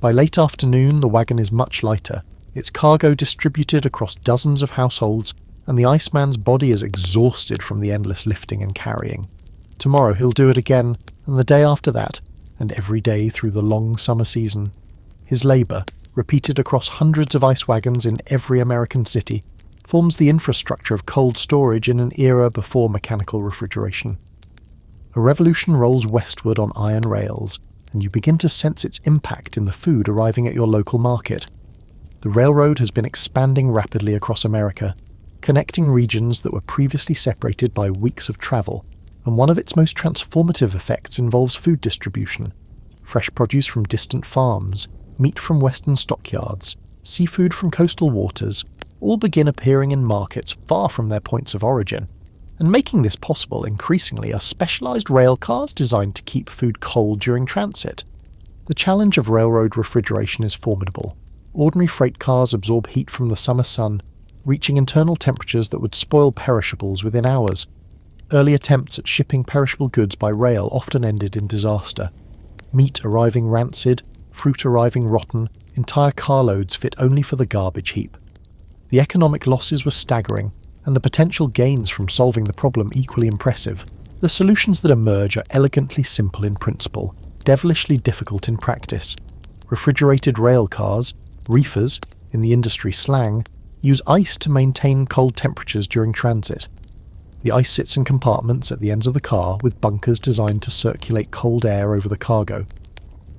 By late afternoon, the wagon is much lighter, its cargo distributed across dozens of households, and the iceman's body is exhausted from the endless lifting and carrying. Tomorrow he'll do it again, and the day after that, and every day through the long summer season. His labour, repeated across hundreds of ice wagons in every American city, forms the infrastructure of cold storage in an era before mechanical refrigeration. A revolution rolls westward on iron rails, and you begin to sense its impact in the food arriving at your local market. The railroad has been expanding rapidly across America, connecting regions that were previously separated by weeks of travel, and one of its most transformative effects involves food distribution. Fresh produce from distant farms, meat from western stockyards, seafood from coastal waters, all begin appearing in markets far from their points of origin. And making this possible increasingly are specialised rail cars designed to keep food cold during transit. The challenge of railroad refrigeration is formidable. Ordinary freight cars absorb heat from the summer sun, reaching internal temperatures that would spoil perishables within hours. Early attempts at shipping perishable goods by rail often ended in disaster. Meat arriving rancid, fruit arriving rotten, entire carloads fit only for the garbage heap. The economic losses were staggering, and the potential gains from solving the problem equally impressive. The solutions that emerge are elegantly simple in principle, devilishly difficult in practice. Refrigerated rail cars, reefers, in the industry slang, use ice to maintain cold temperatures during transit. The ice sits in compartments at the ends of the car with bunkers designed to circulate cold air over the cargo.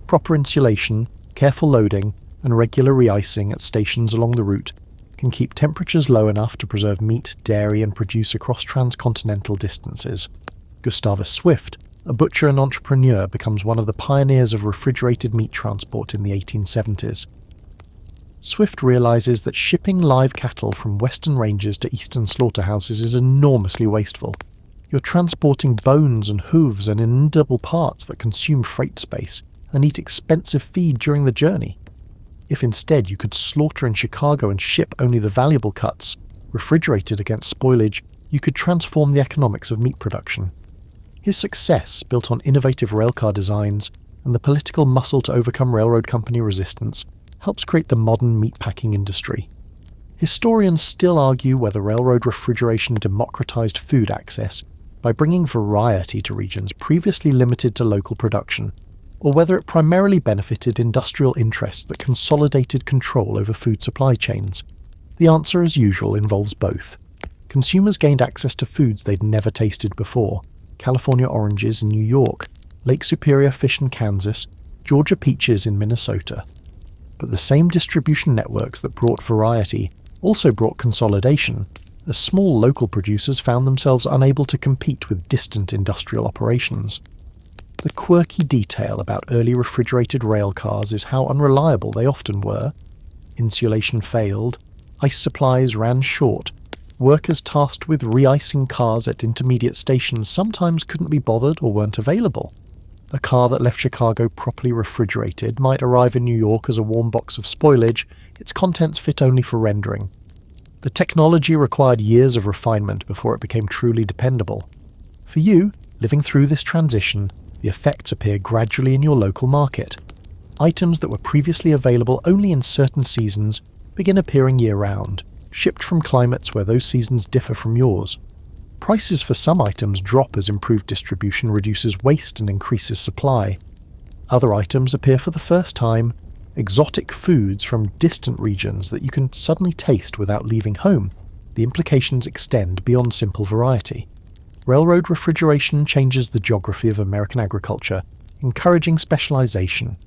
Proper insulation, careful loading, and regular re-icing at stations along the route can keep temperatures low enough to preserve meat, dairy, and produce across transcontinental distances. Gustavus Swift, a butcher and entrepreneur, becomes one of the pioneers of refrigerated meat transport in the 1870s. Swift realises that shipping live cattle from western ranges to eastern slaughterhouses is enormously wasteful. You're transporting bones and hooves and inedible parts that consume freight space and eat expensive feed during the journey. If instead you could slaughter in Chicago and ship only the valuable cuts, refrigerated against spoilage, you could transform the economics of meat production. His success, built on innovative railcar designs and the political muscle to overcome railroad company resistance, helps create the modern meatpacking industry. Historians still argue whether railroad refrigeration democratized food access by bringing variety to regions previously limited to local production, or whether it primarily benefited industrial interests that consolidated control over food supply chains. The answer, as usual, involves both. Consumers gained access to foods they'd never tasted before: California oranges in New York, Lake Superior fish in Kansas, Georgia peaches in Minnesota. But the same distribution networks that brought variety also brought consolidation, as small local producers found themselves unable to compete with distant industrial operations. The quirky detail about early refrigerated rail cars is how unreliable they often were. Insulation failed, ice supplies ran short, workers tasked with re-icing cars at intermediate stations sometimes couldn't be bothered or weren't available. A car that left Chicago properly refrigerated might arrive in New York as a warm box of spoilage, its contents fit only for rendering. The technology required years of refinement before it became truly dependable. For you, living through this transition, the effects appear gradually in your local market. Items that were previously available only in certain seasons begin appearing year-round, shipped from climates where those seasons differ from yours. Prices for some items drop as improved distribution reduces waste and increases supply. Other items appear for the first time, exotic foods from distant regions that you can suddenly taste without leaving home. The implications extend beyond simple variety. Railroad refrigeration changes the geography of American agriculture, encouraging specialization.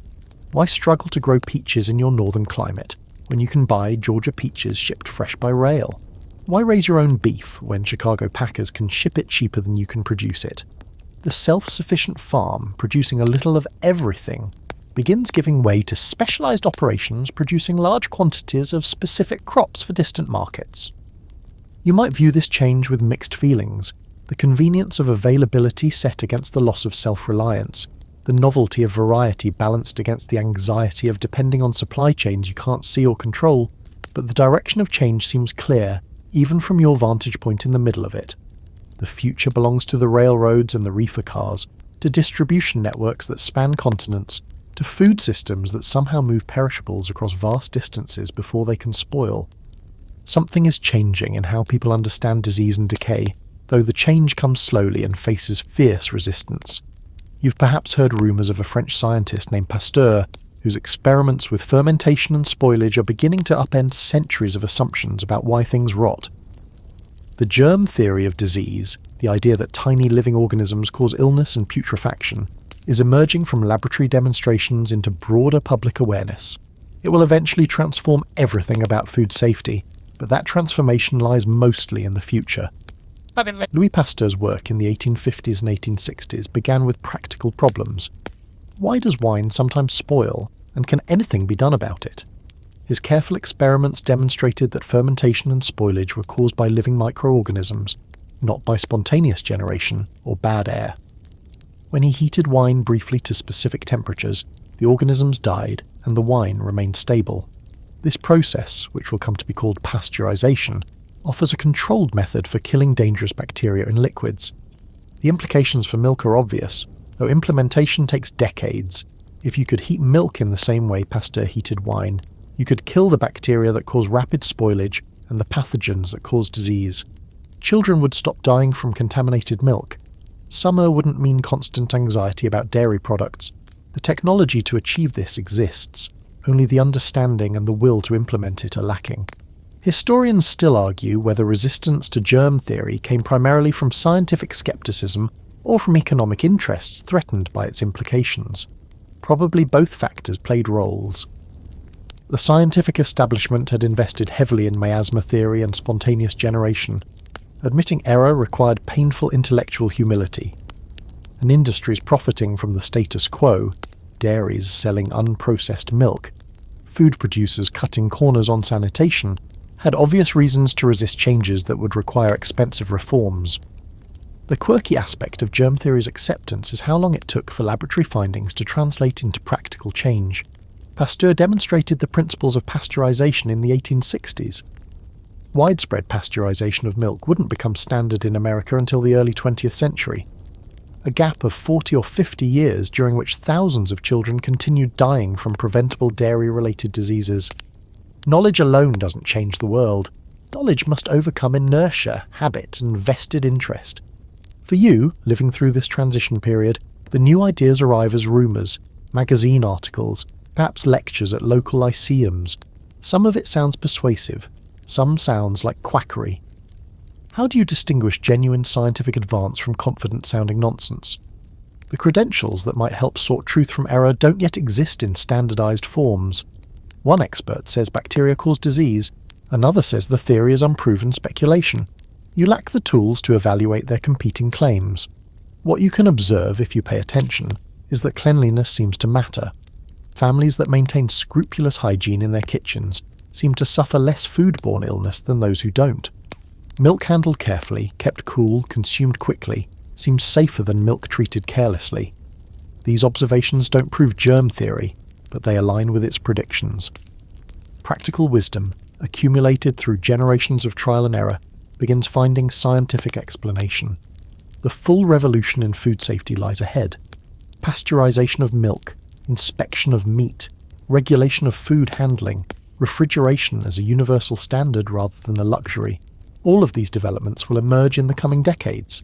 Why struggle to grow peaches in your northern climate when you can buy Georgia peaches shipped fresh by rail? Why raise your own beef when Chicago packers can ship it cheaper than you can produce it? The self-sufficient farm, producing a little of everything, begins giving way to specialized operations producing large quantities of specific crops for distant markets. You might view this change with mixed feelings. The convenience of availability set against the loss of self-reliance, the novelty of variety balanced against the anxiety of depending on supply chains you can't see or control, but the direction of change seems clear, even from your vantage point in the middle of it. The future belongs to the railroads and the reefer cars, to distribution networks that span continents, to food systems that somehow move perishables across vast distances before they can spoil. Something is changing in how people understand disease and decay, though the change comes slowly and faces fierce resistance. You've perhaps heard rumours of a French scientist named Pasteur, whose experiments with fermentation and spoilage are beginning to upend centuries of assumptions about why things rot. The germ theory of disease, the idea that tiny living organisms cause illness and putrefaction, is emerging from laboratory demonstrations into broader public awareness. It will eventually transform everything about food safety, but that transformation lies mostly in the future. Louis Pasteur's work in the 1850s and 1860s began with practical problems. Why does wine sometimes spoil, and can anything be done about it? His careful experiments demonstrated that fermentation and spoilage were caused by living microorganisms, not by spontaneous generation or bad air. When he heated wine briefly to specific temperatures, the organisms died and the wine remained stable. This process, which will come to be called pasteurization, offers a controlled method for killing dangerous bacteria in liquids. The implications for milk are obvious, though implementation takes decades. If you could heat milk in the same way Pasteur heated wine, you could kill the bacteria that cause rapid spoilage and the pathogens that cause disease. Children would stop dying from contaminated milk. Summer wouldn't mean constant anxiety about dairy products. The technology to achieve this exists, only the understanding and the will to implement it are lacking. Historians still argue whether resistance to germ theory came primarily from scientific skepticism or from economic interests threatened by its implications. Probably both factors played roles. The scientific establishment had invested heavily in miasma theory and spontaneous generation. Admitting error required painful intellectual humility. And industries profiting from the status quo, dairies selling unprocessed milk, food producers cutting corners on sanitation, had obvious reasons to resist changes that would require expensive reforms. The quirky aspect of germ theory's acceptance is how long it took for laboratory findings to translate into practical change. Pasteur demonstrated the principles of pasteurization in the 1860s. Widespread pasteurization of milk wouldn't become standard in America until the early 20th century. A gap of 40 or 50 years during which thousands of children continued dying from preventable dairy-related diseases. Knowledge alone doesn't change the world. Knowledge must overcome inertia, habit, and vested interest. For you, living through this transition period, the new ideas arrive as rumours, magazine articles, perhaps lectures at local lyceums. Some of it sounds persuasive, some sounds like quackery. How do you distinguish genuine scientific advance from confident-sounding nonsense? The credentials that might help sort truth from error don't yet exist in standardized forms. One expert says bacteria cause disease, another says the theory is unproven speculation. You lack the tools to evaluate their competing claims. What you can observe if you pay attention is that cleanliness seems to matter. Families that maintain scrupulous hygiene in their kitchens seem to suffer less foodborne illness than those who don't. Milk handled carefully, kept cool, consumed quickly, seems safer than milk treated carelessly. These observations don't prove germ theory, but they align with its predictions. Practical wisdom, accumulated through generations of trial and error, begins finding scientific explanation. The full revolution in food safety lies ahead. Pasteurization of milk, inspection of meat, regulation of food handling, refrigeration as a universal standard rather than a luxury. All of these developments will emerge in the coming decades.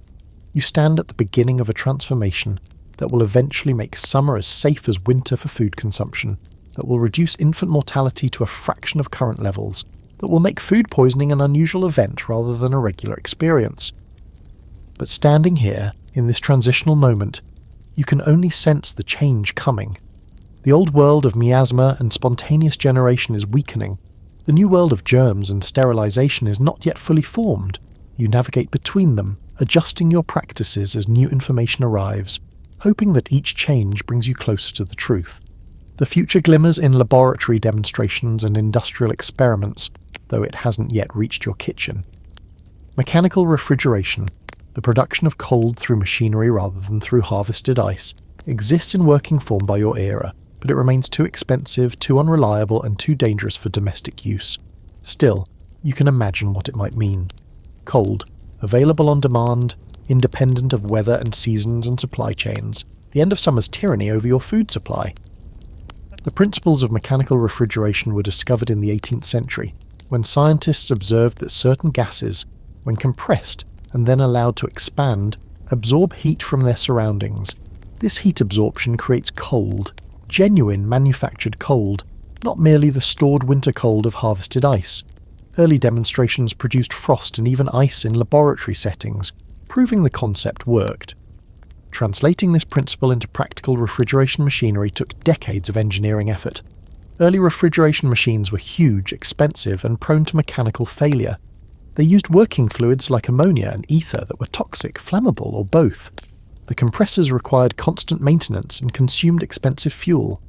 You stand at the beginning of a transformation that will eventually make summer as safe as winter for food consumption, that will reduce infant mortality to a fraction of current levels, that will make food poisoning an unusual event rather than a regular experience. But standing here, in this transitional moment, you can only sense the change coming. The old world of miasma and spontaneous generation is weakening. The new world of germs and sterilization is not yet fully formed. You navigate between them, adjusting your practices as new information arrives, hoping that each change brings you closer to the truth. The future glimmers in laboratory demonstrations and industrial experiments, though it hasn't yet reached your kitchen. Mechanical refrigeration, the production of cold through machinery rather than through harvested ice, exists in working form by your era, but it remains too expensive, too unreliable, and too dangerous for domestic use. Still, you can imagine what it might mean. Cold, available on demand, independent of weather and seasons and supply chains, the end of summer's tyranny over your food supply. The principles of mechanical refrigeration were discovered in the 18th century, when scientists observed that certain gases, when compressed and then allowed to expand, absorb heat from their surroundings. This heat absorption creates cold, genuine manufactured cold, not merely the stored winter cold of harvested ice. Early demonstrations produced frost and even ice in laboratory settings, proving the concept worked. Translating this principle into practical refrigeration machinery took decades of engineering effort. Early refrigeration machines were huge, expensive, and prone to mechanical failure. They used working fluids like ammonia and ether that were toxic, flammable, or both. The compressors required constant maintenance and consumed expensive fuel.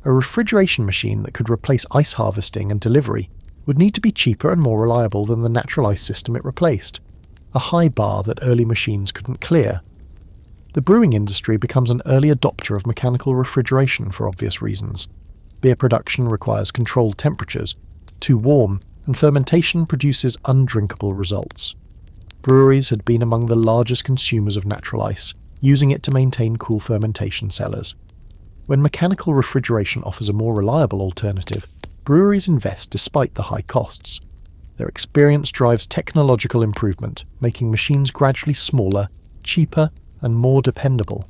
A refrigeration machine that could replace ice harvesting and delivery would need to be cheaper and more reliable than the natural ice system it replaced, a high bar that early machines couldn't clear. The brewing industry becomes an early adopter of mechanical refrigeration for obvious reasons. Beer production requires controlled temperatures, too warm, and fermentation produces undrinkable results. Breweries had been among the largest consumers of natural ice, using it to maintain cool fermentation cellars. When mechanical refrigeration offers a more reliable alternative, breweries invest despite the high costs. Their experience drives technological improvement, making machines gradually smaller, cheaper, and more dependable.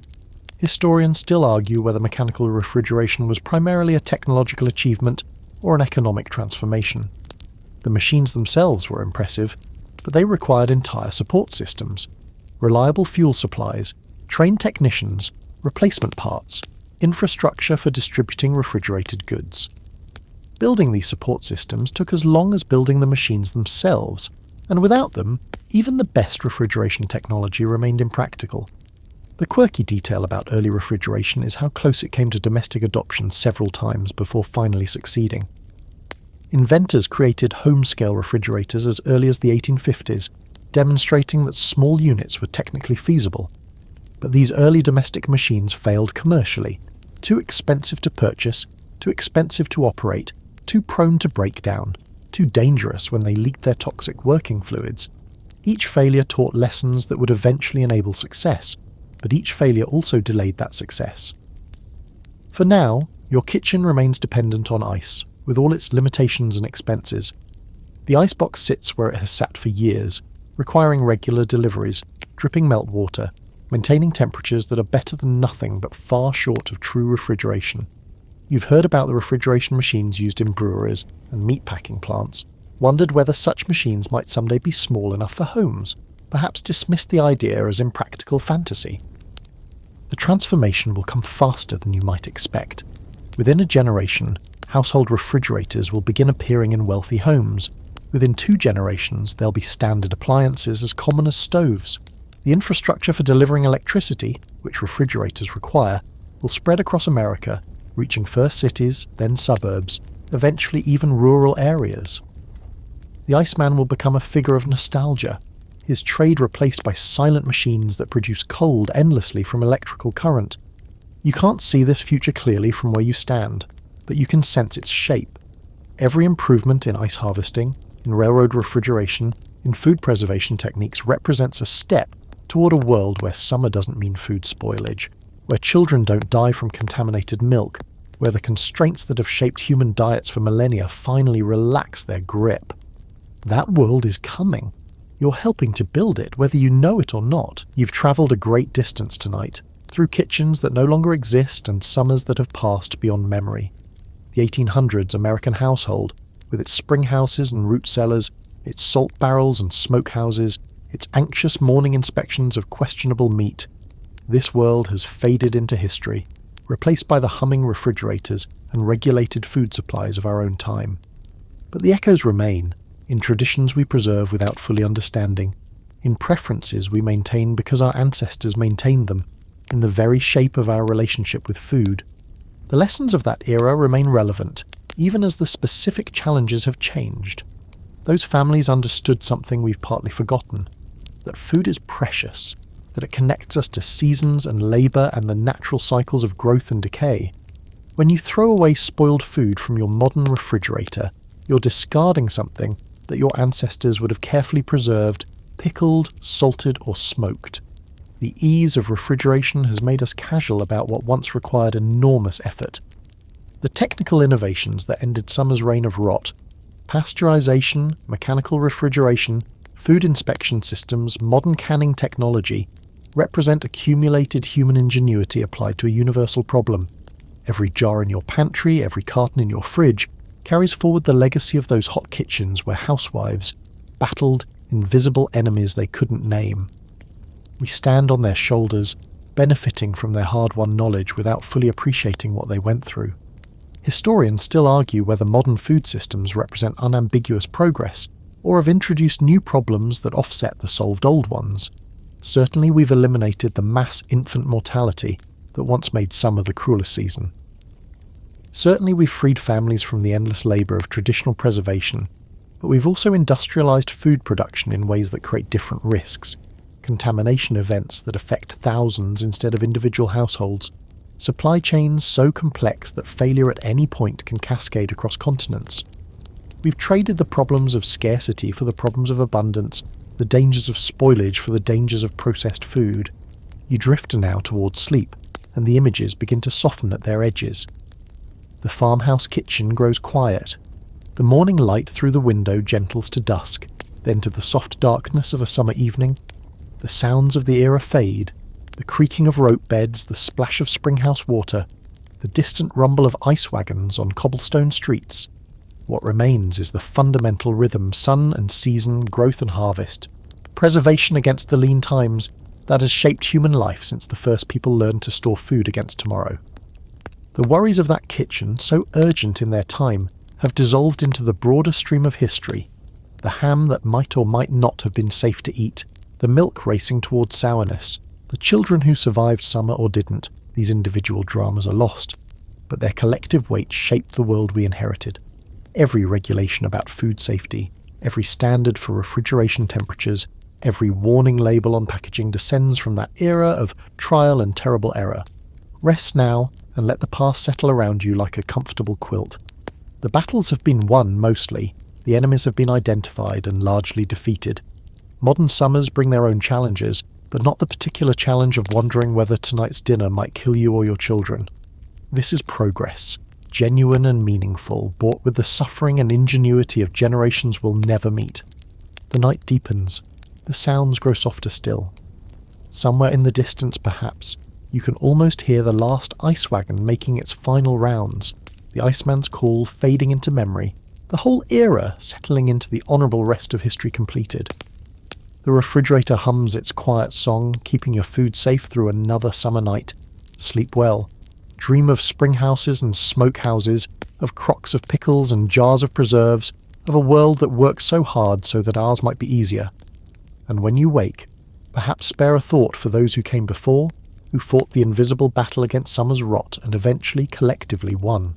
Historians still argue whether mechanical refrigeration was primarily a technological achievement or an economic transformation. The machines themselves were impressive, but they required entire support systems, reliable fuel supplies, trained technicians, replacement parts, infrastructure for distributing refrigerated goods. Building these support systems took as long as building the machines themselves, and without them, even the best refrigeration technology remained impractical. The quirky detail about early refrigeration is how close it came to domestic adoption several times before finally succeeding. Inventors created home-scale refrigerators as early as the 1850s, demonstrating that small units were technically feasible. But these early domestic machines failed commercially, too expensive to purchase, too expensive to operate, too prone to break down, too dangerous when they leaked their toxic working fluids. Each failure taught lessons that would eventually enable success, but each failure also delayed that success. For now, your kitchen remains dependent on ice, with all its limitations and expenses. The icebox sits where it has sat for years, requiring regular deliveries, dripping meltwater, maintaining temperatures that are better than nothing but far short of true refrigeration. You've heard about the refrigeration machines used in breweries and meatpacking plants, wondered whether such machines might someday be small enough for homes, perhaps dismissed the idea as impractical fantasy. The transformation will come faster than you might expect. Within a generation, household refrigerators will begin appearing in wealthy homes. Within 2 generations, they'll be standard appliances as common as stoves. The infrastructure for delivering electricity, which refrigerators require, will spread across America, reaching first cities, then suburbs, eventually even rural areas. The Iceman will become a figure of nostalgia, his trade replaced by silent machines that produce cold endlessly from electrical current. You can't see this future clearly from where you stand, but you can sense its shape. Every improvement in ice harvesting, in railroad refrigeration, in food preservation techniques represents a step toward a world where summer doesn't mean food spoilage, where children don't die from contaminated milk, where the constraints that have shaped human diets for millennia finally relax their grip. That world is coming. You're helping to build it, whether you know it or not. You've travelled a great distance tonight, through kitchens that no longer exist and summers that have passed beyond memory. The 1800s American household, with its springhouses and root cellars, its salt barrels and smokehouses, its anxious morning inspections of questionable meat. This world has faded into history, replaced by the humming refrigerators and regulated food supplies of our own time. But the echoes remain, in traditions we preserve without fully understanding, in preferences we maintain because our ancestors maintained them, in the very shape of our relationship with food. The lessons of that era remain relevant, even as the specific challenges have changed. Those families understood something we've partly forgotten, that food is precious, that it connects us to seasons and labour and the natural cycles of growth and decay. When you throw away spoiled food from your modern refrigerator, you're discarding something that your ancestors would have carefully preserved, pickled, salted or smoked. The ease of refrigeration has made us casual about what once required enormous effort. The technical innovations that ended summer's reign of rot, pasteurization, mechanical refrigeration, food inspection systems, modern canning technology, represent accumulated human ingenuity applied to a universal problem. Every jar in your pantry, every carton in your fridge, carries forward the legacy of those hot kitchens where housewives battled invisible enemies they couldn't name. We stand on their shoulders, benefiting from their hard-won knowledge without fully appreciating what they went through. Historians still argue whether modern food systems represent unambiguous progress, or have introduced new problems that offset the solved old ones. Certainly we've eliminated the mass infant mortality that once made summer the cruelest season. Certainly we've freed families from the endless labour of traditional preservation, but we've also industrialised food production in ways that create different risks. Contamination events that affect thousands instead of individual households. Supply chains so complex that failure at any point can cascade across continents. We've traded the problems of scarcity for the problems of abundance, the dangers of spoilage for the dangers of processed food. You drift now towards sleep, and the images begin to soften at their edges. The farmhouse kitchen grows quiet. The morning light through the window gentles to dusk, then to the soft darkness of a summer evening. The sounds of the era fade, the creaking of rope beds, the splash of springhouse water, the distant rumble of ice wagons on cobblestone streets. What remains is the fundamental rhythm, sun and season, growth and harvest, preservation against the lean times that has shaped human life since the first people learned to store food against tomorrow. The worries of that kitchen, so urgent in their time, have dissolved into the broader stream of history. The ham that might or might not have been safe to eat, the milk racing towards sourness, the children who survived summer or didn't. These individual dramas are lost, but their collective weight shaped the world we inherited. Every regulation about food safety, every standard for refrigeration temperatures, every warning label on packaging descends from that era of trial and terrible error. Rest now and let the past settle around you like a comfortable quilt. The battles have been won mostly, the enemies have been identified and largely defeated. Modern summers bring their own challenges, but not the particular challenge of wondering whether tonight's dinner might kill you or your children. This is progress, genuine and meaningful, bought with the suffering and ingenuity of generations we'll never meet. The night deepens, the sounds grow softer still. Somewhere in the distance, perhaps, you can almost hear the last ice wagon making its final rounds, the iceman's call fading into memory, the whole era settling into the honourable rest of history completed. The refrigerator hums its quiet song, keeping your food safe through another summer night. Sleep well. Dream of springhouses and smokehouses, of crocks of pickles and jars of preserves, of a world that works so hard so that ours might be easier. And when you wake, Perhaps spare a thought for those who came before, who fought the invisible battle against summer's rot and eventually collectively won.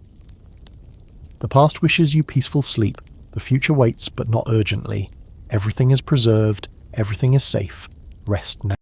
The past wishes you peaceful sleep, the future waits but not urgently. Everything is preserved, everything is safe. Rest now.